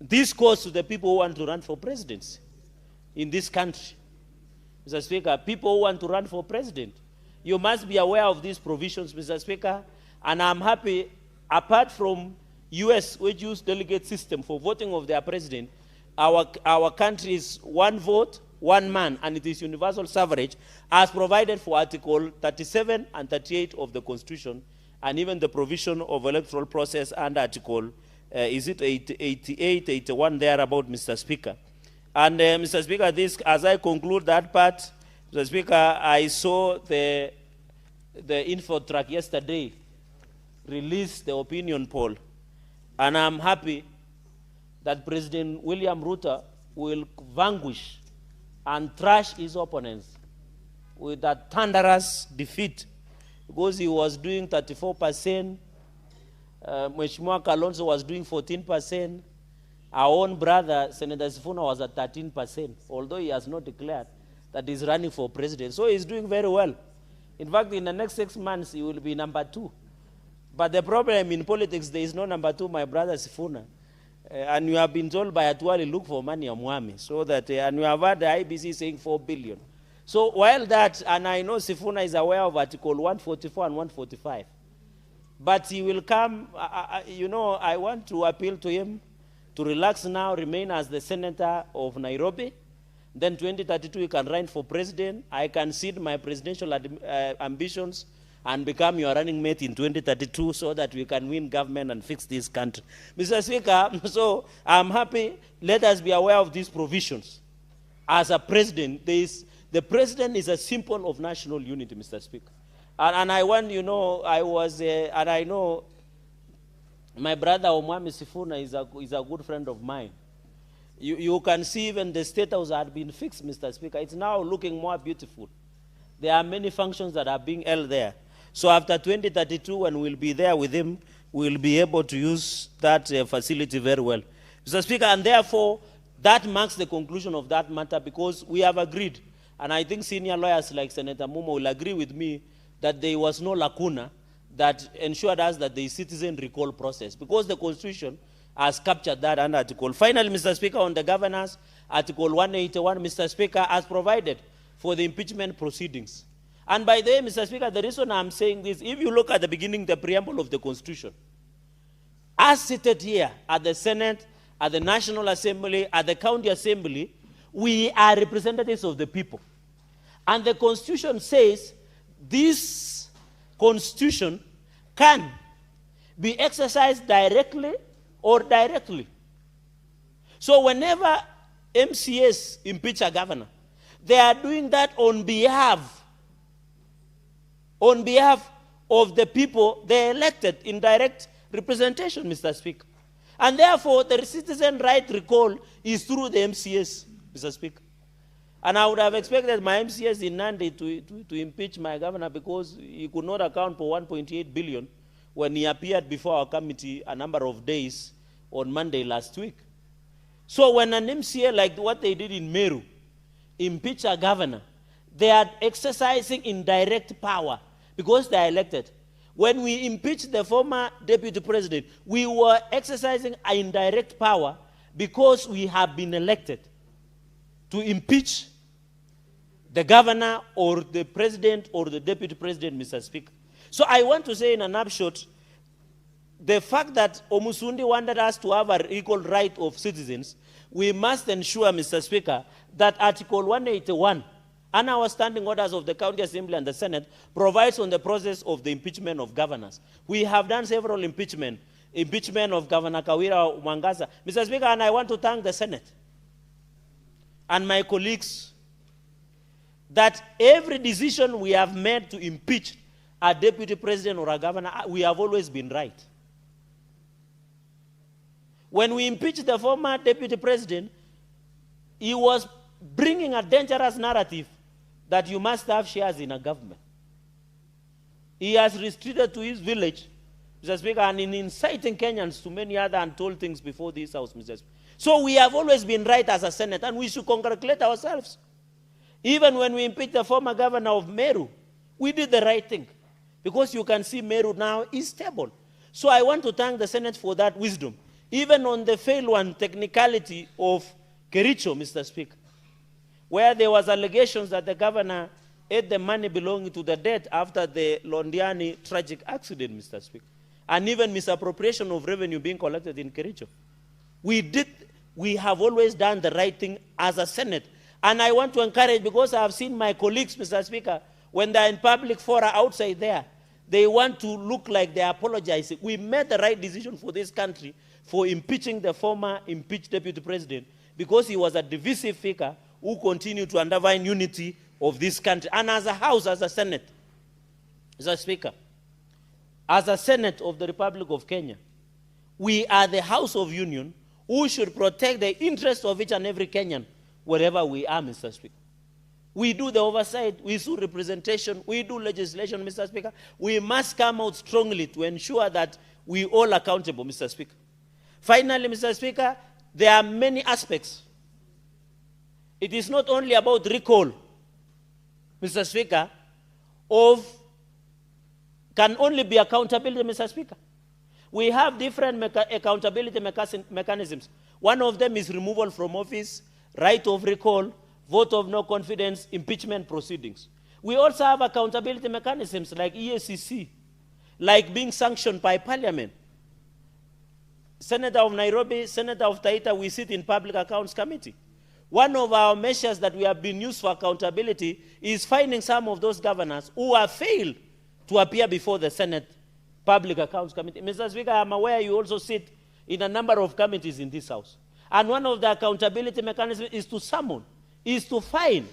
this goes to the people who want to run for presidency in this country. Mr. Speaker, people who want to run for president, you must be aware of these provisions, Mr. Speaker, and I'm happy, apart from US, which use delegate system for voting of their president, our country is one vote, one man, and it is universal suffrage, as provided for Article 37 and 38 of the Constitution, and even the provision of electoral process and Article, is it 88, 81, there about, Mr. Speaker. And Mr. Speaker, this, as I conclude that part, Mr. Speaker, I saw the Infotrack yesterday release the opinion poll, and I'm happy that President William Ruto will vanquish and thrash his opponents with a thunderous defeat, because he was doing 34%, Mheshimiwa Kalonzo was doing 14%, our own brother, Senator Sifuna, was at 13%, although he has not declared that he's running for president. So he's doing very well. In fact, in the next 6 months, he will be number 2. But the problem in politics, there is no number 2, my brother Sifuna. And you have been told by Atuali, look for money, Mwami. So that, and you have heard the IBC saying 4 billion. So while that, and I know Sifuna is aware of Article 144 and 145, but he will come, you know, I want to appeal to him to relax now, remain as the senator of Nairobi. Then 2032, he can run for president. I can cede my presidential ambitions and become your running mate in 2032 so that we can win government and fix this country. Mr. Speaker, so I'm happy. Let us be aware of these provisions. As a president, the president is a symbol of national unity, Mr. Speaker. And I want, you know, and I know my brother Omwami Sifuna is a good friend of mine. You can see even the State House had been fixed, Mr. Speaker. It's now looking more beautiful. There are many functions that are being held there. So after 2032, when we'll be there with him, we'll be able to use that facility very well. Mr. Speaker, and therefore, that marks the conclusion of that matter, because we have agreed, and I think senior lawyers like Senator Mumo will agree with me, that there was no lacuna that ensured us that the citizen recall process, because the Constitution has captured that under Article. Finally, Mr. Speaker, on the governance, Article 181, Mr. Speaker, has provided for the impeachment proceedings. And by the way, Mr. Speaker, the reason I'm saying this, if you look at the beginning, the preamble of the Constitution, as seated here at the Senate, at the National Assembly, at the County Assembly, we are representatives of the people. And the Constitution says this Constitution can be exercised directly or directly. So whenever MCAs impeach a governor, they are doing that on behalf of the people they elected in direct representation, Mr. Speaker. And therefore, the citizen right recall is through the MCAs, Mr. Speaker. And I would have expected my MCAs in Nandi to impeach my governor, because he could not account for 1.8 billion when he appeared before our committee a number of days on Monday last week. So when an MCA, like what they did in Meru, impeach a governor, they are exercising indirect power because they are elected. When we impeached the former deputy president, we were exercising indirect power because we have been elected to impeach the governor or the president or the deputy president, Mr. Speaker. So I want to say in an upshot, the fact that Omusundi wanted us to have an equal right of citizens, we must ensure, Mr. Speaker, that Article 181 and our standing orders of the County Assembly and the Senate provides on the process of the impeachment of governors. We have done several impeachment of Governor Kawira Mwangasa. Mr. Speaker, and I want to thank the Senate and my colleagues that every decision we have made to impeach a deputy president or a governor, we have always been right. When we impeached the former deputy president, he was bringing a dangerous narrative that you must have shares in a government. He has restricted to his village, Mr. Speaker, and in inciting Kenyans to many other untold things before this House, Mr. Speaker. So we have always been right as a Senate, and we should congratulate ourselves. Even when we impeached the former governor of Meru, we did the right thing. Because you can see Meru now is stable. So I want to thank the Senate for that wisdom. Even on the failed one technicality of Kericho, Mr. Speaker, where there was allegations that the governor ate the money belonging to the dead after the Londiani tragic accident, Mr. Speaker, and even misappropriation of revenue being collected in Kericho. We have always done the right thing as a Senate. And I want to encourage, because I have seen my colleagues, Mr. Speaker, when they're in public fora outside there, they want to look like they're apologizing. We made the right decision for this country for impeaching the former impeached deputy president, because he was a divisive figure who continued to undermine unity of this country. And as a House, as a Senate, Mr. Speaker, as a Senate of the Republic of Kenya, we are the House of Union who should protect the interests of each and every Kenyan wherever we are, Mr. Speaker. We do the oversight, we do representation, we do legislation, Mr. Speaker. We must come out strongly to ensure that we all accountable, Mr. Speaker. Finally, Mr. Speaker, there are many aspects. It is not only about recall, Mr. Speaker, can only be accountability, Mr. Speaker. We have different accountability mechanisms. One of them is removal from office, right of recall, vote of no confidence, impeachment proceedings. We also have accountability mechanisms like EACC, like being sanctioned by Parliament. Senator of Nairobi, Senator of Taita, we sit in Public Accounts Committee. One of our measures that we have been used for accountability is finding some of those governors who have failed to appear before the Senate Public Accounts Committee. Mr. Speaker, I'm aware you also sit in a number of committees in this House. And one of the accountability mechanisms is to summon, is to fine.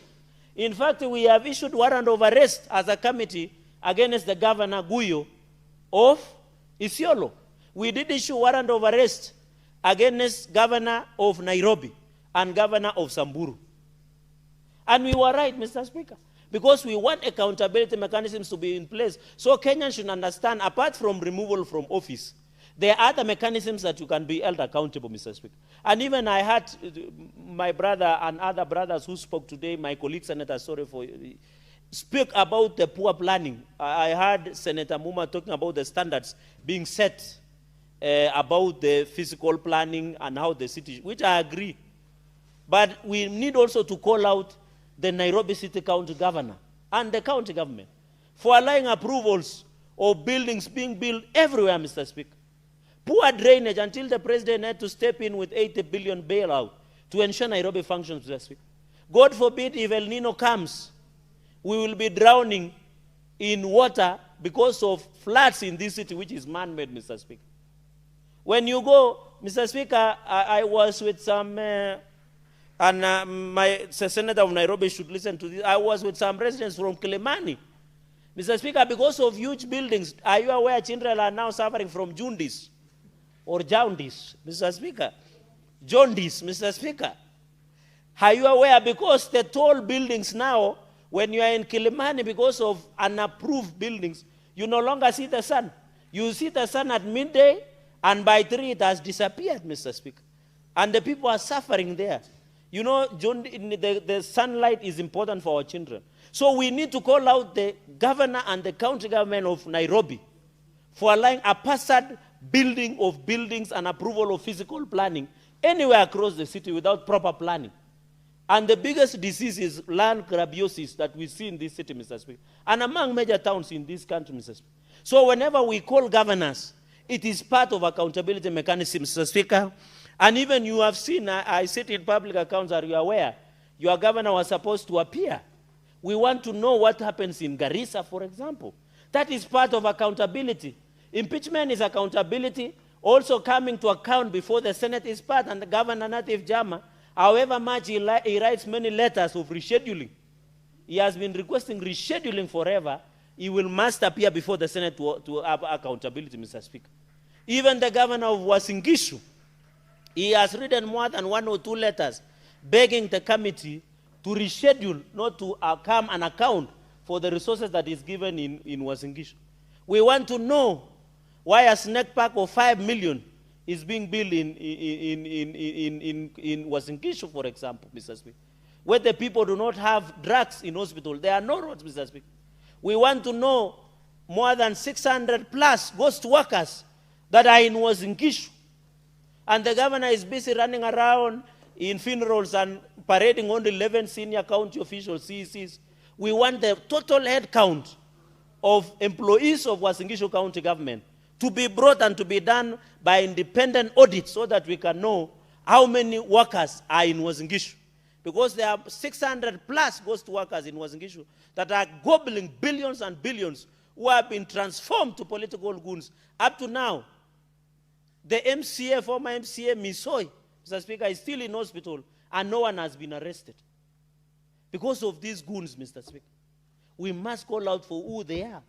In fact, we have issued warrant of arrest as a committee against the Governor Guyo of Isiolo. We did issue warrant of arrest against Governor of Nairobi and Governor of Samburu. And we were right, Mr. Speaker, because we want accountability mechanisms to be in place. So Kenyans should understand, apart from removal from office, there are other mechanisms that you can be held accountable, Mr. Speaker. And even I had my brother and other brothers who spoke today, my colleague Senator speak about the poor planning. I heard Senator Muma talking about the standards being set about the physical planning and how the city, which I agree. But we need also to call out the Nairobi City County Governor and the county government for allowing approvals of buildings being built everywhere, Mr. Speaker. Poor drainage until the president had to step in with 80 billion bailout to ensure Nairobi functions, Mr. Speaker. God forbid if El Nino comes, we will be drowning in water because of floods in this city, which is man-made, Mr. Speaker. When you go, Mr. Speaker, I was with some, my Senator of Nairobi should listen to this, I was with some residents from Kilimani. Mr. Speaker, because of huge buildings, are you aware children are now suffering from jaundice? Or jaundice, Mr. Speaker. Jaundice, Mr. Speaker. Are you aware, because the tall buildings now, when you are in Kilimani, because of unapproved buildings, you no longer see the sun. You see the sun at midday, and by 3 it has disappeared, Mr. Speaker. And the people are suffering there. You know, the sunlight is important for our children. So we need to call out the governor and the county government of Nairobi for allowing a haphazard building of buildings and approval of physical planning anywhere across the city without proper planning. And the biggest disease is land grabiosis that we see in this city, Mr. Speaker, and among major towns in this country, Mr. Speaker. So whenever we call governors, it is part of accountability mechanism, Mr. Speaker. And even you have seen, I sit in public accounts, are you aware? Your governor was supposed to appear. We want to know what happens in Garissa, for example. That is part of accountability. Impeachment is accountability. Also coming to account before the Senate is part, and the Governor Natif Jama, however much he writes many letters of rescheduling, he has been requesting rescheduling forever, he must appear before the Senate to have accountability, Mr. Speaker. Even the governor of Uasin Gishu, he has written more than 1 or 2 letters begging the committee to reschedule, not to come and account for the resources that is given in Uasin Gishu. We want to know why a snake park of 5 million is being built in Uasin Gishu, for example, Mr. Speaker, where the people do not have drugs in hospital. There are no roads, Mr. Speaker. We want to know more than 600 plus ghost workers that are in Uasin Gishu. And the governor is busy running around in funerals and parading only 11 senior county officials, CECs. We want the total head count of employees of Uasin Gishu County government to be brought and to be done by independent audit so that we can know how many workers are in Uasin Gishu. Because there are 600 plus ghost workers in Uasin Gishu that are gobbling billions and billions who have been transformed to political goons. Up to now, the MCA, former MCA Misoi, Mr. Speaker, is still in hospital and no one has been arrested. Because of these goons, Mr. Speaker, we must call out for who they are.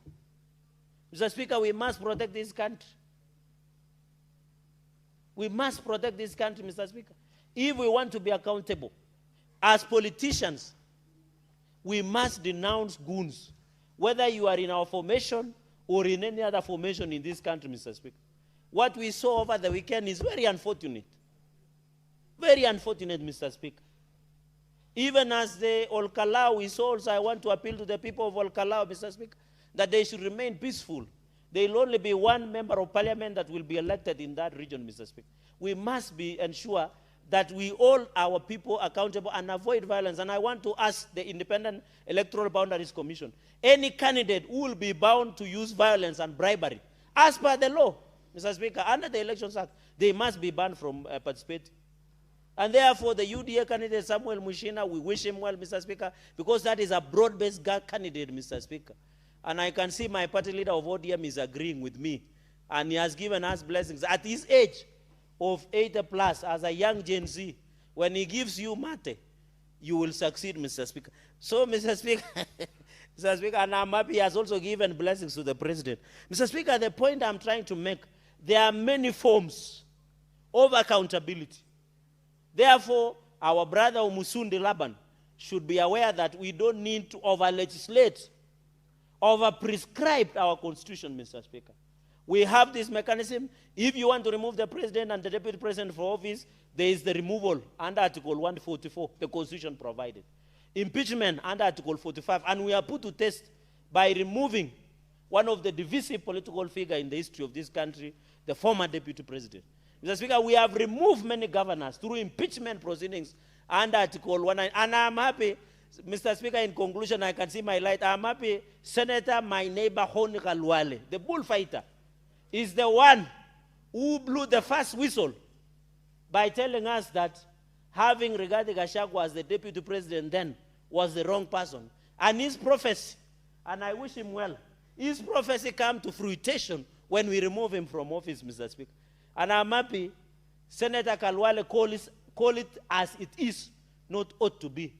Mr. Speaker, we must protect this country. We must protect this country, Mr. Speaker. If we want to be accountable, as politicians, we must denounce goons, whether you are in our formation or in any other formation in this country, Mr. Speaker. What we saw over the weekend is very unfortunate. Very unfortunate, Mr. Speaker. Even as the Olkalau, we saw also, I want to appeal to the people of Olkalau, Mr. Speaker, that they should remain peaceful. There will only be one member of parliament that will be elected in that region, Mr. Speaker. We must ensure that we hold our people accountable and avoid violence. And I want to ask the Independent Electoral Boundaries Commission, any candidate who will be bound to use violence and bribery, as per the law, Mr. Speaker, under the Elections Act, they must be banned from participating. And therefore, the UDA candidate, Samuel Mushina, we wish him well, Mr. Speaker, because that is a broad-based candidate, Mr. Speaker. And I can see my party leader of ODM is agreeing with me. And he has given us blessings. At his age of 80 plus, as a young Gen Z, when he gives you mate, you will succeed, Mr. Speaker. So, Mr. Speaker, Mr. Speaker, and I'm happy he has also given blessings to the president. Mr. Speaker, the point I'm trying to make, there are many forms of accountability. Therefore, our brother Umusundi Laban should be aware that we don't need to over-legislate, over-prescribe our constitution, Mr. Speaker. We have this mechanism. If you want to remove the president and the deputy president from office, there is the removal under Article 144, the constitution provided. Impeachment under Article 45, and we are put to test by removing one of the divisive political figures in the history of this country, the former deputy president. Mr. Speaker, we have removed many governors through impeachment proceedings under Article 109. And I'm happy, Mr. Speaker, in conclusion, I can see my light. I'm happy Senator, my neighbor, Honi Kalwale, the bullfighter, is the one who blew the first whistle by telling us that having Rigathigachagua as the deputy president then was the wrong person. And his prophecy, and I wish him well, his prophecy came to fruition when we remove him from office, Mr. Speaker. And I'm happy Senator Kalwale call it as it is, not ought to be.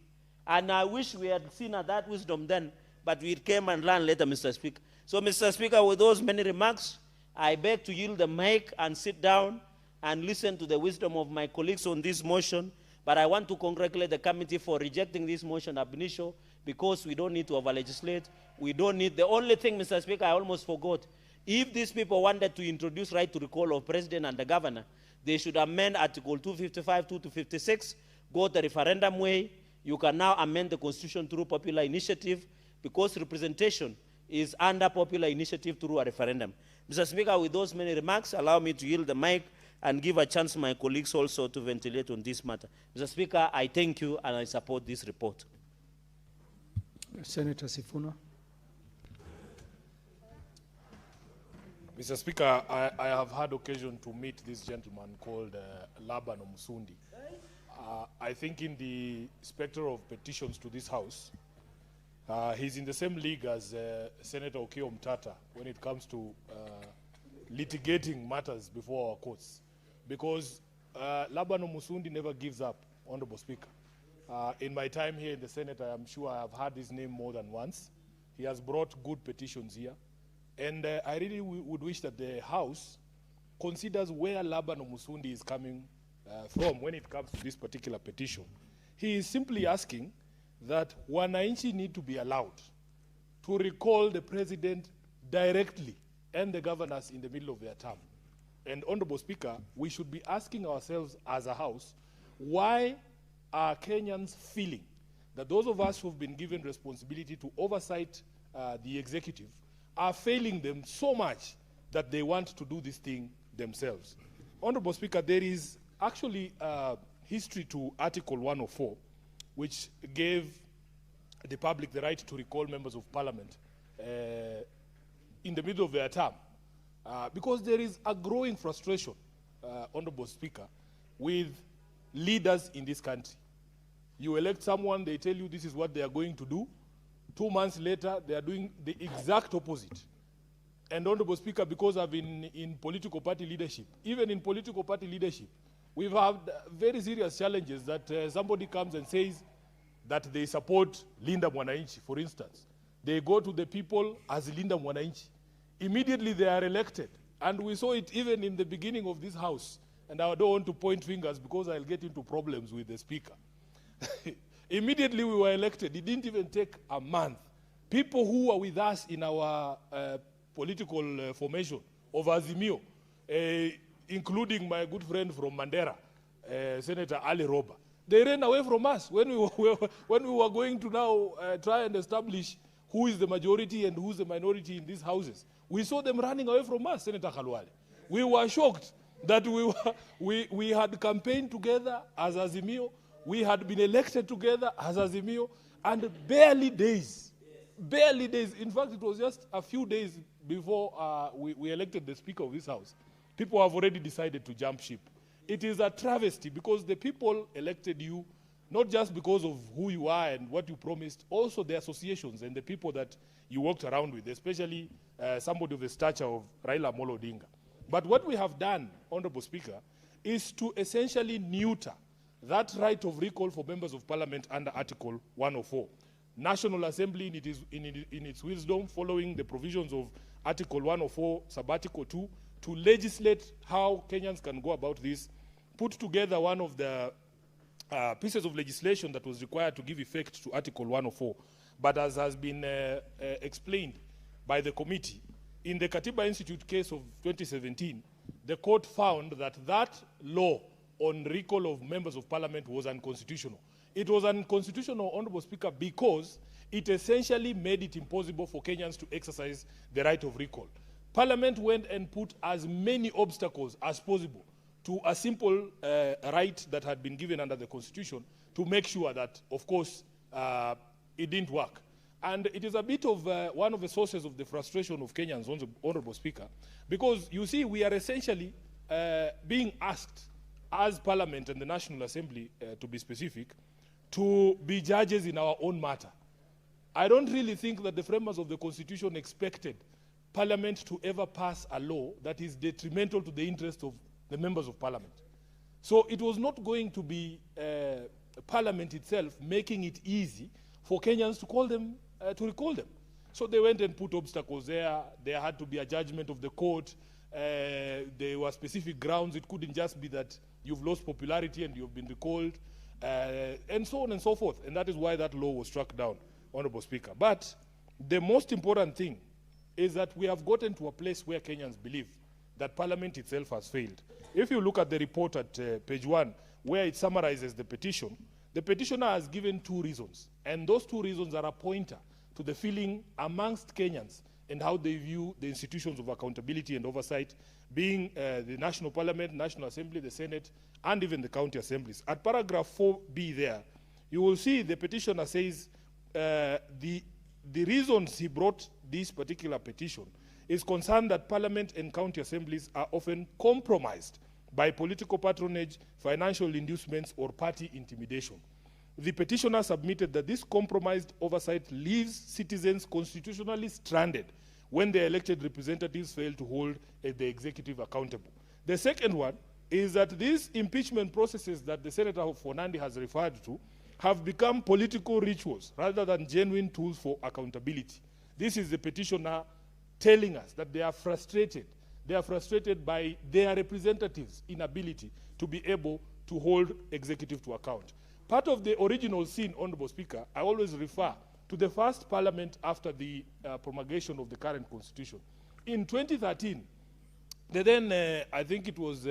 And I wish we had seen that wisdom then, but we came and learned later, Mr. Speaker. So, Mr. Speaker, with those many remarks, I beg to yield the mic and sit down and listen to the wisdom of my colleagues on this motion. But I want to congratulate the committee for rejecting this motion ab initio, because we don't need to over-legislate. We don't need, the only thing, Mr. Speaker, I almost forgot. If these people wanted to introduce right to recall of president and the governor, they should amend Article 255, 256, go the referendum way. You can now amend the Constitution through popular initiative, because representation is under popular initiative through a referendum. Mr. Speaker, with those many remarks, allow me to yield the mic and give a chance to my colleagues also to ventilate on this matter. Mr. Speaker, I thank you and I support this report. Senator Sifuna. Mr. Speaker, I have had occasion to meet this gentleman called Laban Omusundi. I think in the specter of petitions to this House, he's in the same league as Senator Okiya Omtatah when it comes to litigating matters before our courts. Because Laban Omusundi never gives up, Honorable Speaker. In my time here in the Senate, I am sure I have heard his name more than once. He has brought good petitions here. And I really would wish that the House considers where Laban Omusundi is coming from when it comes to this particular petition. He is simply asking that wananchi need to be allowed to recall the president directly and the governors in the middle of their term. And Honorable Speaker, we should be asking ourselves as a House, why are Kenyans feeling that those of us who've been given responsibility to oversight the executive are failing them so much that they want to do this thing themselves? Honorable Speaker, there is actually history to Article 104, which gave the public the right to recall members of parliament in the middle of their term. Because there is a growing frustration, Honorable Speaker, with leaders in this country. You elect someone, they tell you this is what they are going to do. 2 months later, they are doing the exact opposite. And Honorable Speaker, because I've been in political party leadership, even in political party leadership, we've had very serious challenges that somebody comes and says that they support Linda Mwananchi, for instance. They go to the people as Linda Mwananchi. Immediately they are elected. And we saw it even in the beginning of this House. And I don't want to point fingers because I'll get into problems with the Speaker. Immediately we were elected. It didn't even take a month. People who were with us in our political formation of Azimio, including my good friend from Mandera, Senator Ali Roba, they ran away from us when we were going to now try and establish who is the majority and who's the minority in these houses. We saw them running away from us, Senator Khalwale. We were shocked that we had campaigned together as Azimio, we had been elected together as Azimio, and barely days, in fact it was just a few days before we elected the Speaker of this House, people have already decided to jump ship. It is a travesty because the people elected you not just because of who you are and what you promised, also the associations and the people that you walked around with, especially somebody of the stature of Raila Odinga. But what we have done, Honorable Speaker, is to essentially neuter that right of recall for members of parliament under Article 104. National Assembly, in its wisdom, following the provisions of Article 104, Sub-Article 2, to legislate how Kenyans can go about this, put together one of the pieces of legislation that was required to give effect to Article 104. But as has been explained by the committee, in the Katiba Institute case of 2017, the court found that that law on recall of members of parliament was unconstitutional. It was unconstitutional, Honorable Speaker, because it essentially made it impossible for Kenyans to exercise the right of recall. Parliament went and put as many obstacles as possible to a simple right that had been given under the Constitution to make sure that, of course, it didn't work. And it is a bit of one of the sources of the frustration of Kenyans, Honorable Speaker, because you see we are essentially being asked as Parliament and the National Assembly, to be specific, to be judges in our own matter. I don't really think that the framers of the Constitution expected Parliament to ever pass a law that is detrimental to the interests of the members of Parliament. So it was not going to be Parliament itself making it easy for Kenyans to call them, to recall them. So they went and put obstacles there. There had to be a judgment of the court. There were specific grounds. It couldn't just be that you've lost popularity and you've been recalled, and so on and so forth. And that is why that law was struck down, Honorable Speaker. But the most important thing is that we have gotten to a place where Kenyans believe that Parliament itself has failed. If you look at the report at page 1, where it summarizes the petition, the petitioner has given 2 reasons. And those 2 reasons are a pointer to the feeling amongst Kenyans and how they view the institutions of accountability and oversight, being the National Parliament, National Assembly, the Senate, and even the county assemblies. At paragraph 4b there, you will see the petitioner says the reasons he brought this particular petition is concerned that Parliament and county assemblies are often compromised by political patronage, financial inducements, or party intimidation. The petitioner submitted that this compromised oversight leaves citizens constitutionally stranded when their elected representatives fail to hold the executive accountable. The second one is that these impeachment processes that the Senator Fonandi has referred to have become political rituals rather than genuine tools for accountability. This is the petitioner telling us that they are frustrated. They are frustrated by their representatives' inability to be able to hold executive to account. Part of the original scene, Honorable Speaker, I always refer to the first Parliament after the promulgation of the current Constitution. in 2013, the then, I think it was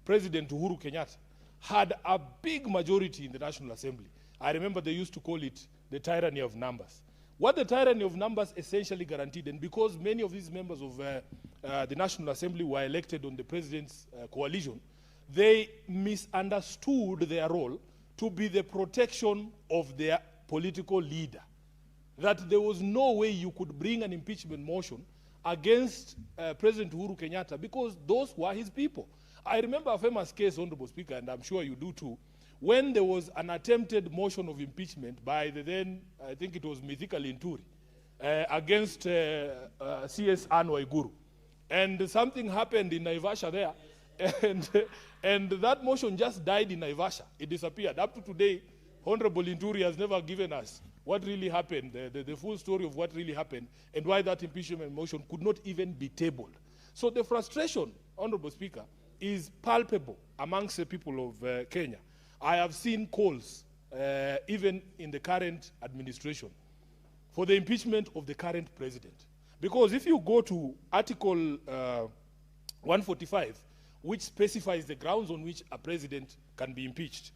President Uhuru Kenyatta, had a big majority in the National Assembly. I remember they used to call it the tyranny of numbers. What the tyranny of numbers essentially guaranteed, and because many of these members of the National Assembly were elected on the president's coalition, they misunderstood their role to be the protection of their political leader. That there was no way you could bring an impeachment motion against President Uhuru Kenyatta because those were his people. I remember a famous case, Honorable Speaker, and I'm sure you do too, when there was an attempted motion of impeachment by the then, I think it was Mythical Inturi, against CS Anne Waiguru. And something happened in Naivasha there, and that motion just died in Naivasha. It disappeared. Up to today, Honorable Inturi has never given us what really happened, the full story of what really happened, and why that impeachment motion could not even be tabled. So the frustration, Honorable Speaker, is palpable amongst the people of Kenya. I have seen calls, even in the current administration, for the impeachment of the current president. Because if you go to Article 145, which specifies the grounds on which a president can be impeached,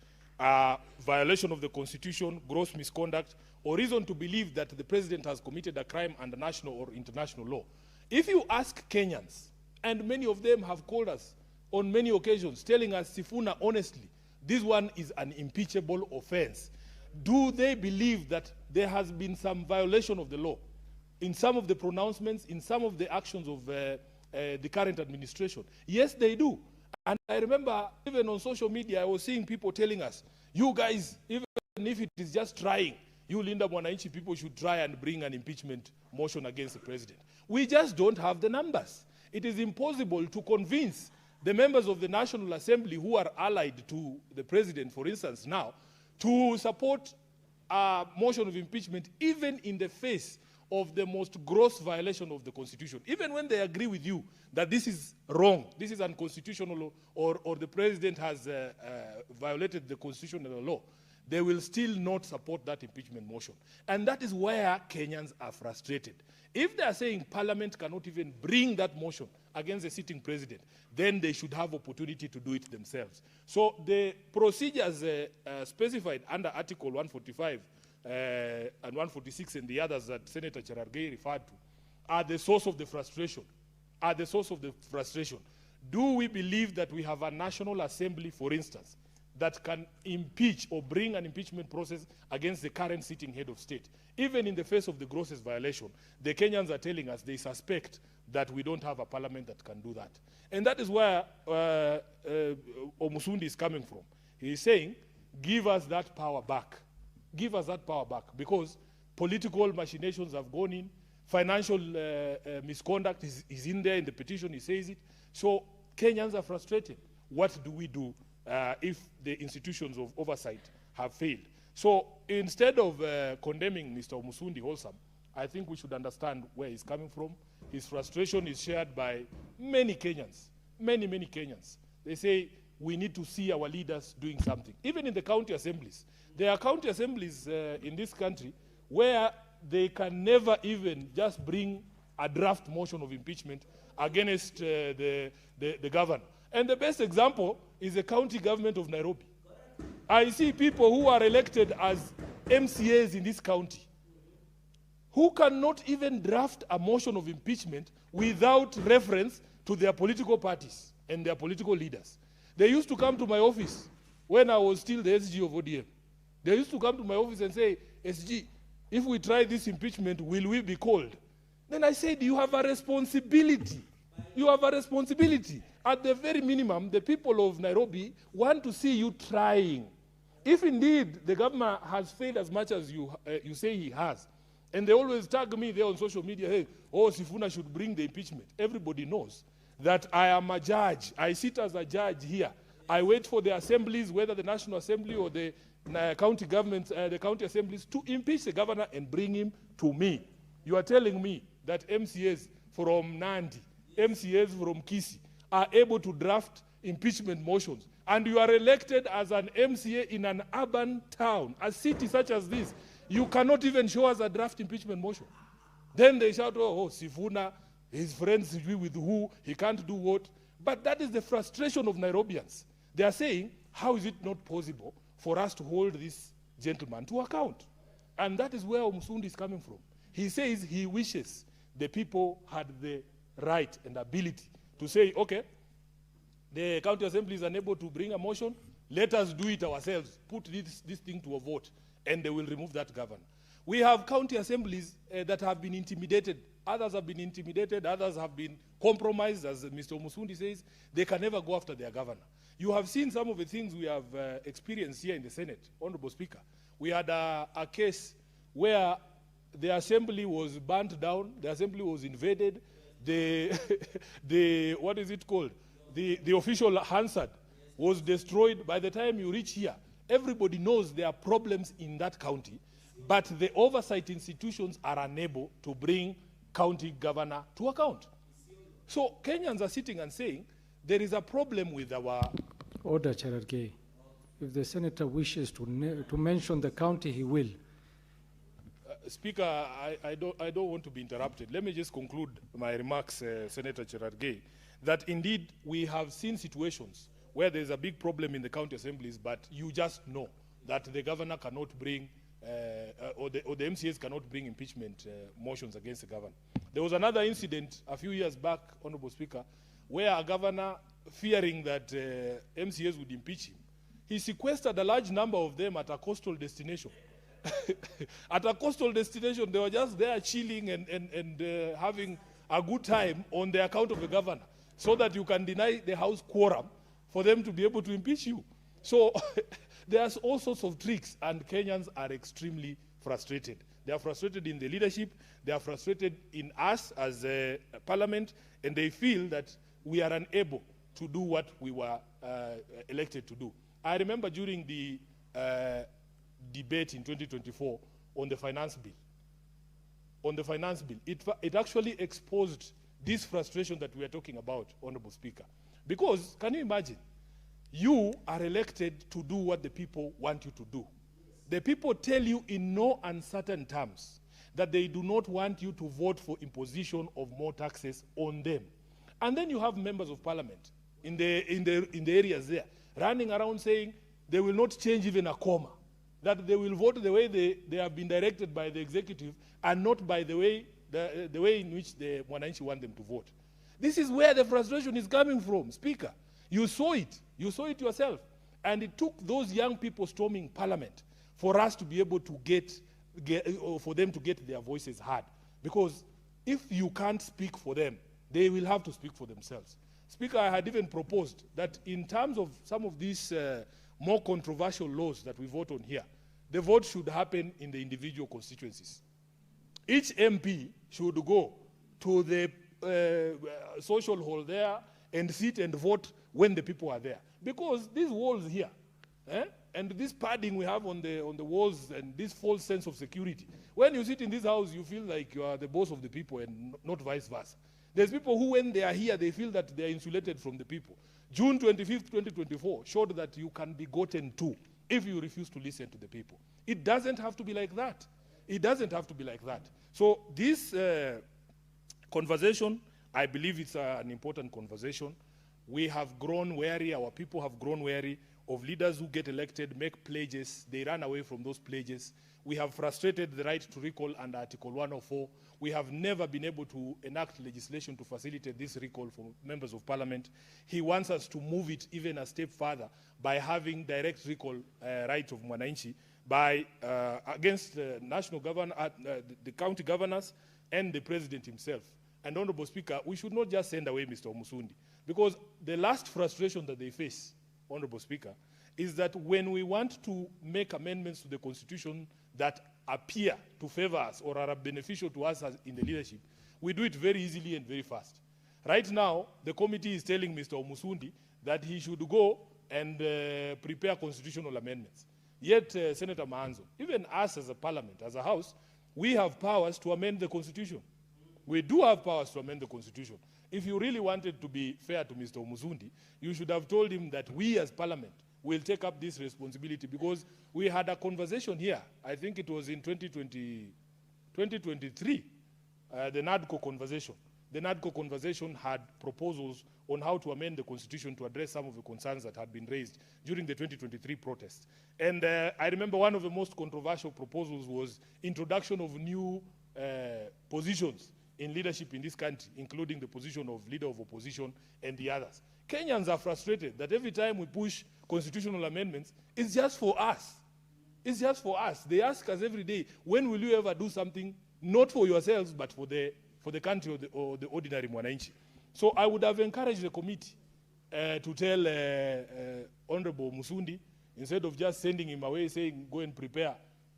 violation of the Constitution, gross misconduct, or reason to believe that the president has committed a crime under national or international law. If you ask Kenyans, and many of them have called us on many occasions, telling us, Sifuna, honestly, this one is an impeachable offense. Do they believe that there has been some violation of the law in some of the pronouncements, in some of the actions of the current administration? Yes, they do. And I remember even on social media, I was seeing people telling us, you guys, even if it is just trying, you Linda Mwananchi people should try and bring an impeachment motion against the president. We just don't have the numbers. It is impossible to convince the members of the National Assembly who are allied to the president, for instance, now, to support a motion of impeachment, even in the face of the most gross violation of the Constitution. Even when they agree with you that this is wrong, this is unconstitutional, or the president has violated the constitutional law, they will still not support that impeachment motion. And that is where Kenyans are frustrated. If they are saying Parliament cannot even bring that motion against the sitting president, then they should have opportunity to do it themselves. So the procedures specified under Article 145 and 146 and the others that Senator Cherargei referred to are the source of the frustration. Do we believe that we have a National Assembly, for instance, that can impeach or bring an impeachment process against the current sitting head of state? Even in the face of the grossest violation, the Kenyans are telling us they suspect that we don't have a parliament that can do that. And that is where Omusundi is coming from. He is saying, give us that power back. Give us that power back, because political machinations have gone in, financial misconduct is in there in the petition, he says it. So Kenyans are frustrated. What do we do if the institutions of oversight have failed? So instead of condemning Mr. Omusundi wholesome, I think we should understand where he's coming from. His frustration is shared by many Kenyans, many Kenyans. They say we need to see our leaders doing something. Even in the county assemblies. There are county assemblies in this country where they can never even just bring a draft motion of impeachment against the governor. And the best example is the county government of Nairobi. I see people who are elected as MCAs in this county who cannot even draft a motion of impeachment without reference to their political parties and their political leaders. They used to come to my office when I was still the SG of ODM. They used to come to my office and say, SG, if we try this impeachment, will we be called? Then I said, you have a responsibility. You have a responsibility. At the very minimum, the people of Nairobi want to see you trying. If indeed the government has failed as much as you say he has, and they always tag me there on social media, hey, oh, Sifuna should bring the impeachment. Everybody knows that I am a judge. I sit as a judge here. I wait for the assemblies, whether the National Assembly or the county governments, the county assemblies, to impeach the governor and bring him to me. You are telling me that MCAs from Nandi, MCAs from Kisii are able to draft impeachment motions, and you are elected as an MCA in an urban town, a city such as this, you cannot even show us a draft impeachment motion. Then they shout, oh, Sifuna, his friends with who, he can't do what. But that is the frustration of Nairobians. They are saying, how is it not possible for us to hold this gentleman to account? And that is where Musundi is coming from. He says he wishes the people had the right and ability to say, okay, the county assembly is unable to bring a motion, let us do it ourselves, put this thing to a vote, and they will remove that governor. We have county assemblies that have been intimidated. Others have been intimidated, others have been compromised, as Mr. Musundi says. They can never go after their governor. You have seen some of the things we have experienced here in the Senate, Honorable Speaker. We had a case where the assembly was burnt down, the assembly was invaded, what is it called? The official Hansard was destroyed. By the time you reach here, everybody knows there are problems in that county, but the oversight institutions are unable to bring county governor to account. So Kenyans are sitting and saying, there is a problem with our... Order, Cherargei. If the senator wishes to mention the county, he will. Speaker, I don't want to be interrupted. Let me just conclude my remarks, Senator Cherargei, that indeed we have seen situations where there's a big problem in the county assemblies, but you just know that the governor cannot bring, or the MCAs cannot bring impeachment motions against the governor. There was another incident a few years back, Honorable Speaker, where a governor, fearing that MCAs would impeach him, he sequestered a large number of them at a coastal destination. At a coastal destination, they were just there chilling and having a good time on the account of the governor, so that you can deny the House quorum for them to be able to impeach you. So there's all sorts of tricks, and Kenyans are extremely frustrated. They are frustrated in the leadership, they are frustrated in us as a parliament, and they feel that we are unable to do what we were elected to do. I remember during the debate in 2024 on the finance bill, it actually exposed this frustration that we are talking about, Honorable Speaker. Because, can you imagine, you are elected to do what the people want you to do. The people tell you in no uncertain terms that they do not want you to vote for imposition of more taxes on them. And then you have members of parliament in the areas there running around saying they will not change even a comma, that they will vote the way they have been directed by the executive and not by the way in which the Mwananchi want them to vote. This is where the frustration is coming from, Speaker. You saw it yourself. And it took those young people storming parliament for us to be able to for them to get their voices heard. Because if you can't speak for them, they will have to speak for themselves. Speaker, I had even proposed that in terms of some of these more controversial laws that we vote on here, the vote should happen in the individual constituencies. Each MP should go to the social hall there and sit and vote when the people are there. Because these walls here, and this padding we have on the walls and this false sense of security, when you sit in this house, you feel like you are the boss of the people and not vice versa. There's people who, when they are here, they feel that they are insulated from the people. June 25th, 2024 showed that you can be gotten to if you refuse to listen to the people. It doesn't have to be like that. It doesn't have to be like that. So this conversation, I believe it's an important conversation. We have grown wary, our people have grown wary of leaders who get elected, make pledges, they run away from those pledges. We have frustrated the right to recall under Article 104. We have never been able to enact legislation to facilitate this recall for members of parliament. He wants us to move it even a step further by having direct recall right of Mwananchi against the national governor, the county governors, and the president himself. And Honorable Speaker, we should not just send away Mr. Musundi, because the last frustration that they face, Honorable Speaker, is that when we want to make amendments to the Constitution that appear to favor us or are beneficial to us as in the leadership, we do it very easily and very fast. Right now, the committee is telling Mr. Musundi that he should go and prepare constitutional amendments. Yet, Senator Maanzo, even us as a parliament, as a house, we have powers to amend the Constitution. We do have powers to amend the Constitution. If you really wanted to be fair to Mr. Musundi, you should have told him that we as parliament will take up this responsibility, because we had a conversation here, I think it was in 2023, the NADCO conversation. The NADCO conversation had proposals on how to amend the constitution to address some of the concerns that had been raised during the 2023 protests. And I remember one of the most controversial proposals was introduction of new positions in leadership in this country, including the position of leader of opposition and the others. Kenyans are frustrated that every time we push constitutional amendments, it's just for us. It's just for us. They ask us every day, when will you ever do something, not for yourselves, but for the country or the ordinary mwananchi? So I would have encouraged the committee to tell Honorable Musundi, instead of just sending him away saying, go and prepare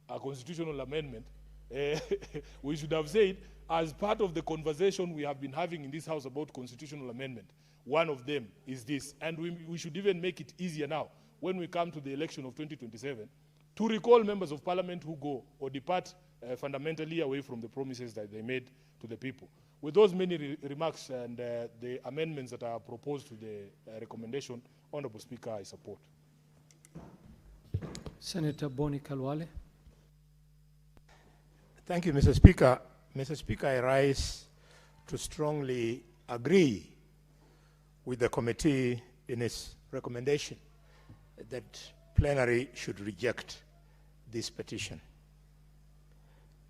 a constitutional amendment, we should have said, as part of the conversation we have been having in this house about constitutional amendment, one of them is this. And we should even make it easier now, when we come to the election of 2027, to recall members of parliament who go or depart fundamentally away from the promises that they made to the people. With those many remarks and the amendments that are proposed to the recommendation, Honorable Speaker, I support. Senator Boni Kalwale. Thank you, Mr. Speaker. Mr. Speaker, I rise to strongly agree with the committee in its recommendation that plenary should reject this petition.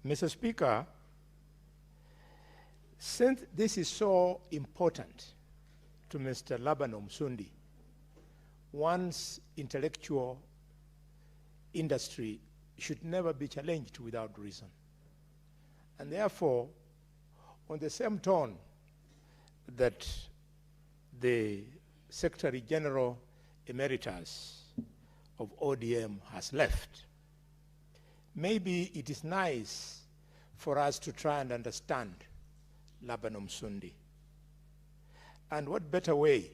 Mr. Speaker, since this is so important to Mr. Laban Msundi, one's intellectual industry should never be challenged without reason. And therefore, on the same tone that the Secretary General Emeritus of ODM has left, maybe it is nice for us to try and understand Laban Msundi. And what better way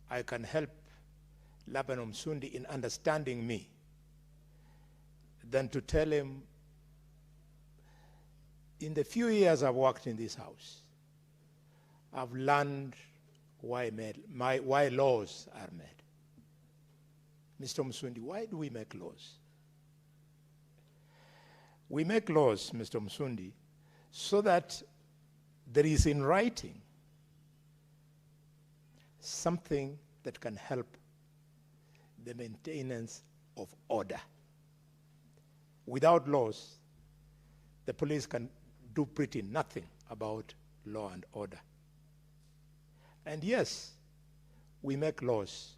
I can help Laban Msundi in understanding me than to tell him, in the few years I've worked in this house, I've learned why laws are made. Mr. Msundi, why do we make laws? We make laws, Mr. Msundi, so that there is in writing something that can help the maintenance of order. Without laws, the police can do pretty nothing about law and order. And yes, we make laws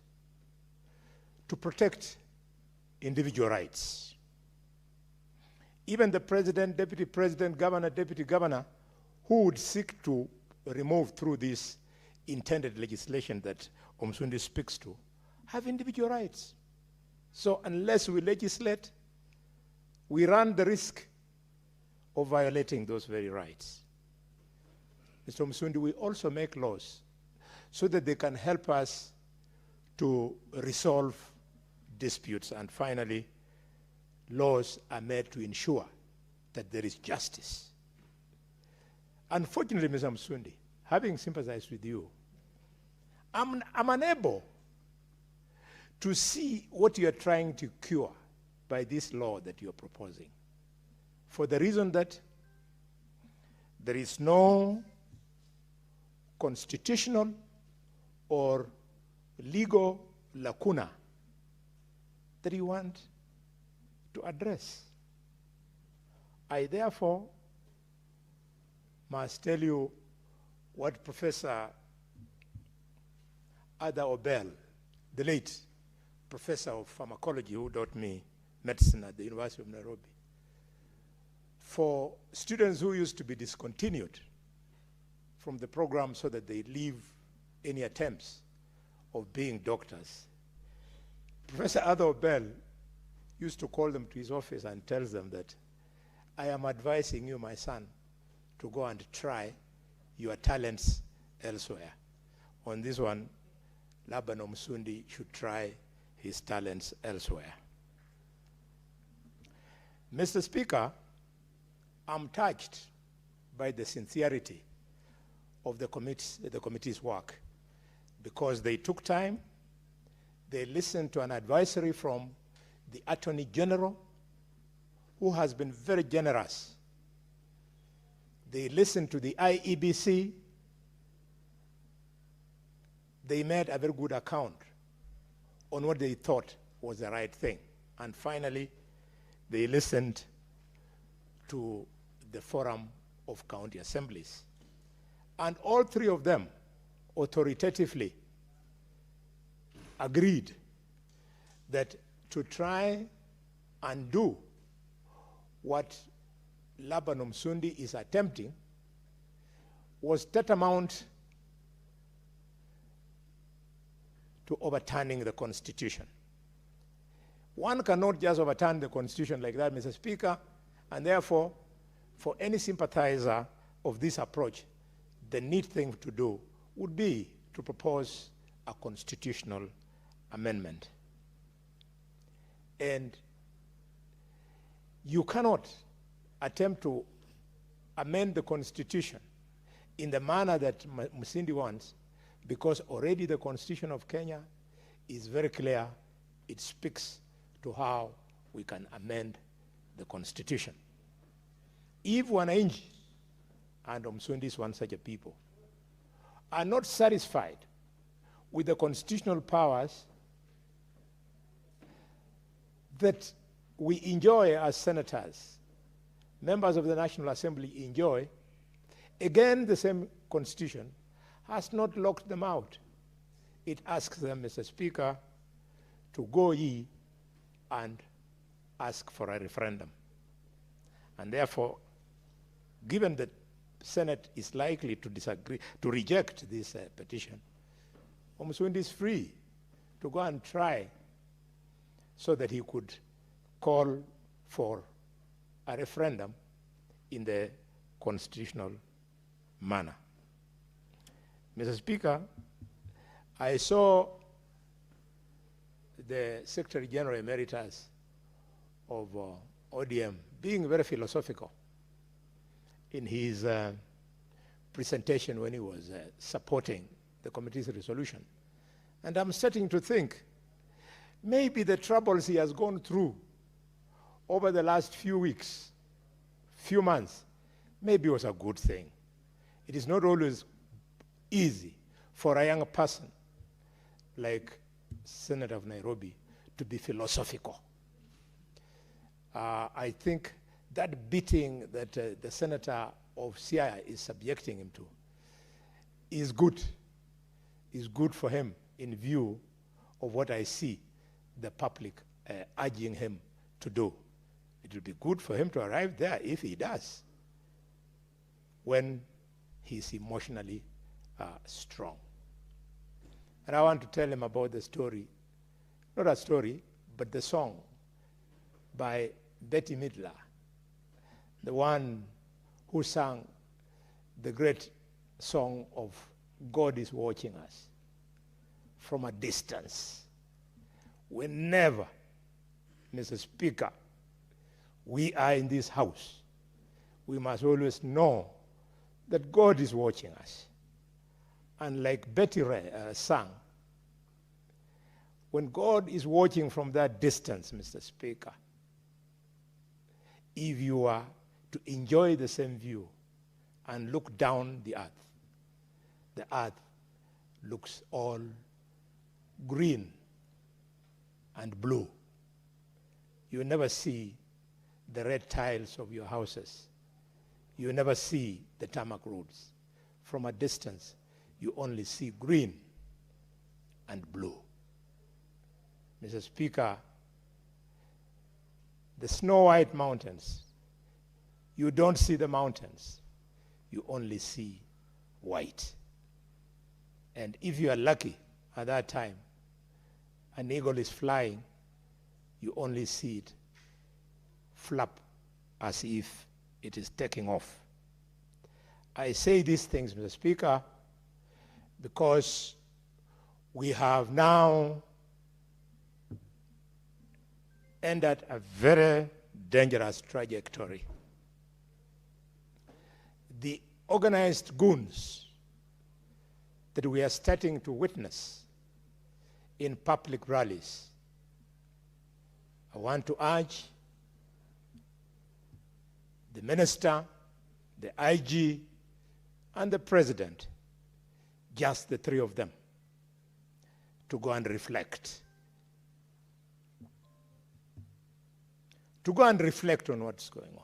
to protect individual rights. Even the president, deputy president, governor, deputy governor, who would seek to remove through this intended legislation that Msundi speaks to, have individual rights. So unless we legislate, we run the risk of violating those very rights. Mr. Msundi, we also make laws so that they can help us to resolve disputes. And finally, laws are made to ensure that there is justice. Unfortunately, Mr. Msundi, having sympathized with you, I'm unable to see what you're trying to cure by this law that you're proposing, for the reason that there is no constitutional or legal lacuna that you want to address. I therefore must tell you what Professor Ada Obel, the late professor of pharmacology who taught me medicine at the University of Nairobi, for students who used to be discontinued from the program so that they leave any attempts of being doctors, Professor Ada Obel used to call them to his office and tells them that, I am advising you, my son, to go and try your talents elsewhere. On this one, Laban Msundi should try his talents elsewhere. Mr. Speaker, I'm touched by the sincerity of the committee's work, because they took time, they listened to an advisory from the Attorney General, who has been very generous They listened to the IEBC. They made a very good account on what they thought was the right thing. And finally, they listened to the Forum of County Assemblies. And all three of them authoritatively agreed that to try and do what Laban Msundi is attempting was tantamount to overturning the Constitution. One cannot just overturn the Constitution like that, Mr. Speaker, and therefore, for any sympathizer of this approach, the neat thing to do would be to propose a constitutional amendment. And you cannot attempt to amend the Constitution in the manner that Msindi wants, because already the Constitution of Kenya is very clear. It speaks to how we can amend the Constitution. If wananchi, and Msundi is one such a people, are not satisfied with the constitutional powers that we enjoy as senators, members of the National Assembly enjoy, again, the same Constitution has not locked them out. It asks them, Mr. Speaker, to go ye and ask for a referendum. And therefore, given that Senate is likely to disagree, to reject this petition, Msundi is free to go and try so that he could call for a referendum in the constitutional manner. Mr. Speaker, I saw the Secretary General Emeritus of ODM being very philosophical in his presentation when he was supporting the committee's resolution. And I'm starting to think maybe the troubles he has gone through over the last few weeks, few months, maybe was a good thing. It is not always easy for a young person like Senator of Nairobi to be philosophical. I think that beating that the Senator of Siaya is subjecting him to is good for him in view of what I see the public urging him to do. It will be good for him to arrive there if he does, when he's emotionally strong. And I want to tell him about the story, not a story, but the song by Betty Midler, the one who sang the great song of God is watching us from a distance. Whenever, Mr. Speaker, we are in this house, we must always know that God is watching us. And like Betty sang, when God is watching from that distance, Mr. Speaker, if you are to enjoy the same view and look down the earth looks all green and blue. You never see the red tiles of your houses. You never see the tarmac roads. From a distance, you only see green and blue. Mr. Speaker, the Snow White Mountains, you don't see the mountains, you only see white. And if you are lucky at that time, an eagle is flying, you only see it flap as if it is taking off. I say these things, Mr. Speaker, because we have now entered a very dangerous trajectory. The organized goons that we are starting to witness in public rallies, I want to urge the minister, the IG, and the president, just the three of them, to go and reflect. To go and reflect on what's going on.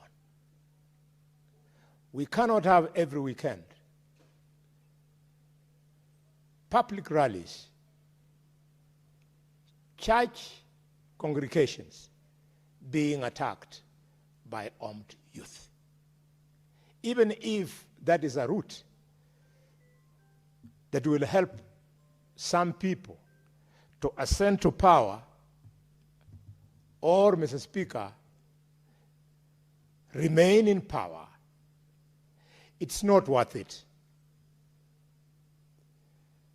We cannot have every weekend public rallies, church congregations being attacked by armed youth. Even if that is a route that will help some people to ascend to power, or, Mr. Speaker, remain in power, it's not worth it.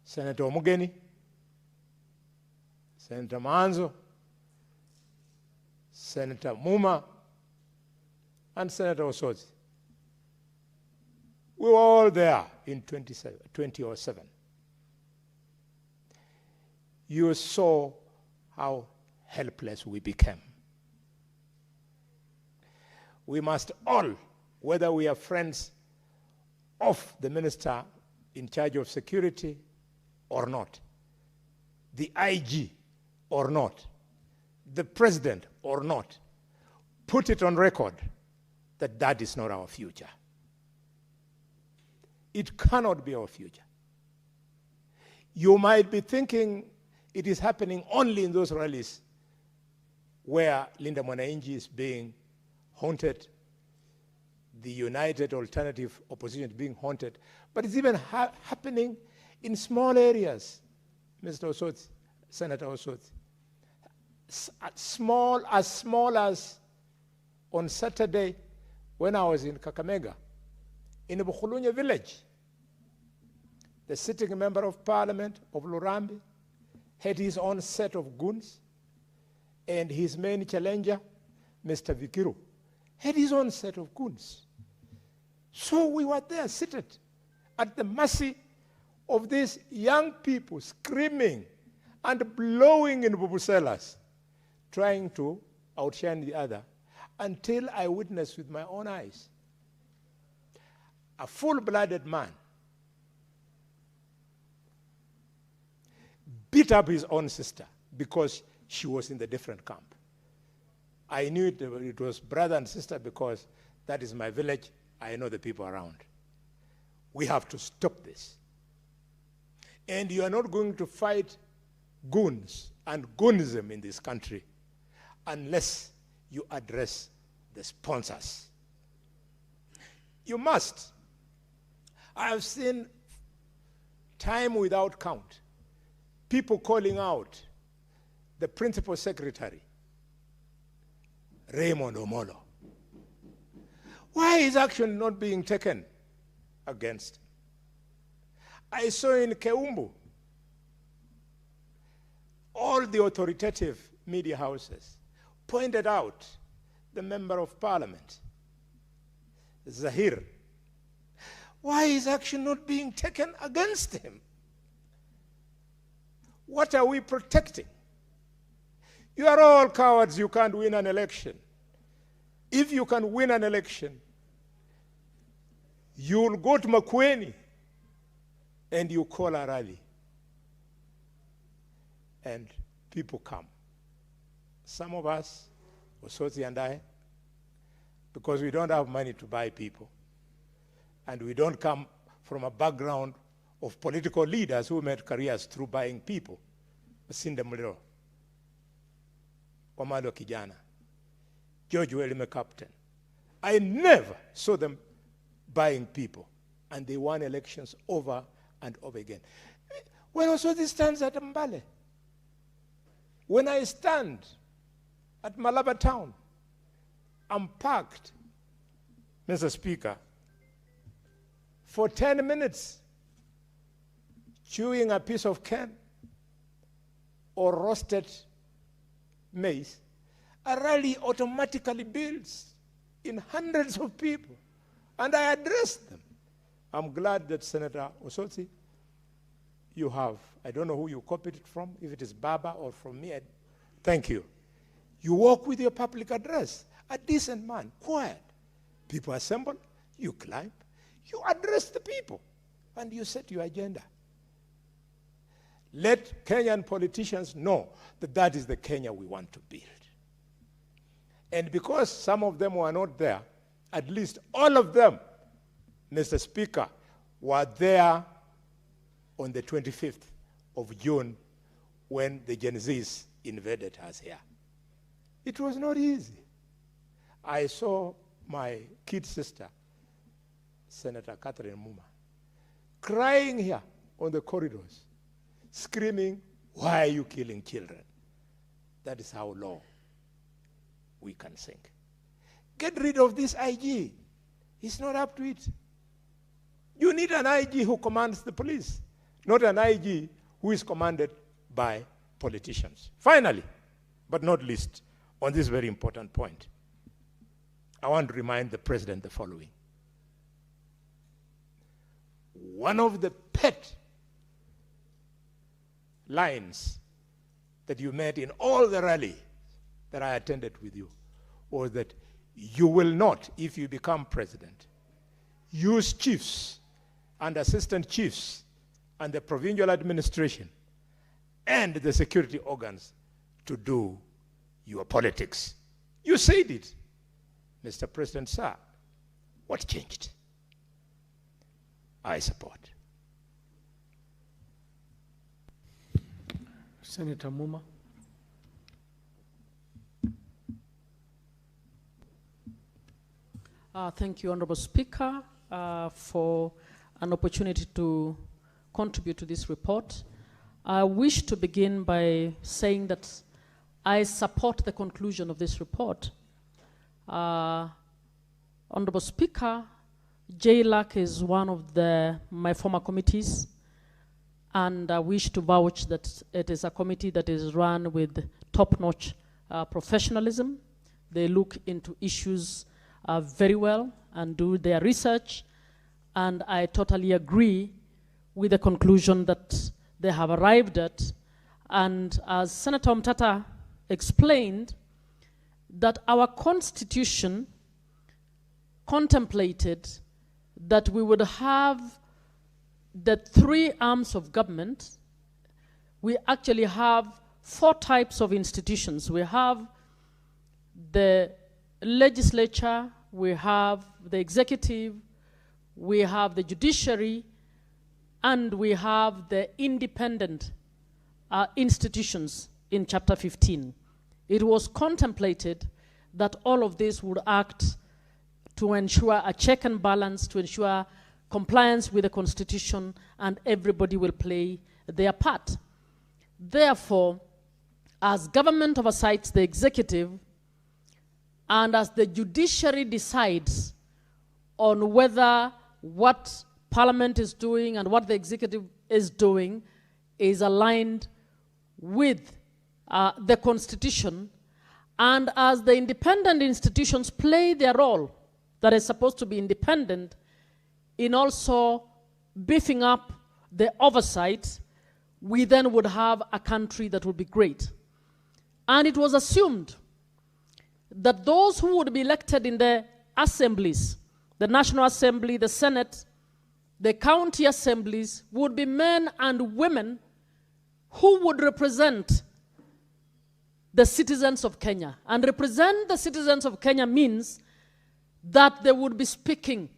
Senator Omugeni, Senator Manzo, Senator Muma, and Senator Osotsi. We were all there in 2007. You saw how helpless we became. We must all, whether we are friends of the minister in charge of security or not, the IG or not, the president or not, put it on record that that is not our future. It cannot be our future. You might be thinking it is happening only in those rallies where Linda Mwananchi is being haunted, the United Alternative Opposition is being haunted, but it's even happening in small areas, Mr. Osotsi, Senator Osotsi. As small as on Saturday when I was in Kakamega, in Bukhulunya village, the sitting member of parliament of Lurambi had his own set of goons, and his main challenger, Mr. Vikiru, had his own set of goons. So we were there seated at the mercy of these young people screaming and blowing in vuvuzelas, trying to outshine the other, until I witnessed with my own eyes a full-blooded man beat up his own sister because she was in the different camp. I knew it was brother and sister because that is my village. I know the people around. We have to stop this. And you are not going to fight goons and goonism in this country unless you address the sponsors. You must. I have seen time without count people calling out the principal secretary, Raymond Omolo. Why is action not being taken against him? I saw in Keumbu, all the authoritative media houses pointed out the member of parliament, Zahir. Why is action not being taken against him? What are we protecting? You are all cowards. You can't win an election. If you can win an election, you'll go to Makwiny and you call a rally. And people come. Some of us, Osotsi and I, because we don't have money to buy people, and we don't come from a background of political leaders who made careers through buying people. Masinde Muliro, Wamalo Kijana, George Welime Captain. I never saw them buying people, and they won elections over and over again. When Osotsi stands at Mbale, when I stand at Malaba town, I'm parked, Mr. Speaker, for 10 minutes, chewing a piece of can or roasted maize, a rally automatically builds in hundreds of people, and I address them. I'm glad that Senator Osotsi, you have, I don't know who you copied it from, if it is Baba or from me, thank you. You walk with your public address, a decent man, quiet. People assemble, You climb, you address the people, and you set your agenda. Let Kenyan politicians know that that is the Kenya we want to build. And because some of them were not there, at least all of them, Mr. Speaker, were there on the 25th of June when the Gen Zs invaded us here. It was not easy. I saw my kid sister, Senator Catherine Muma, crying here on the corridors, screaming, "Why are you killing children?" That is how low we can sink. Get rid of this IG. He's not up to it. You need an IG who commands the police, not an IG who is commanded by politicians. Finally, but not least, on this very important point, I want to remind the President the following. One of the pet lines that you made in all the rally that I attended with you was that you will not, if you become president, use chiefs and assistant chiefs and the provincial administration and the security organs to do your politics. You said it, Mr. President, sir. What changed? I support. Senator Muma. Thank you, Honorable Speaker, for an opportunity to contribute to this report. I wish to begin by saying that I support the conclusion of this report. Honorable Speaker, JLAC is one of my former committees, and I wish to vouch that it is a committee that is run with top-notch professionalism. They look into issues very well and do their research, and I totally agree with the conclusion that they have arrived at. And as Senator Mutata explained, that our Constitution contemplated that we would have the three arms of government. We actually have 4 types of institutions. We have the legislature, we have the executive, we have the judiciary, and we have the independent institutions in Chapter 15. It was contemplated that all of this would act to ensure a check and balance, to ensure compliance with the Constitution, and everybody will play their part. Therefore, as government oversights the executive, and as the judiciary decides on whether what Parliament is doing and what the executive is doing is aligned with the Constitution, and as the independent institutions play their role that is supposed to be independent in also beefing up the oversight, we then would have a country that would be great. And it was assumed that those who would be elected in the assemblies, the National Assembly, the Senate, the county assemblies, would be men and women who would represent the citizens of Kenya. And represent the citizens of Kenya means that they would be speaking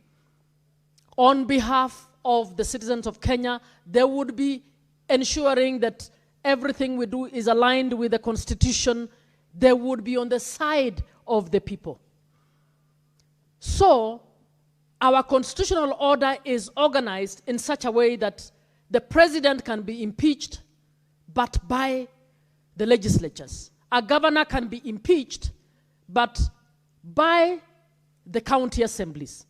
on behalf of the citizens of Kenya. They would be ensuring that everything we do is aligned with the Constitution. They would be on the side of the people. So, our constitutional order is organized in such a way that the president can be impeached, but by the legislatures. A governor can be impeached, but by the county assemblies.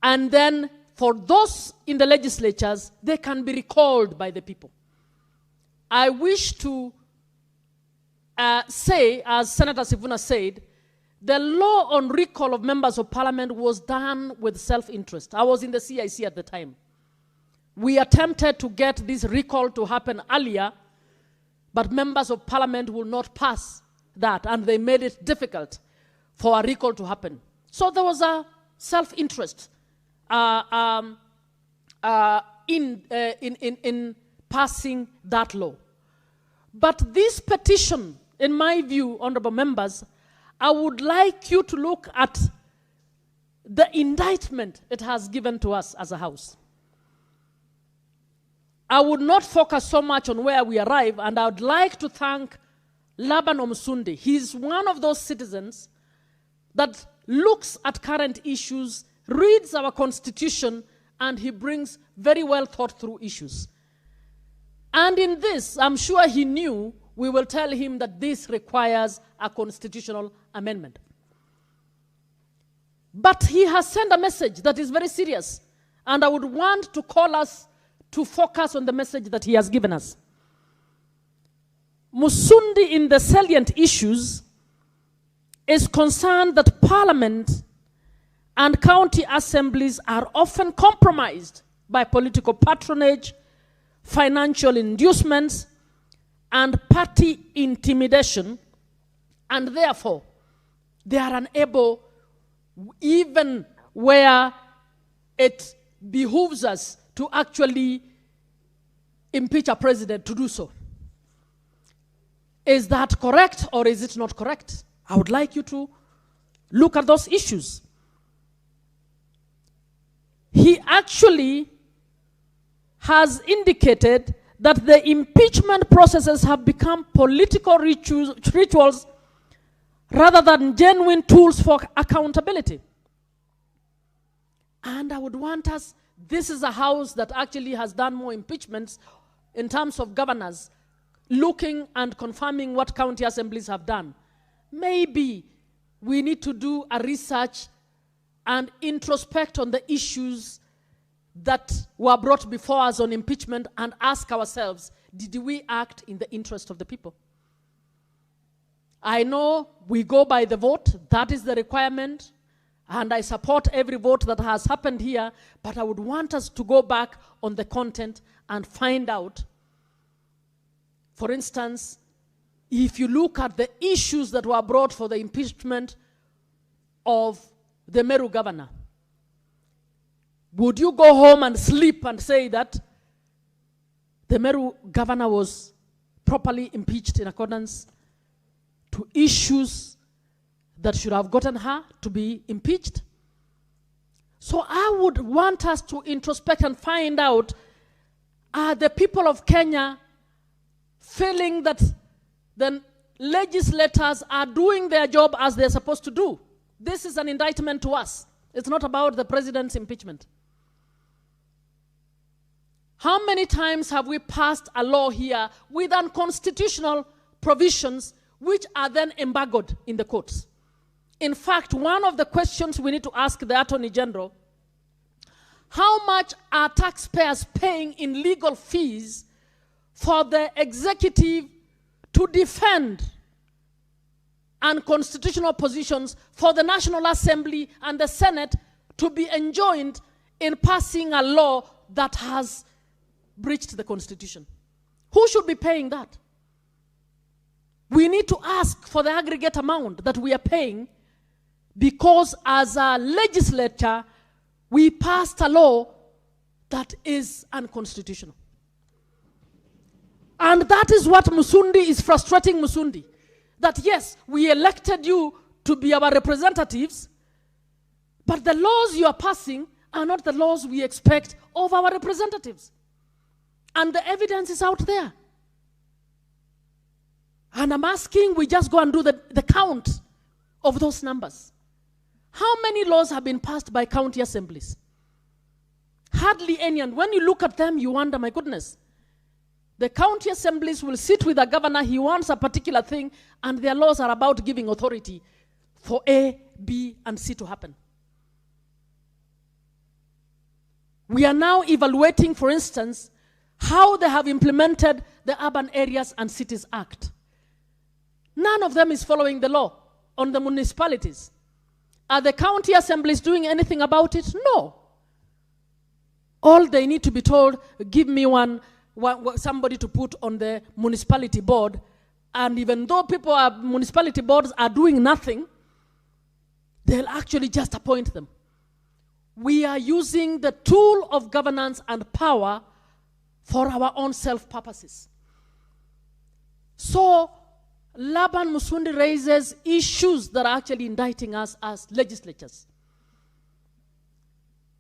And then for those in the legislatures, they can be recalled by the people. I wish to say, as Senator Sifuna said, the law on recall of members of parliament was done with self-interest. I was in the CIC at the time. We attempted to get this recall to happen earlier, but members of parliament will not pass that, and they made it difficult for a recall to happen. So there was a self-interest in passing that law. But this petition, in my view, honorable members, I would like you to look at the indictment it has given to us as a house. I would not focus so much on where we arrive, and I would like to thank Laban Omusundi. He's one of those citizens that looks at current issues, reads our constitution, and he brings very well thought through issues. And in this, I'm sure he knew we will tell him that this requires a constitutional amendment. But he has sent a message that is very serious, and I would want to call us to focus on the message that he has given us. Musundi, in the salient issues, is concerned that Parliament and county assemblies are often compromised by political patronage, financial inducements, and party intimidation, and therefore they are unable, even where it behooves us to actually impeach a president, to do so. Is that correct, or is it not correct? I would like you to look at those issues. He actually has indicated that the impeachment processes have become political rituals rather than genuine tools for accountability. And I would want us, this is a house that actually has done more impeachments in terms of governors, looking and confirming what county assemblies have done. Maybe we need to do a research and introspect on the issues that were brought before us on impeachment and ask ourselves, did we act in the interest of the people? I know we go by the vote, that is the requirement, and I support every vote that has happened here, but I would want us to go back on the content and find out. For instance, if you look at the issues that were brought for the impeachment of the Meru governor, would you go home and sleep and say that the Meru governor was properly impeached in accordance to issues that should have gotten her to be impeached? So I would want us to introspect and find out, are the people of Kenya feeling that the legislators are doing their job as they're supposed to do? This is an indictment to us. It's not about the president's impeachment. How many times have we passed a law here with unconstitutional provisions which are then embargoed in the courts? In fact, one of the questions we need to ask the Attorney General, how much are taxpayers paying in legal fees for the executive to defend unconstitutional positions, for the National Assembly and the Senate to be enjoined in passing a law that has breached the Constitution? Who should be paying that? We need to ask for the aggregate amount that we are paying, because as a legislature, we passed a law that is unconstitutional. And that is what Musundi is frustrating Musundi. That yes, we elected you to be our representatives, but the laws you are passing are not the laws we expect of our representatives. And the evidence is out there. And I'm asking, we just go and do the count of those numbers. How many laws have been passed by county assemblies? Hardly any. And when you look at them, you wonder, my goodness, the county assemblies will sit with a governor, he wants a particular thing, and their laws are about giving authority for A, B, and C to happen. We are now evaluating, for instance, how they have implemented the Urban Areas and Cities Act. None of them is following the law on the municipalities. Are the county assemblies doing anything about it? No. All they need to be told, give me somebody to put on the municipality board, and even though municipality boards are doing nothing, they'll actually just appoint them. we are using the tool of governance and power for our own self-purposes. So, Laban Musundi raises issues that are actually indicting us as legislatures.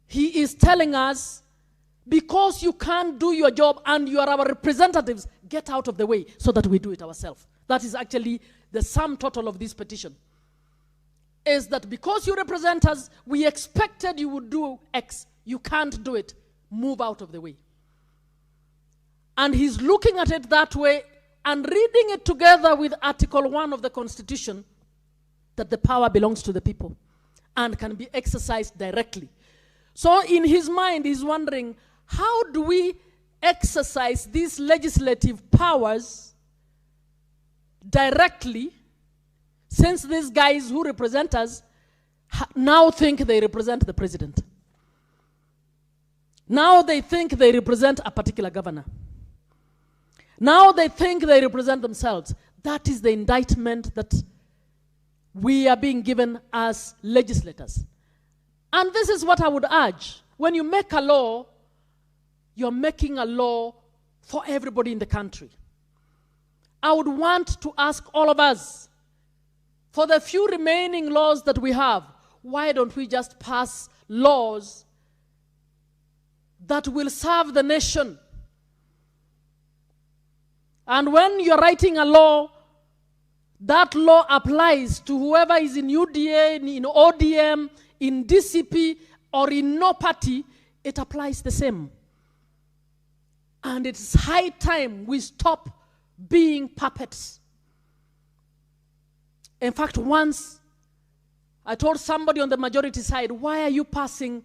He is telling us, because you can't do your job and you are our representatives, get out of the way so that we do it ourselves. That is actually the sum total of this petition. Is that because you represent us, we expected you would do X. You can't do it. Move out of the way. And he's looking at it that way and reading it together with Article 1 of the Constitution, that the power belongs to the people and can be exercised directly. So in his mind, he's wondering, how do we exercise these legislative powers directly, since these guys who represent us now think they represent the president? Now they think they represent a particular governor. Now they think they represent themselves. That is the indictment that we are being given as legislators. And this is what I would urge. When you make a law, you're making a law for everybody in the country. I would want to ask all of us, for the few remaining laws that we have, why don't we just pass laws that will serve the nation? And when you're writing a law, that law applies to whoever is in UDA, in ODM, in DCP, or in no party. It applies the same. And it's high time we stop being puppets. In fact, once I told somebody on the majority side, why are you passing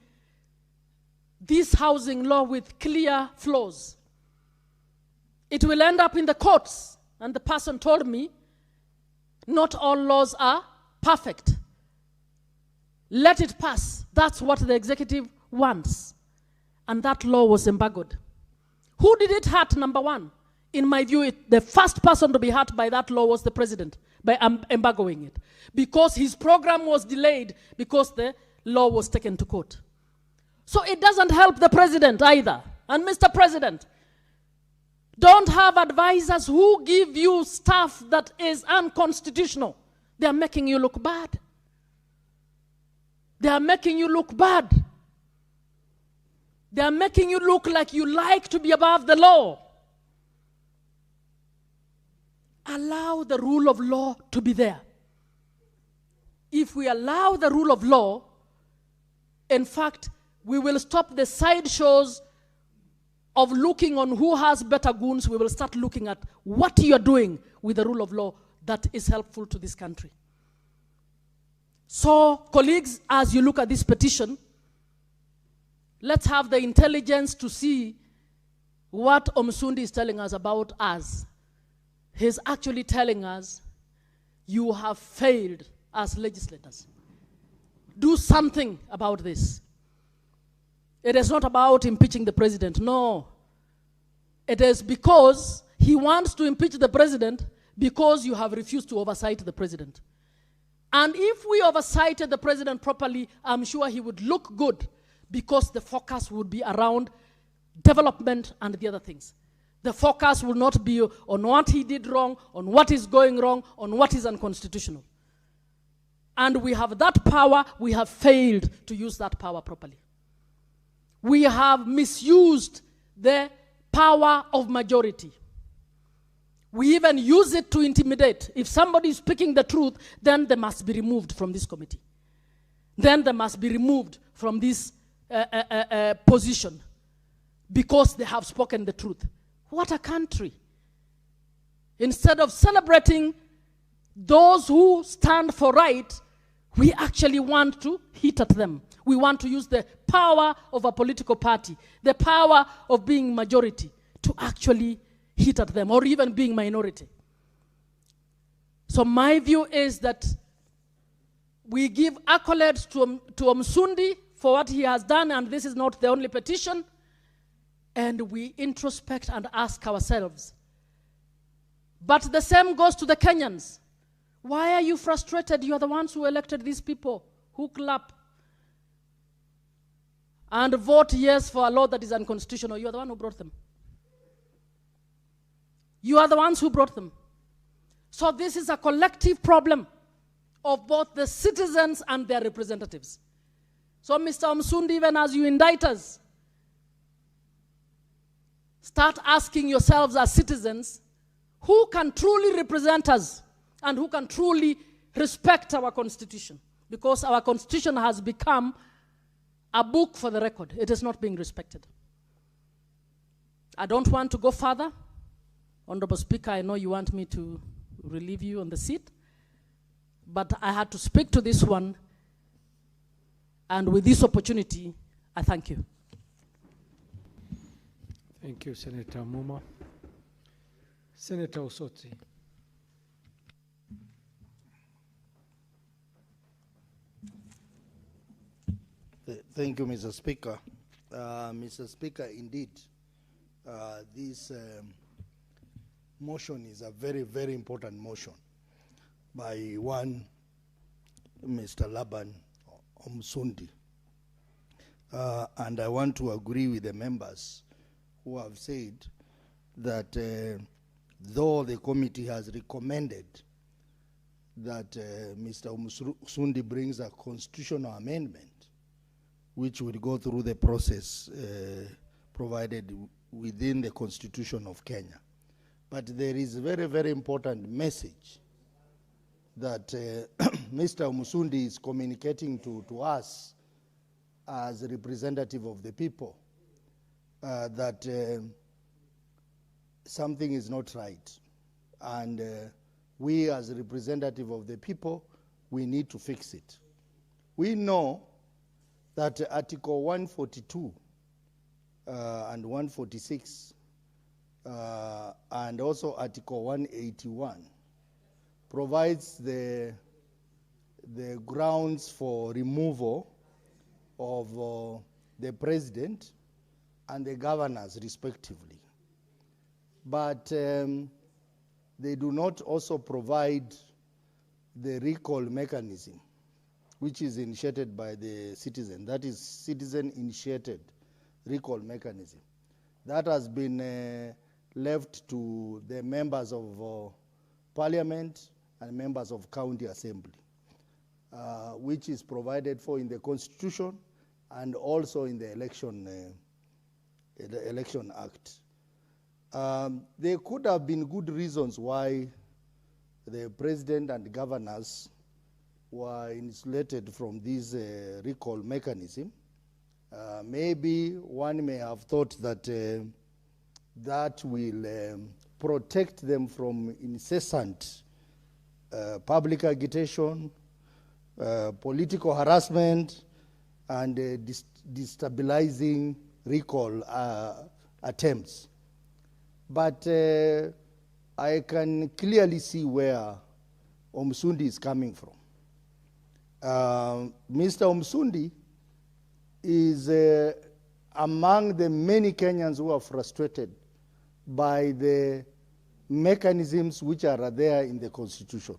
this housing law with clear flaws? It will end up in the courts. And the person told me, not all laws are perfect. Let it pass. That's what the executive wants. And that law was embargoed. Who did it hurt, number one? In my view, the first person to be hurt by that law was the president, by embargoing it. Because his program was delayed because the law was taken to court. So it doesn't help the president either. And Mr. President, don't have advisors who give you stuff that is unconstitutional. They are making you look bad. They are making you look bad. They are making you look like you like to be above the law. Allow the rule of law to be there. If we allow the rule of law, in fact, we will stop the sideshows of looking on who has better goons. We will start looking at what you are doing with the rule of law that is helpful to this country. So, colleagues, as you look at this petition, let's have the intelligence to see what Omsundi is telling us about us. He's actually telling us, you have failed as legislators. Do something about this. It is not about impeaching the president, no. It is because he wants to impeach the president because you have refused to oversight the president. And if we oversighted the president properly, I'm sure he would look good because the focus would be around development and the other things. The focus will not be on what he did wrong, on what is going wrong, on what is unconstitutional. And we have that power, we have failed to use that power properly. We have misused the power of majority. We even use it to intimidate. If somebody is speaking the truth, then they must be removed from this committee. Then they must be removed from this position because they have spoken the truth. What a country. Instead of celebrating those who stand for right, we actually want to hit at them. We want to use the power of a political party, the power of being majority, to actually hit at them, or even being minority. So my view is that we give accolades to Omsundi for what he has done, and this is not the only petition, and we introspect and ask ourselves. But the same goes to the Kenyans. Why are you frustrated? You are the ones who elected these people, who clap. and vote yes for a law that is unconstitutional, you are the one who brought them. You are the ones who brought them. So this is a collective problem of both the citizens and their representatives. So Mr. Msundi, even as you indict us, start asking yourselves as citizens, who can truly represent us and who can truly respect our constitution? Because our constitution has become a book for the record. It is not being respected. I don't want to go further. Honorable Speaker, I know you want me to relieve you on the seat, but I had to speak to this one, and with this opportunity, I thank you. Thank you, Senator Muma. Senator Osotsi. Thank you, Mr. Speaker. Mr. Speaker, indeed, this motion is a very, very important motion by one Mr. Laban Msundi. And I want to agree with the members who have said that though the committee has recommended that Mr. Msundi brings a constitutional amendment, which will go through the process provided within the Constitution of Kenya. But there is a very, very important message that Mr. Msundi is communicating to us as a representative of the people, that something is not right. And we as a representative of the people, we need to fix it. We know that Article 142 and 146 and also Article 181 provides the grounds for removal of the president and the governors respectively. But they do not also provide the recall mechanism, which is initiated by the citizen. That is citizen-initiated recall mechanism. That has been left to the members of parliament and members of county assembly, which is provided for in the Constitution and also in the Election Act. There could have been good reasons why the president and governors were insulated from this recall mechanism. Maybe one may have thought that that will protect them from incessant public agitation, political harassment, and destabilizing recall attempts. But I can clearly see where Msundi is coming from. Mr. Msundi is among the many Kenyans who are frustrated by the mechanisms which are there in the Constitution.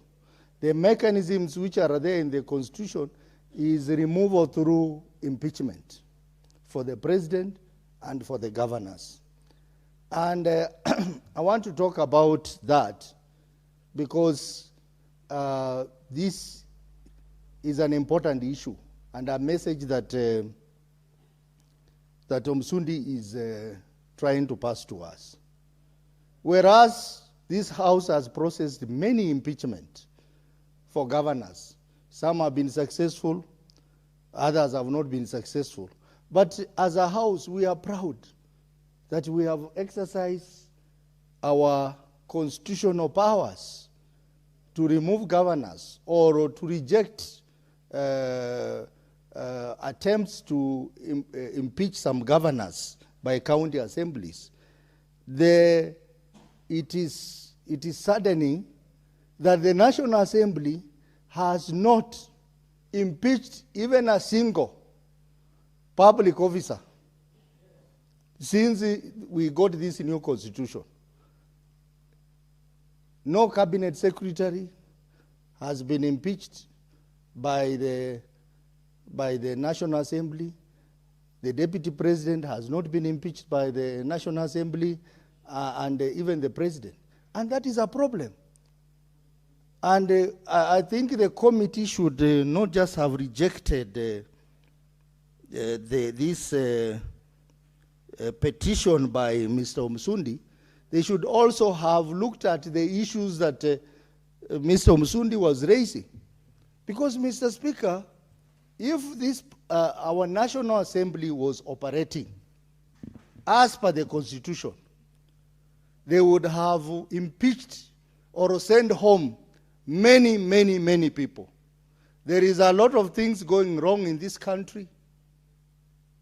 The mechanisms which are there in the Constitution is removal through impeachment for the president and for the governors. And I want to talk about that because this is an important issue and a message that that Msundi is trying to pass to us. Whereas this House has processed many impeachment for governors. Some have been successful, others have not been successful. But as a House, we are proud that we have exercised our constitutional powers to remove governors or to reject attempts to impeach some governors by county assemblies. It is saddening that the National Assembly has not impeached even a single public officer since we got this new constitution. No cabinet secretary has been impeached by the National Assembly. The deputy president has not been impeached by the National Assembly and even the president. And that is a problem. And I think the committee should not just have rejected this petition by Mr. Msundi. They should also have looked at the issues that Mr. Msundi was raising. Because, Mr. Speaker, if this, our National Assembly was operating as per the Constitution, they would have impeached or sent home many people. There is a lot of things going wrong in this country,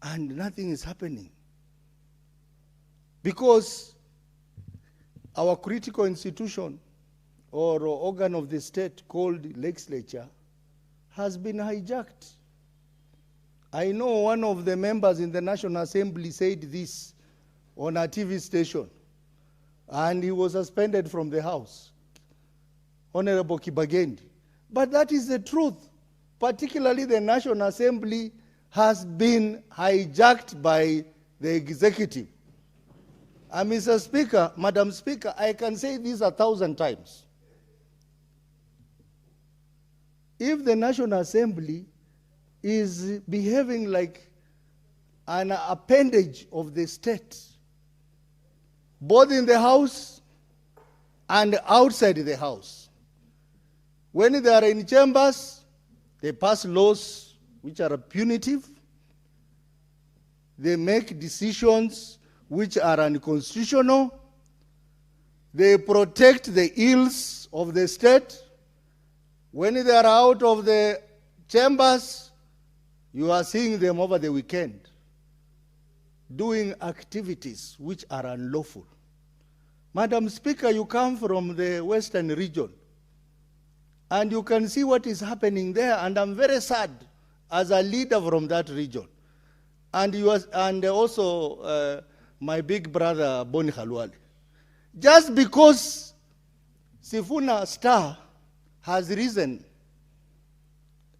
and nothing is happening. Because our critical institution or organ of the state called legislature has been hijacked. I know one of the members in the National Assembly said this on a TV station, and he was suspended from the House, Honorable Kibagendi. But that is the truth. Particularly the National Assembly has been hijacked by the executive. And Mr. Speaker, Madam Speaker, I can say this 1,000 times. If the National Assembly is behaving like an appendage of the state, both in the House and outside the House, when they are in chambers, they pass laws which are punitive. They make decisions which are unconstitutional. They protect the ills of the state. When they are out of the chambers, you are seeing them over the weekend doing activities which are unlawful. Madam Speaker, you come from the Western region, and you can see what is happening there, and I'm very sad as a leader from that region. And also my big brother, Boni Khalwale. Just because Sifuna Star has risen,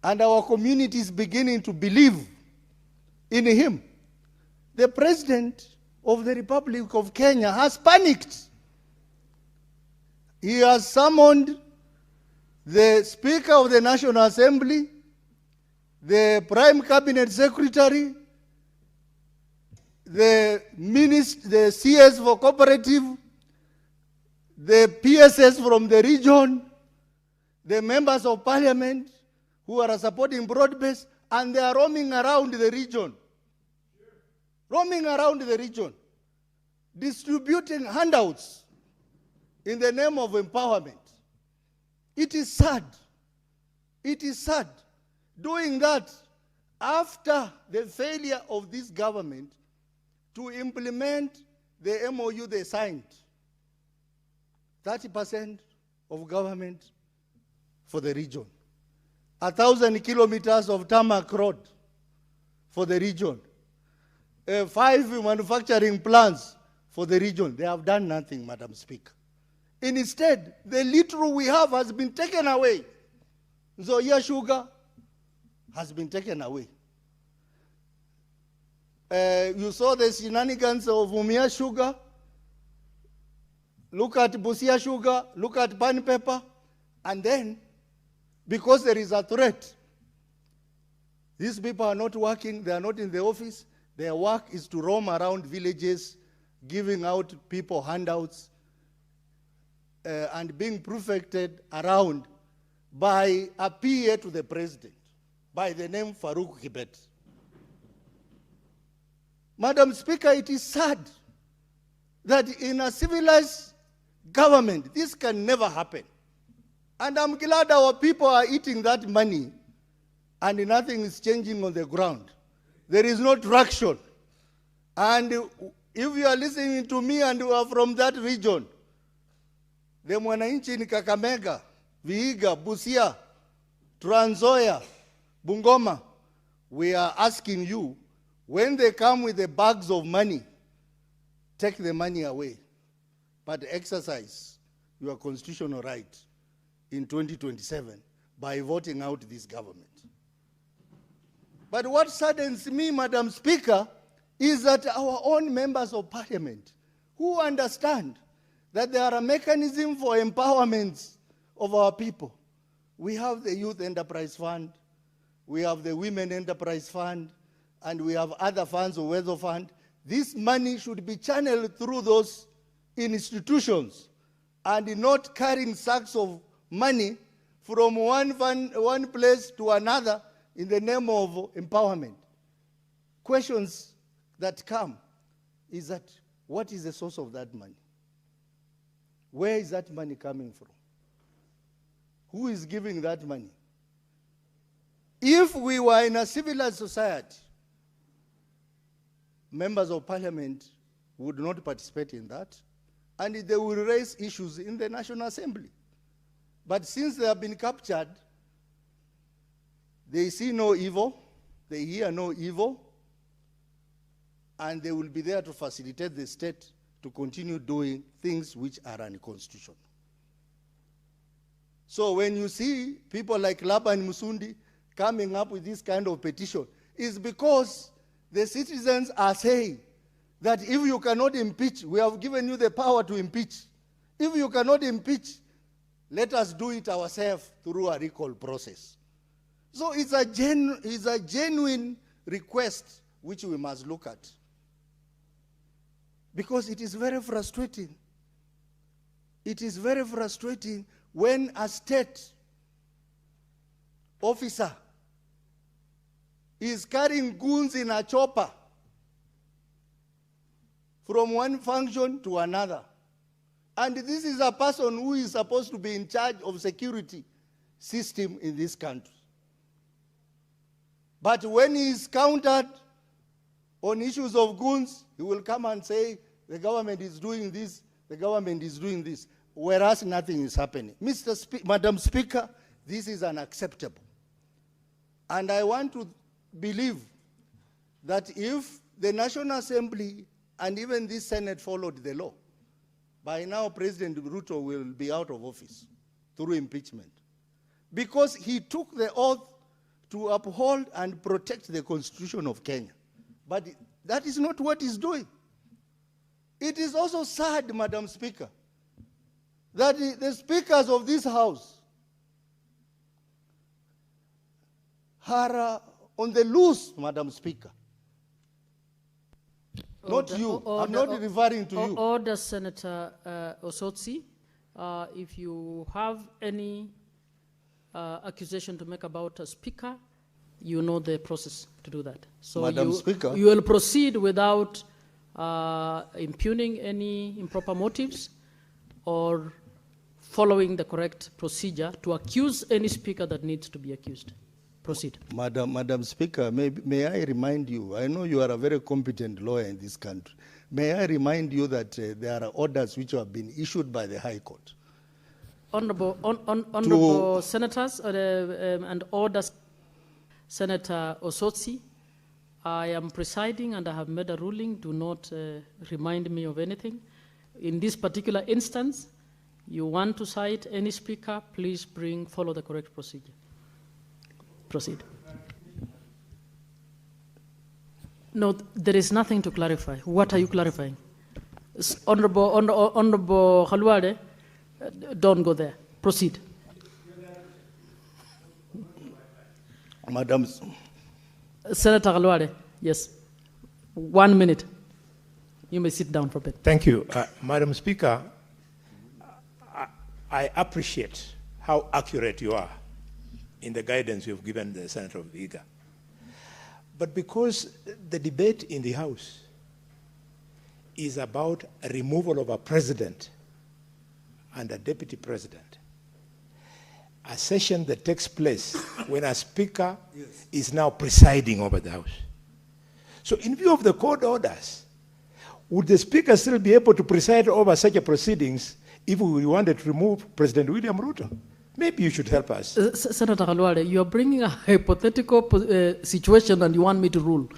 and our community is beginning to believe in him, the President of the Republic of Kenya has panicked. He has summoned the Speaker of the National Assembly, the Prime Cabinet Secretary, the CS for Cooperative, the PSS from the region, the members of parliament who are supporting broad-based, and they are roaming around the region. Roaming around the region, distributing handouts in the name of empowerment. It is sad. It is sad. Doing that after the failure of this government to implement the MOU they signed. 30% of government for the region. 1,000 kilometers of tarmac road for the region. 5 manufacturing plants for the region. They have done nothing, Madam Speaker. Instead, the little we have has been taken away. Zoya sugar has been taken away. You saw the shenanigans of Umia sugar. Look at Busia sugar, look at pan pepper, and then, because there is a threat, these people are not working, they are not in the office, their work is to roam around villages, giving out people handouts, and being protected around by a PA to the president, by the name Farouk Kibet. Madam Speaker, it is sad that in a civilized government, this can never happen. And I'm glad our people are eating that money and nothing is changing on the ground. There is no traction. And if you are listening to me and you are from that region, the mwananchi in Kakamega, Vihiga, Busia, Trans Nzoia, Bungoma, we are asking you, when they come with the bags of money, take the money away, but exercise your constitutional right in 2027 by voting out this government. But what saddens me, Madam Speaker, is that our own members of parliament who understand that there are mechanisms for empowerment of our people. We have the Youth Enterprise Fund, we have the Women Enterprise Fund, and we have other funds, or weather fund. This money should be channeled through those institutions and not carrying sacks of money from one place to another in the name of empowerment. Questions that come is that, what is the source of that money? Where is that money coming from? Who is giving that money? If we were in a civilized society, members of parliament would not participate in that, and they will raise issues in the National Assembly. But since they have been captured, they see no evil, they hear no evil, and they will be there to facilitate the state to continue doing things which are unconstitutional. So when you see people like Laban Musundi coming up with this kind of petition, it's because the citizens are saying that if you cannot impeach, we have given you the power to impeach. If you cannot impeach, let us do it ourselves through a recall process. So it's a genuine request which we must look at. Because it is very frustrating. It is very frustrating when a state officer is carrying goons in a chopper from one function to another. And this is a person who is supposed to be in charge of security system in this country. But when he is countered on issues of goons, he will come and say, the government is doing this, the government is doing this, whereas nothing is happening. Madam Speaker, this is unacceptable. And I want to believe that if the National Assembly and even this Senate followed the law, by now President Ruto will be out of office through impeachment. Because he took the oath to uphold and protect the Constitution of Kenya. But that is not what he's doing. It is also sad, Madam Speaker, that the speakers of this House are on the loose, Madam Speaker. Not you. I'm not referring to you. Order, Senator Osotsi. If you have any accusation to make about a speaker, you know the process to do that. So Madam Speaker, you will proceed without impugning any improper motives or following the correct procedure to accuse any speaker that needs to be accused. Proceed. Madam Speaker, may I remind you, I know you are a very competent lawyer in this country. May I remind you that there are orders which have been issued by the High Court. Honorable senators and orders, Senator Osotsi, I am presiding and I have made a ruling. Do not remind me of anything. In this particular instance, you want to cite any speaker, please follow the correct procedure. Proceed. No, there is nothing to clarify. What are you clarifying? Honorable Khalwade, don't go there. Proceed. Madam. Senator Khalwade, yes. 1 minute. You may sit down for a bit. Thank you. Madam Speaker, I appreciate how accurate you are in the guidance you've given the Senator of Vihiga. But because the debate in the House is about a removal of a president and a deputy president, a session that takes place when a speaker is now presiding over the House. So in view of the court orders, would the speaker still be able to preside over such a proceedings if we wanted to remove President William Ruto? Maybe you should help us. Senator Khalwade, you are bringing a hypothetical situation and you want me to rule.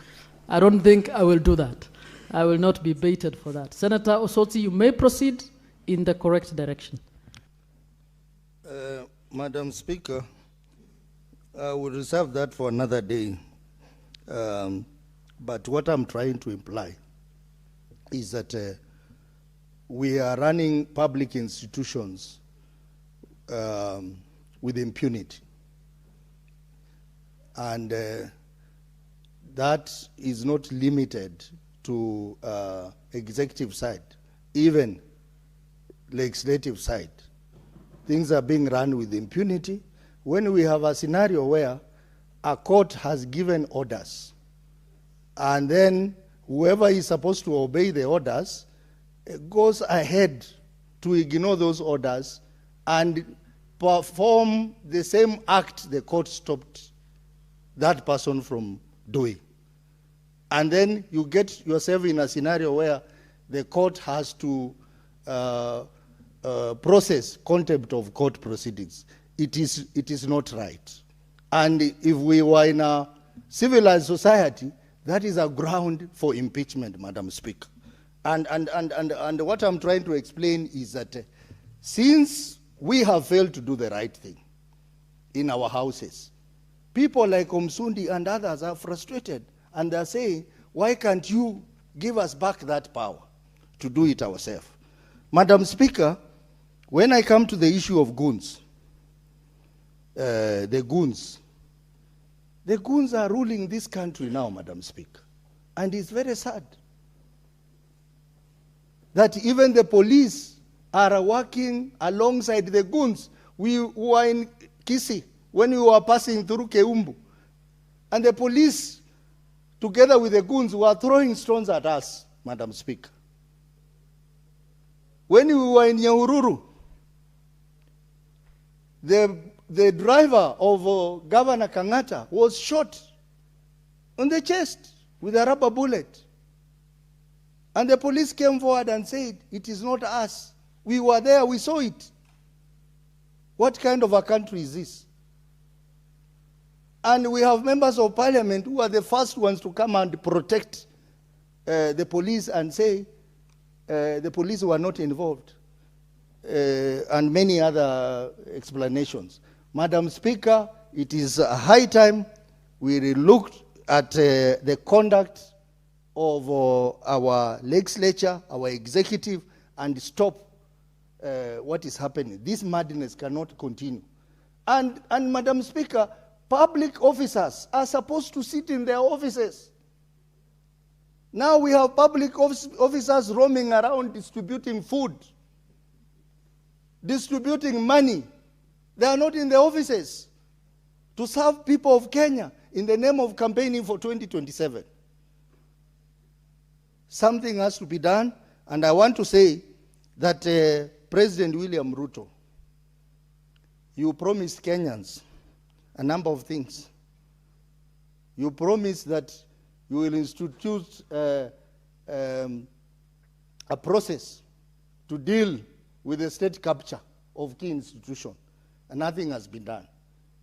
I don't think I will do that. I will not be baited for that. Senator Osotsi, you may proceed in the correct direction. Madam Speaker, I will reserve that for another day. But what I'm trying to imply is that we are running public institutions with impunity. And that is not limited to executive side, even legislative side. Things are being run with impunity. When we have a scenario where a court has given orders, and then whoever is supposed to obey the orders goes ahead to ignore those orders and perform the same act the court stopped that person from doing. And then you get yourself in a scenario where the court has to process contempt of court proceedings. It is not right. And if we were in a civilized society, that is a ground for impeachment, Madam Speaker. And what I'm trying to explain is that since we have failed to do the right thing in our houses, people like Omsundi and others are frustrated, and they're saying, why can't you give us back that power to do it ourselves? Madam Speaker, when I come to the issue of goons, the goons are ruling this country now, Madam Speaker. And it's very sad that even the police are working alongside the goons. We were in Kisii when we were passing through Keumbu, and the police, together with the goons, were throwing stones at us, Madam Speaker. When we were in Uhuru, the driver of Governor Kenyatta was shot on the chest with a rubber bullet. And the police came forward and said, it is not us. We were there, we saw it. What kind of a country is this? And we have members of parliament who are the first ones to come and protect the police and say the police were not involved, and many other explanations. Madam Speaker, it is a high time we looked at the conduct of our legislature, our executive, and stop what is happening. This madness cannot continue. And Madam Speaker, public officers are supposed to sit in their offices. Now we have public officers roaming around distributing food, distributing money. They are not in the offices to serve people of Kenya in the name of campaigning for 2027. Something has to be done, and I want to say that President William Ruto, you promised Kenyans a number of things. You promised that you will institute a process to deal with the state capture of key institutions, and nothing has been done.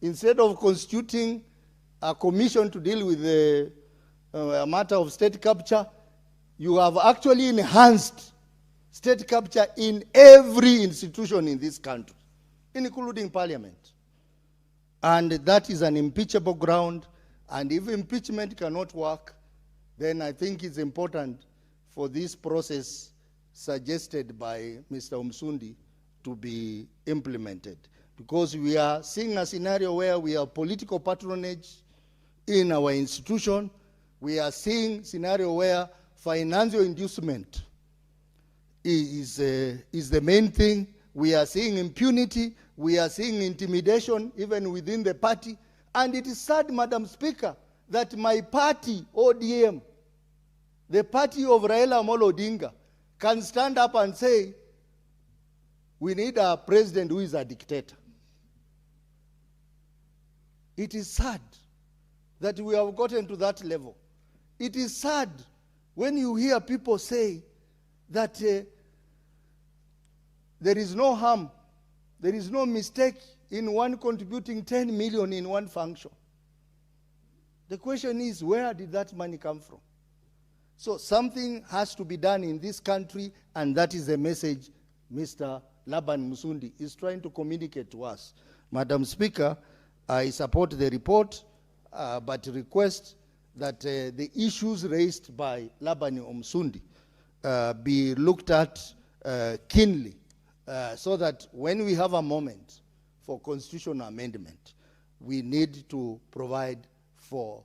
Instead of constituting a commission to deal with the matter of state capture, you have actually enhanced state capture in every institution in this country, including parliament. And that is an impeachable ground. And if impeachment cannot work, then I think it's important for this process suggested by Mr. Omsundi to be implemented. Because we are seeing a scenario where we have political patronage in our institution. We are seeing a scenario where financial inducement is the main thing. We are seeing impunity. We are seeing intimidation even within the party. And it is sad, Madam Speaker, that my party, ODM, the party of Raila Amolo Odinga, can stand up and say, we need a president who is a dictator. It is sad that we have gotten to that level. It is sad when you hear people say that there is no harm, there is no mistake in one contributing 10 million in one function. The question is, where did that money come from? So something has to be done in this country, and that is the message Mr. Laban Musundi is trying to communicate to us. Madam Speaker, I support the report, but request that the issues raised by Labani Omsundi be looked at keenly, so that when we have a moment for constitutional amendment, we need to provide for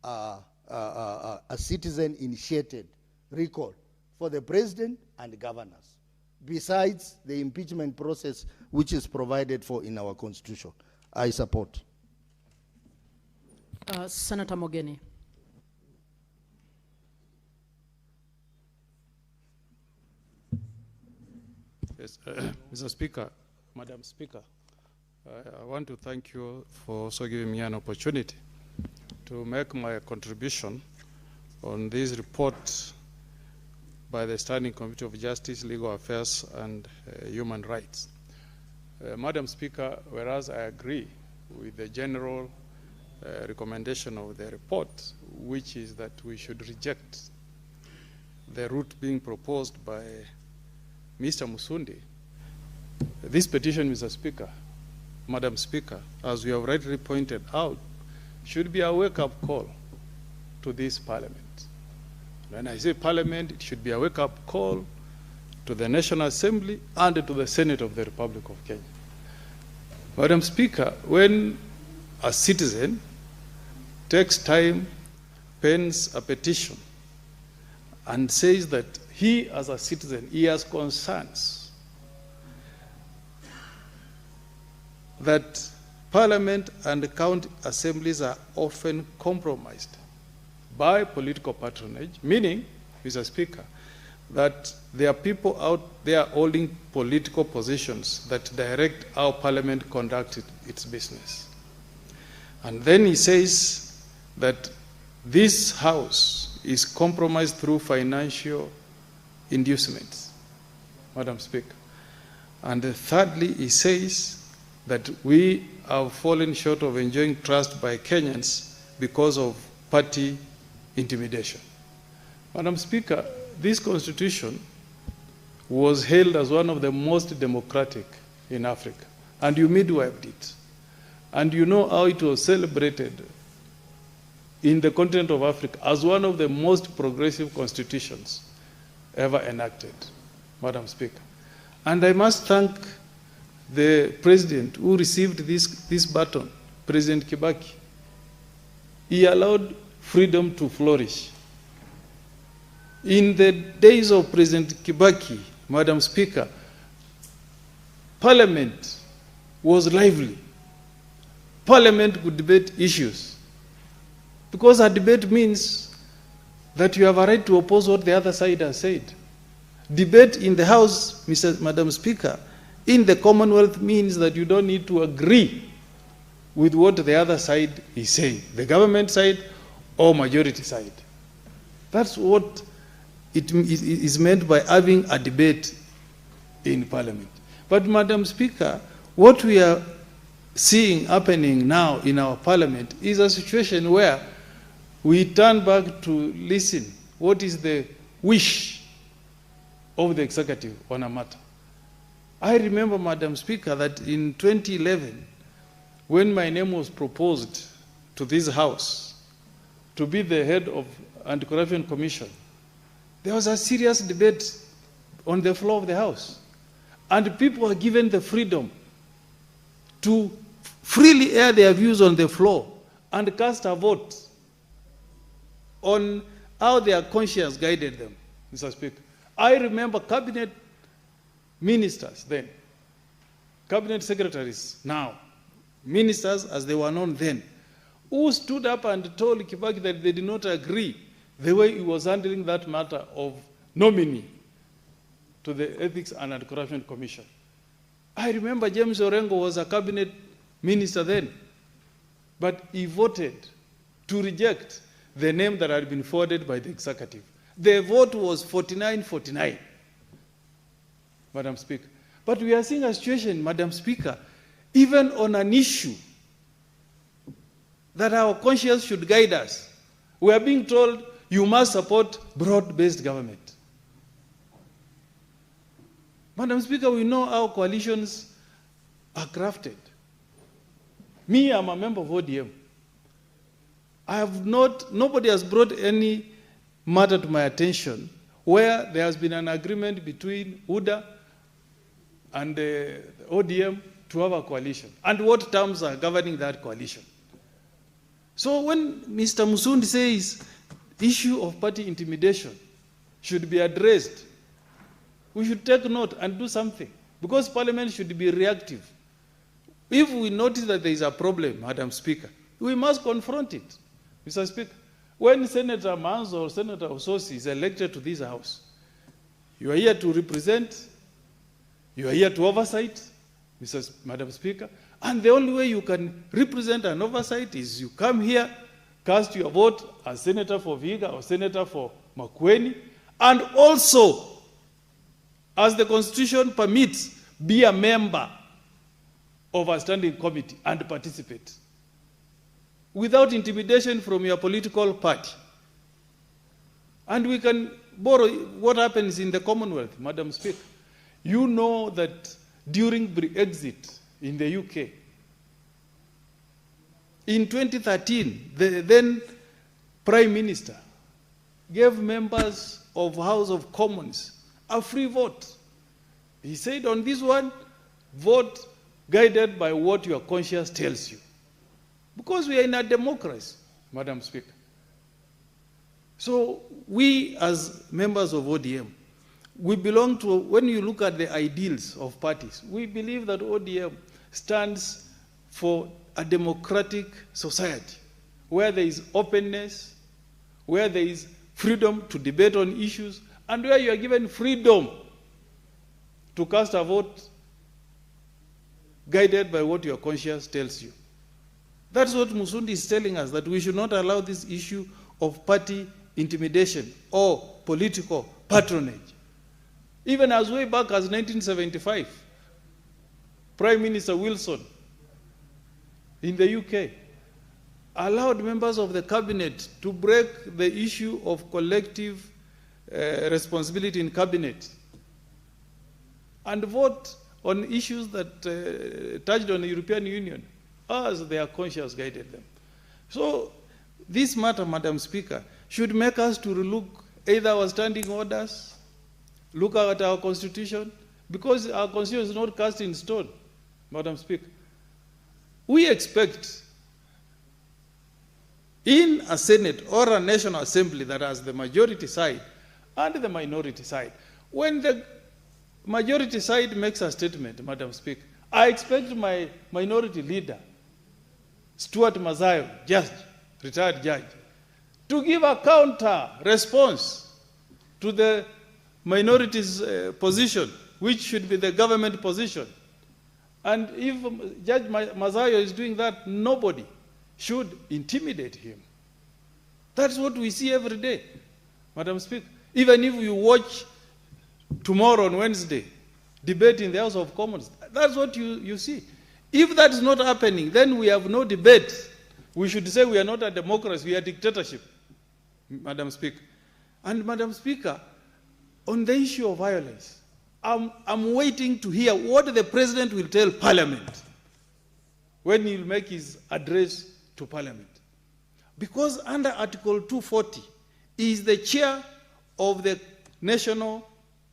a citizen-initiated recall for the president and governors, besides the impeachment process which is provided for in our constitution. I support. Senator Mogeni. Yes, Mr. Speaker, Madam Speaker, I want to thank you for also giving me an opportunity to make my contribution on this report by the Standing Committee of Justice, Legal Affairs, and Human Rights. Madam Speaker, whereas I agree with the general recommendation of the report, which is that we should reject the route being proposed by Mr. Musundi, this petition, Mr. Speaker, Madam Speaker, as we have rightly pointed out, should be a wake-up call to this Parliament. When I say Parliament, it should be a wake-up call to the National Assembly and to the Senate of the Republic of Kenya. Madam Speaker, when a citizen takes time, pens a petition, and says that he, as a citizen, he has concerns that Parliament and county assemblies are often compromised by political patronage, meaning, Mr. Speaker, that there are people out there holding political positions that direct how Parliament conducts its business. And then he says that this House is compromised through financial inducements, Madam Speaker. And thirdly, he says that we have fallen short of enjoying trust by Kenyans because of party intimidation. Madam Speaker, this constitution was hailed as one of the most democratic in Africa, and you midwifed it. And you know how it was celebrated in the continent of Africa as one of the most progressive constitutions ever enacted, Madam Speaker. And I must thank the president who received this baton, President Kibaki. He allowed freedom to flourish. In the days of President Kibaki, Madam Speaker, Parliament was lively. Parliament could debate issues. Because a debate means that you have a right to oppose what the other side has said. Debate in the House, Madam Speaker, in the Commonwealth means that you don't need to agree with what the other side is saying, the government side or majority side. That's what it is meant by having a debate in Parliament. But, Madam Speaker, what we are seeing happening now in our Parliament is a situation where we turn back to listen what is the wish of the executive on a matter. I remember, Madam Speaker, that in 2011, when my name was proposed to this House to be the head of Anti-Corruption Commission, there was a serious debate on the floor of the House. And people were given the freedom to freely air their views on the floor and cast a vote on how their conscience guided them, Mr. Speaker. I remember cabinet ministers then, cabinet secretaries now, ministers as they were known then, who stood up and told Kibaki that they did not agree the way he was handling that matter of nominee to the Ethics and Anti-Corruption Commission. I remember James Orengo was a cabinet minister then, but he voted to reject the name that had been forwarded by the executive. The vote was 49-49, Madam Speaker. But we are seeing a situation, Madam Speaker, even on an issue that our conscience should guide us. We are being told you must support broad-based government. Madam Speaker, we know how coalitions are crafted. Me, I'm a member of ODM. Nobody has brought any matter to my attention where there has been an agreement between UDA and the ODM to have a coalition, and what terms are governing that coalition. So when Mr. Musundi says the issue of party intimidation should be addressed, we should take note and do something, because Parliament should be reactive. If we notice that there is a problem, Madam Speaker, we must confront it. Mr. Speaker, when Senator Manzo or Senator Ososi is elected to this House, you are here to represent, you are here to oversight, Madam Speaker, and the only way you can represent and oversight is you come here, cast your vote as Senator for Vihiga or Senator for Makwiny, and also, as the Constitution permits, be a member of a standing committee and participate without intimidation from your political party. And we can borrow what happens in the Commonwealth, Madam Speaker. You know that during Brexit in the UK, in 2013, the then Prime Minister gave members of House of Commons a free vote. He said, on this one, vote guided by what your conscience tells you. Because we are in a democracy, Madam Speaker. So we, as members of ODM, we belong to, when you look at the ideals of parties, we believe that ODM stands for a democratic society where there is openness, where there is freedom to debate on issues, and where you are given freedom to cast a vote guided by what your conscience tells you. That's what Musundi is telling us, that we should not allow this issue of party intimidation or political patronage. Even as way back as 1975, Prime Minister Wilson in the UK allowed members of the cabinet to break the issue of collective responsibility in cabinet and vote on issues that touched on the European Union as their conscience guided them. So this matter, Madam Speaker, should make us to relook either our standing orders, look at our constitution, because our constitution is not cast in stone, Madam Speaker. We expect in a Senate or a National Assembly that has the majority side and the minority side, when the majority side makes a statement, Madam Speaker, I expect my minority leader, Stuart Mazayo, judge, retired judge, to give a counter response to the minority's position, which should be the government position. And if Judge Mazayo is doing that, nobody should intimidate him. That's what we see every day, Madam Speaker. Even if you watch tomorrow on Wednesday, debate in the House of Commons, that's what you see. If that is not happening, then we have no debate. We should say we are not a democracy, we are a dictatorship, Madam Speaker. And Madam Speaker, on the issue of violence, I'm waiting to hear what the President will tell Parliament when he'll make his address to Parliament. Because under Article 240, he is the chair of the National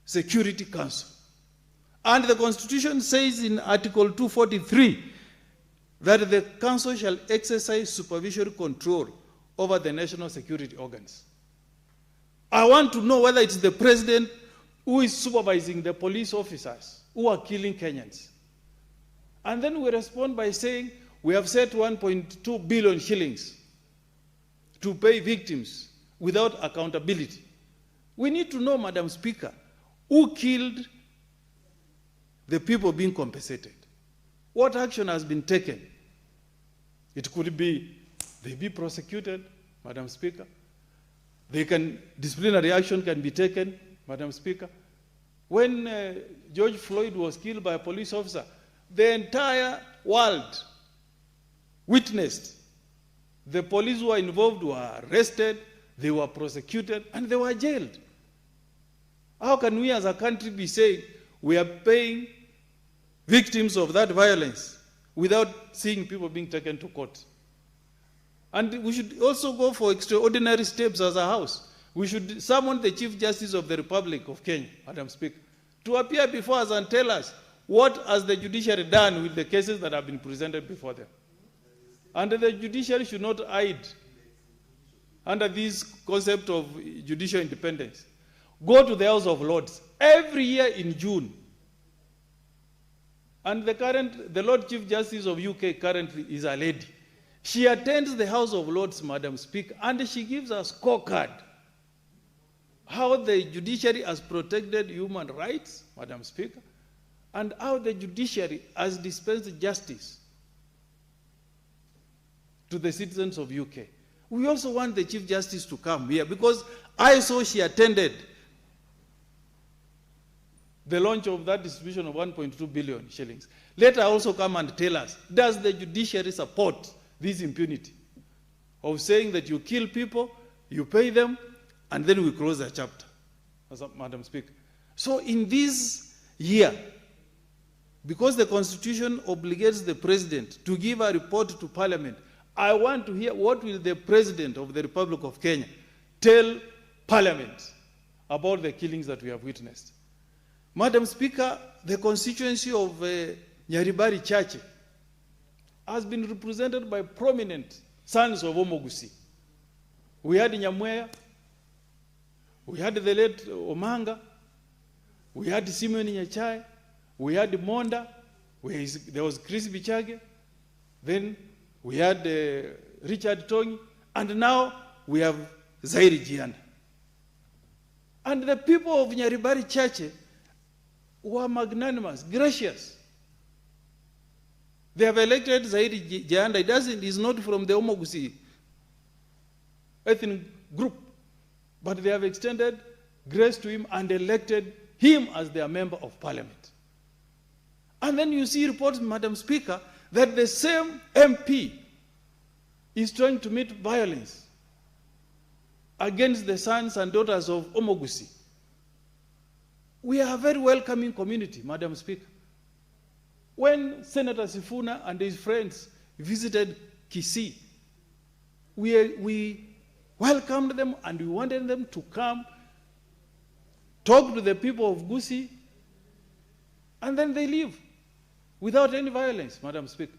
Security Council. And the Constitution says in Article 243 that the Council shall exercise supervisory control over the national security organs. I want to know whether it's the President who is supervising the police officers who are killing Kenyans. And then we respond by saying we have set 1.2 billion shillings to pay victims without accountability. We need to know, Madam Speaker, who killed the people being compensated. What action has been taken? It could be they be prosecuted, Madam Speaker. Disciplinary action can be taken, Madam Speaker. When George Floyd was killed by a police officer, the entire world witnessed. The police who were involved were arrested, they were prosecuted, and they were jailed. How can we as a country be saying we are paying victims of that violence without seeing people being taken to court? And we should also go for extraordinary steps as a House. We should summon the Chief Justice of the Republic of Kenya, Madam Speaker, to appear before us and tell us what has the judiciary done with the cases that have been presented before them. And the judiciary should not hide under this concept of judicial independence. Go to the House of Lords every year in June. And the Lord Chief Justice of UK currently is a lady. She attends the House of Lords, Madam Speaker, and she gives a scorecard how the judiciary has protected human rights, Madam Speaker, and how the judiciary has dispensed justice to the citizens of UK. We also want the Chief Justice to come here because I saw she attended the launch of that distribution of 1.2 billion shillings. Let her also come and tell us, does the judiciary support this impunity of saying that you kill people, you pay them, and then we close the chapter, Madam Speaker? So in this year, because the Constitution obligates the President to give a report to Parliament, I want to hear what will the President of the Republic of Kenya tell Parliament about the killings that we have witnessed. Madam Speaker, the constituency of Nyaribari Chache has been represented by prominent sons of Omogusi. We had Nyamweya, we had the late Omanga, we had Simeon Nyachai, we had Monda, there was Chris Bichage, then we had Richard Tongi, and now we have Zairi Jianda. And the people of Nyaribari Chache were magnanimous, gracious. They have elected Zairi Jianda. He's not from the Omogusi ethnic group, but they have extended grace to him and elected him as their member of parliament. And then you see reports, Madam Speaker, that the same MP is trying to meet violence against the sons and daughters of Omogusi. We are a very welcoming community, Madam Speaker. When Senator Sifuna and his friends visited Kisii, we welcomed them and we wanted them to come, talk to the people of Gusii, and then they leave without any violence, Madam Speaker.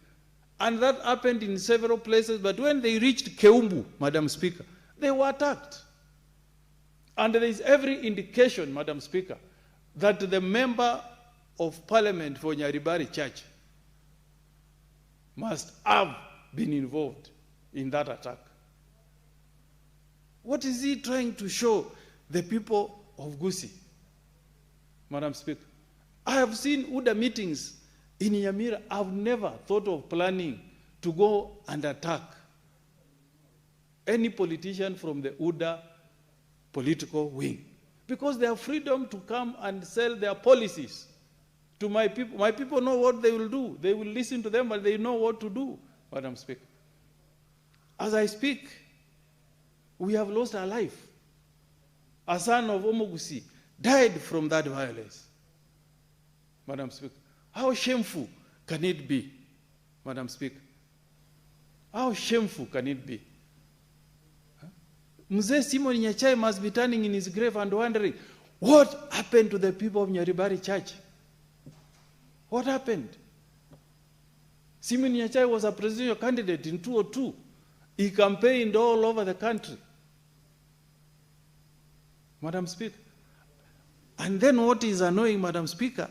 And that happened in several places, but when they reached Keumbu, Madam Speaker, they were attacked. And there is every indication, Madam Speaker, that the member of parliament for Nyaribari Church must have been involved in that attack. What is he trying to show the people of Gusii, Madam Speaker? I have seen UDA meetings in Nyamira. I've never thought of planning to go and attack any politician from the UDA political wing, because they have freedom to come and sell their policies to my people. My people know what they will do. They will listen to them, but they know what to do, Madam Speaker. As I speak, we have lost our life. A son of Omogusi died from that violence, Madam Speaker. How shameful can it be, Madam Speaker? How shameful can it be? Mzee Simon Nyachai must be turning in his grave and wondering, what happened to the people of Nyaribari Church? What happened? Simon Nyachai was a presidential candidate in 2002. He campaigned all over the country, Madam Speaker. And then what is annoying, Madam Speaker,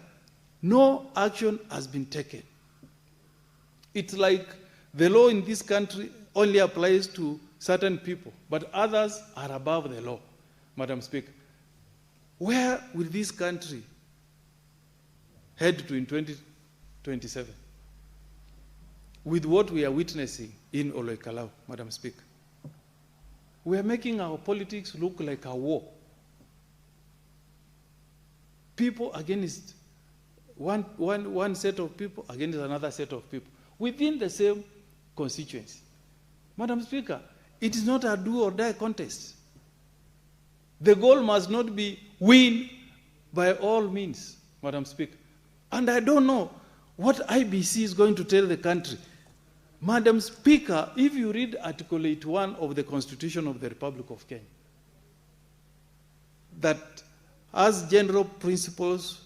no action has been taken. It's like the law in this country only applies to certain people, but others are above the law, Madam Speaker. Where will this country head to in 2027 with what we are witnessing in Oloikalau, Madam Speaker? We are making our politics look like a war. People against one set of people against another set of people within the same constituency. Madam Speaker, it is not a do or die contest. The goal must not be win by all means, Madam Speaker. And I don't know what IBC is going to tell the country. Madam Speaker, if you read Article 81 of the Constitution of the Republic of Kenya, that as general principles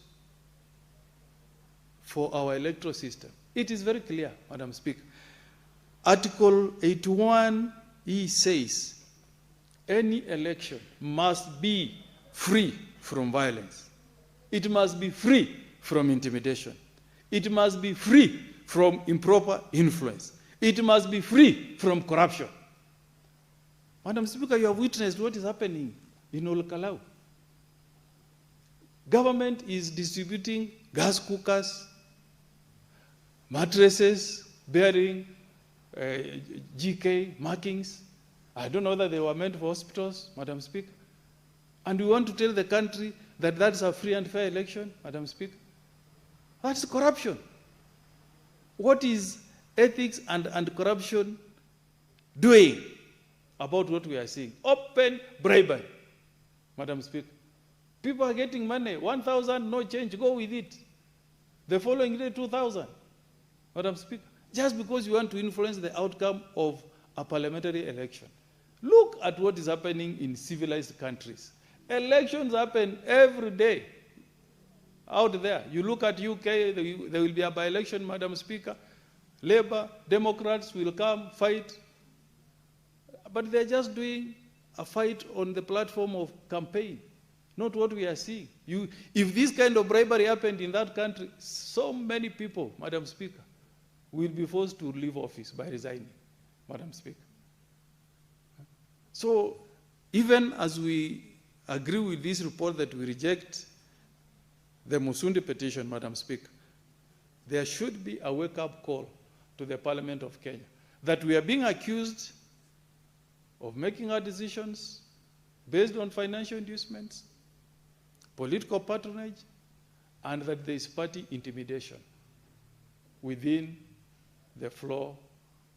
for our electoral system, it is very clear, Madam Speaker. Article 81E says, any election must be free from violence. It must be free from intimidation. It must be free from improper influence. It must be free from corruption. Madam Speaker, you have witnessed what is happening in Olkalau. Government is distributing gas cookers, mattresses bearing GK markings. I don't know whether they were meant for hospitals, Madam Speaker. And we want to tell the country that that's a free and fair election, Madam Speaker. That's corruption. What is ethics and corruption doing about what we are seeing? Open bribery, Madam Speaker. People are getting money, 1,000, no change, go with it. The following day, 2,000, Madam Speaker, just because you want to influence the outcome of a parliamentary election. Look at what is happening in civilized countries. Elections happen every day out there. You look at UK, there will be a by-election, Madam Speaker. Labour, Democrats will come, fight. But they're just doing a fight on the platform of campaign, not what we are seeing. If this kind of bribery happened in that country, so many people, Madam Speaker, will be forced to leave office by resigning, Madam Speaker. So even as we agree with this report that we reject the Musundi petition, Madam Speaker, there should be a wake-up call to the Parliament of Kenya that we are being accused of making our decisions based on financial inducements, political patronage, and that there is party intimidation within the floor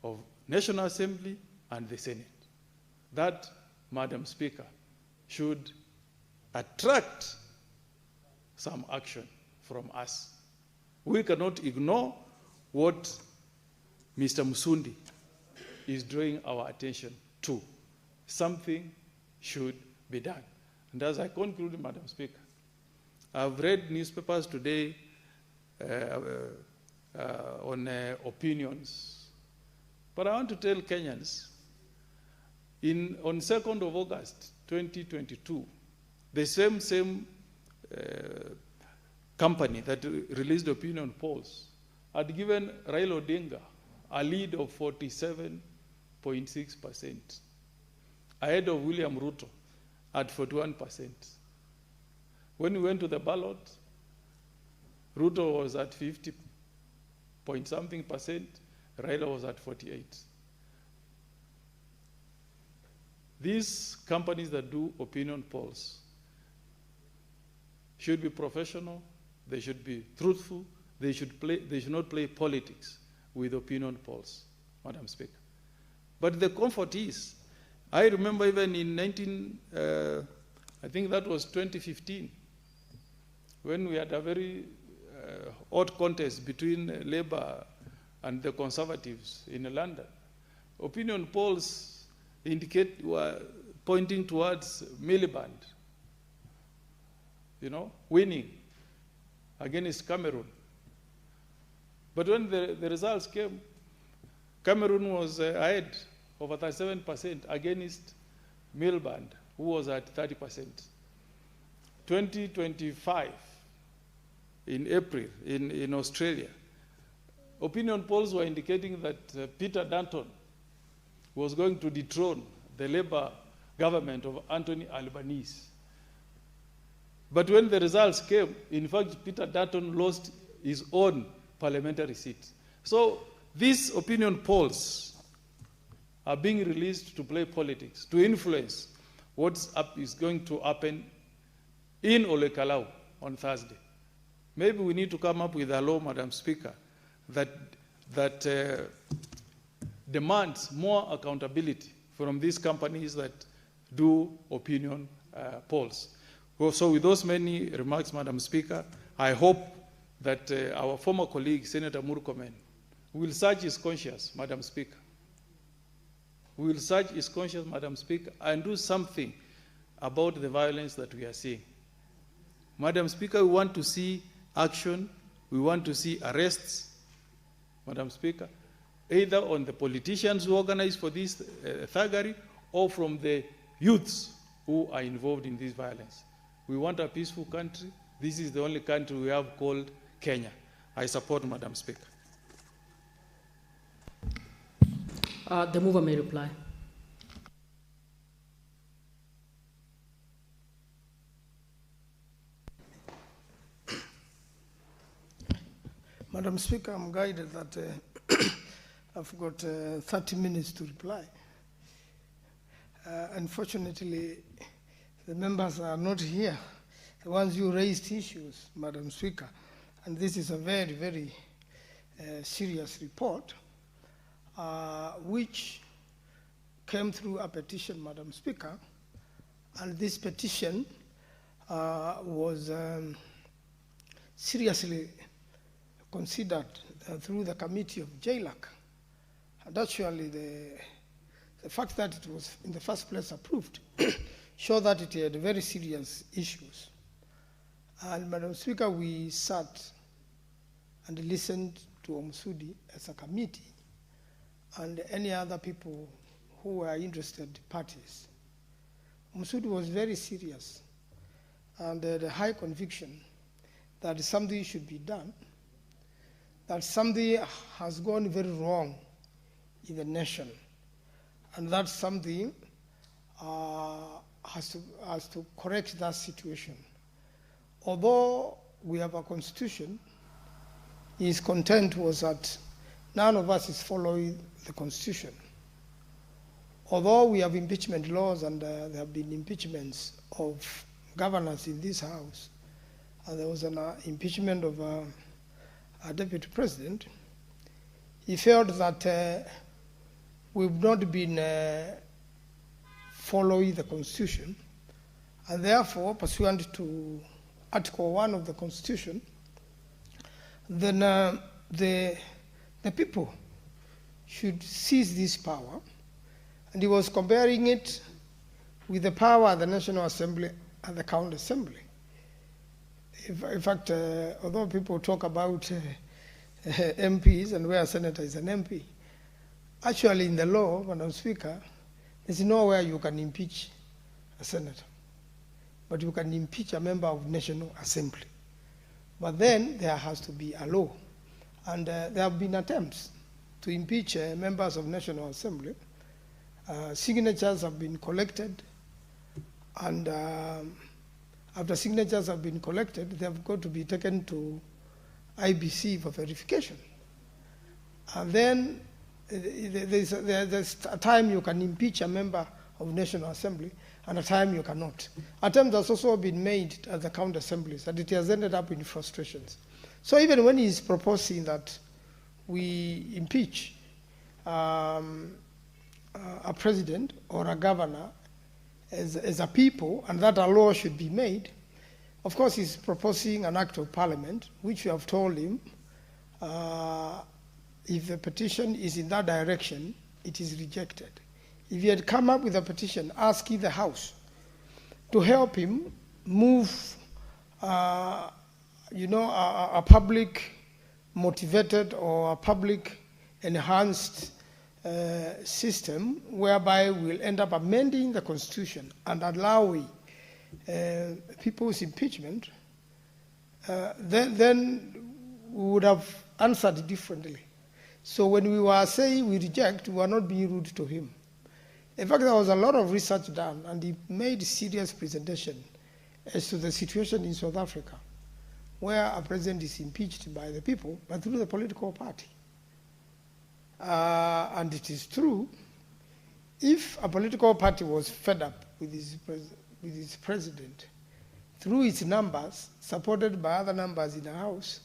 of National Assembly and the Senate. That, Madam Speaker, should attract some action from us. We cannot ignore what Mr. Musundi is drawing our attention to. Something should be done. And as I conclude, Madam Speaker, I've read newspapers today on opinions, but I want to tell Kenyans, on 2nd of August, 2022, the same company that released opinion polls had given Raila Odinga a lead of 47.6%, ahead of William Ruto at 41%. When we went to the ballot, Ruto was at 50-point-something%, Raila was at 48%. These companies that do opinion polls should be professional, they should be truthful, they should not play politics with opinion polls, Madam Speaker. But the comfort is, I remember even in I think that was 2015, when we had a very hot contest between Labour and the Conservatives in London. Opinion polls were pointing towards Miliband, winning against Cameroon. But when the results came, Cameroon was ahead over 37% against Miliband, who was at 30%. 2025, in April, in Australia, opinion polls were indicating that Peter Dutton was going to dethrone the Labour government of Anthony Albanese. But when the results came, in fact, Peter Dutton lost his own parliamentary seat. So these opinion polls are being released to play politics, to influence what is going to happen in Olekalau on Thursday. Maybe we need to come up with a law, Madam Speaker, that demands more accountability from these companies that do opinion polls. So with those many remarks, Madam Speaker, I hope that our former colleague, Senator Murkomen, We will search his conscience, Madam Speaker. We will search his conscience, Madam Speaker, and do something about the violence that we are seeing. Madam Speaker, we want to see action. We want to see arrests, Madam Speaker, either on the politicians who organize for this thuggery or from the youths who are involved in this violence. We want a peaceful country. This is the only country we have called Kenya. I support Madam Speaker. The mover may reply. Madam Speaker, I'm guided that I've got 30 minutes to reply. Unfortunately, the members are not here, the ones who raised issues, Madam Speaker, and this is a very, very serious report, which came through a petition, Madam Speaker, and this petition was seriously considered through the committee of JLAC. And actually, the fact that it was in the first place approved showed that it had very serious issues. And Madam Speaker, we sat and listened to Omsudi as a committee and any other people who were interested parties. Omsudi was very serious and had a high conviction that something should be done, that something has gone very wrong in the nation, and that something has to correct that situation. Although we have a constitution, his content was that none of us is following the constitution. Although we have impeachment laws and there have been impeachments of governors in this house, and there was an impeachment of a deputy president, he felt that we've not been following the constitution, and therefore, pursuant to Article 1 of the Constitution, then the people should seize this power. And he was comparing it with the power of the National Assembly and the County Assembly. In fact, although people talk about MPs and where a senator is an MP, actually in the law, Madam Speaker, there's nowhere you can impeach a senator, but you can impeach a member of National Assembly. But then there has to be a law. And there have been attempts to impeach members of National Assembly. Signatures have been collected, and after signatures have been collected, they have got to be taken to IBC for verification. And then there's a time you can impeach a member of National Assembly and a time you cannot. Attempts have also been made at the county assemblies, and it has ended up in frustrations. So even when he's proposing that we impeach a president or a governor as a people, and that a law should be made, of course he's proposing an act of parliament, which we have told him, if the petition is in that direction, it is rejected. If he had come up with a petition asking the House to help him move a public motivated or a public enhanced system whereby we'll end up amending the Constitution and allowing people's impeachment, then we would have answered differently. So when we were saying we reject, we were not being rude to him. In fact, there was a lot of research done, and he made serious presentation as to the situation in South Africa, where a president is impeached by the people, but through the political party. And it is true, if a political party was fed up with its president, through its numbers, supported by other numbers in the House,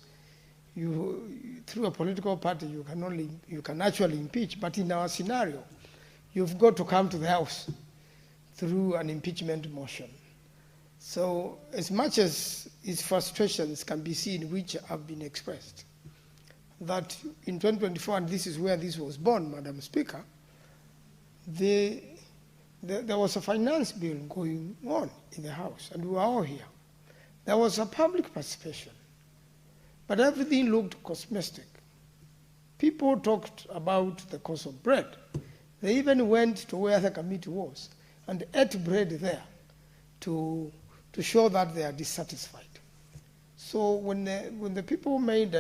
through a political party, you can actually impeach. But in our scenario, you've got to come to the House through an impeachment motion. So as much as its frustrations can be seen, which have been expressed, that in 2024, and this is where this was born, Madam Speaker, there was a finance bill going on in the House, and we were all here. There was a public participation, but everything looked cosmetic. People talked about the cost of bread. They even went to where the committee was and ate bread there to show that they are dissatisfied. So when the people made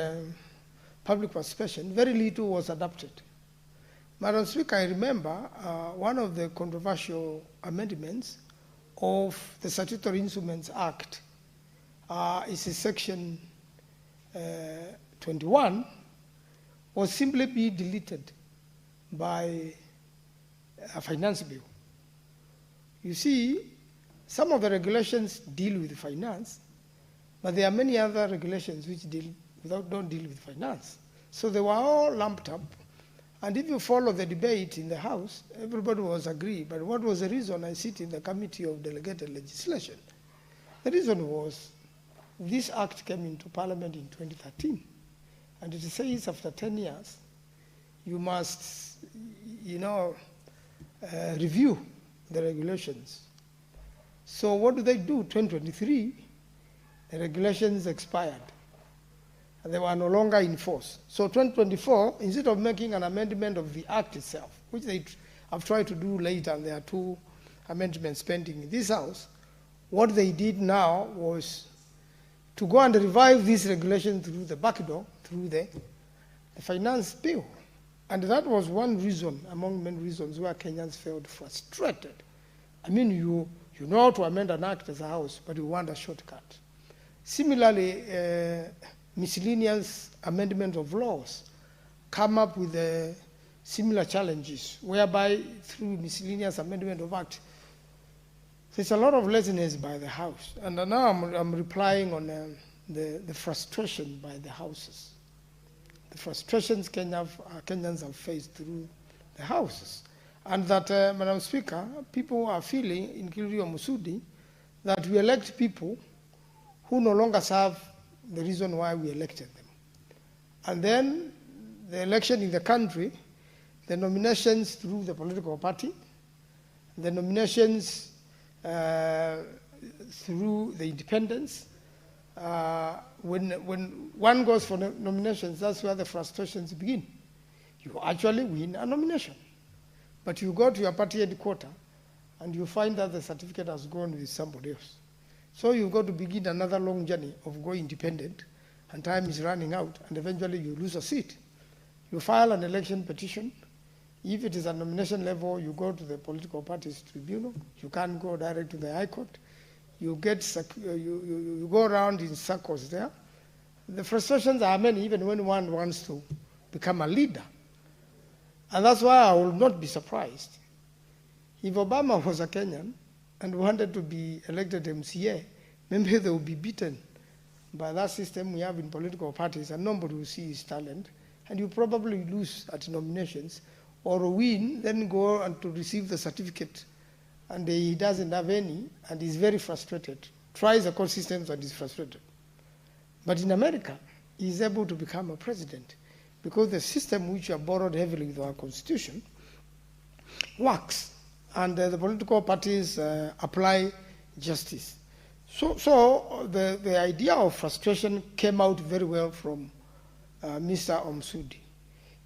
public participation, very little was adopted. Madam Speaker, I remember one of the controversial amendments of the Statutory Instruments Act is a section 21, was simply be deleted by a finance bill. You see, some of the regulations deal with finance, but there are many other regulations which don't deal with finance. So they were all lumped up. And if you follow the debate in the House, everybody was agreed. But what was the reason? I sit in the Committee of Delegated Legislation. The reason was this act came into Parliament in 2013. And it says after 10 years, you must, review the regulations. So what do they do? 2023, the regulations expired. And they were no longer in force. So 2024, instead of making an amendment of the act itself, which they have tried to do later, and there are 2 amendments pending in this House, what they did now was to go and revive this regulation through the back door, through the finance bill. And that was one reason, among many reasons, where Kenyans felt frustrated. I mean, you know how to amend an act as a House, but you want a shortcut. Similarly, miscellaneous amendment of laws come up with similar challenges, whereby through miscellaneous amendment of act, there's a lot of laziness by the House. And now I'm replying on the frustration by the Houses. The frustrations Kenyans have faced through the Houses. And that, Madam Speaker, people are feeling, including Musudi, that we elect people who no longer serve the reason why we elected them. And then the election in the country, the nominations through the political party, the nominations through the independents. When one goes for nominations, that's where the frustrations begin. You actually win a nomination, but you go to your party headquarters and you find that the certificate has gone with somebody else. So you've got to begin another long journey of going independent, and time is running out, and eventually you lose a seat. You file an election petition. If it is a nomination level, you go to the political parties tribunal. You can't go direct to the High Court. You go around in circles there. The frustrations are many, even when one wants to become a leader. And that's why I will not be surprised if Obama was a Kenyan and wanted to be elected MCA, maybe they will be beaten by that system we have in political parties, and nobody will see his talent, and you probably lose at nominations, or win, then go and to receive the certificate, and he doesn't have any, and he's very frustrated, tries the court systems and is frustrated. But in America, he's able to become a president, because the system which are borrowed heavily with our constitution works, and the political parties apply justice. So the idea of frustration came out very well from Mr. Omsudi.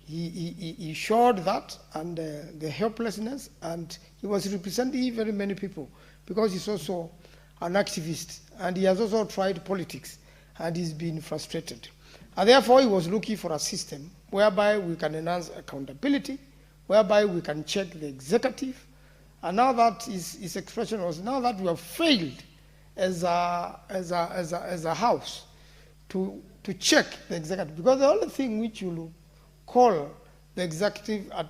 He showed that and the helplessness, and he was representing very many people because he's also an activist, and he has also tried politics, and he's been frustrated. And therefore, he was looking for a system whereby we can enhance accountability, whereby we can check the executive. And now that his expression was, now that we have failed as a house to check the executive, because the only thing which you call the executive at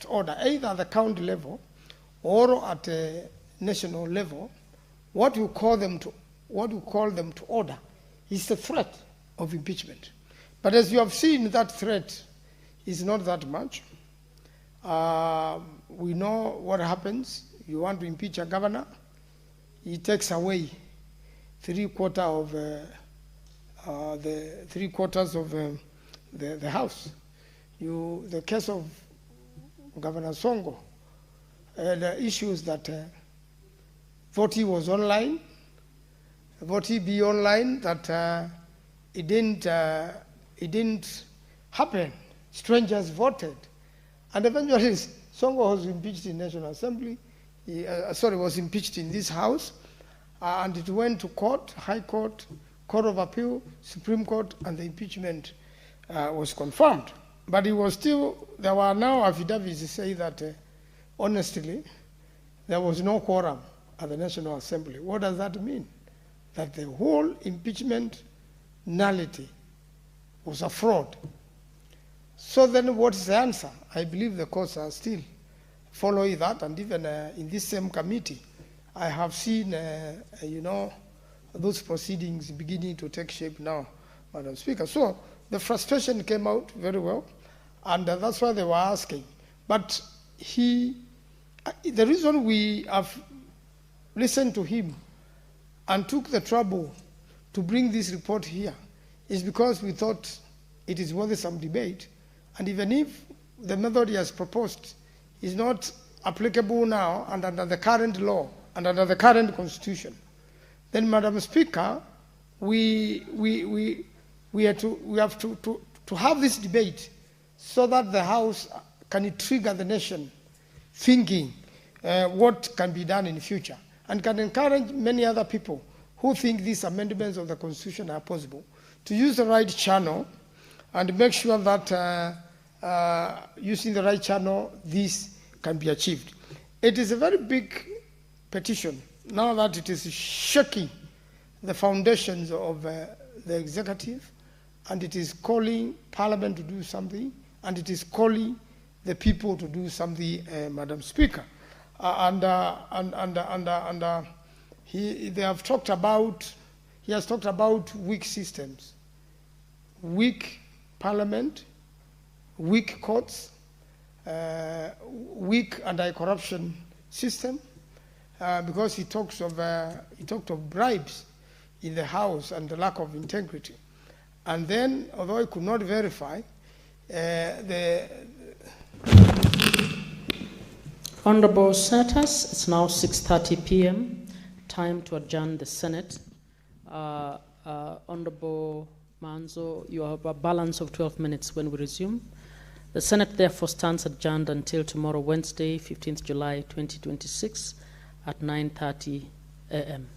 order, either at the county level or at a national level, what you call them to order is the threat of impeachment. But as you have seen, that threat is not that much. We know what happens. You want to impeach a governor, he takes away three quarters of the House. The case of Governor Songo, the issues that Voti was online, Voti be online, that it didn't happen. Strangers voted. And eventually Songo was impeached in National Assembly, was impeached in this House, and it went to court, High Court, Court of Appeal, Supreme Court, and the impeachment was confirmed. But it was still, there were now affidavits to say that, honestly, there was no quorum at the National Assembly. What does that mean? That the whole impeachment nullity was a fraud. So then what is the answer? I believe the courts are still following that, and even in this same committee, I have seen, those proceedings beginning to take shape now, Madam Speaker. So the frustration came out very well, and that's why they were asking. But the reason we have listened to him and took the trouble to bring this report here is because we thought it is worth some debate. And even if the method he has proposed is not applicable now and under the current law and under the current constitution, then, Madam Speaker, we have to have this debate so that the House can trigger the nation thinking what can be done in the future, and can encourage many other people who think these amendments of the Constitution are possible to use the right channel and make sure that using the right channel, this can be achieved. It is a very big petition now that it is shaking the foundations of the executive, and it is calling Parliament to do something, and it is calling the people to do something, Madam Speaker. He has talked about weak systems, weak Parliament, weak courts, weak anti-corruption system, because he talked of bribes in the House and the lack of integrity. And then, although he could not verify, Honorable Senators, it's now 6:30 p.m. Time to adjourn the Senate. Honorable Manzo, you have a balance of 12 minutes when we resume. The Senate therefore stands adjourned until tomorrow, Wednesday, 15th July 2026 at 9:30 a.m.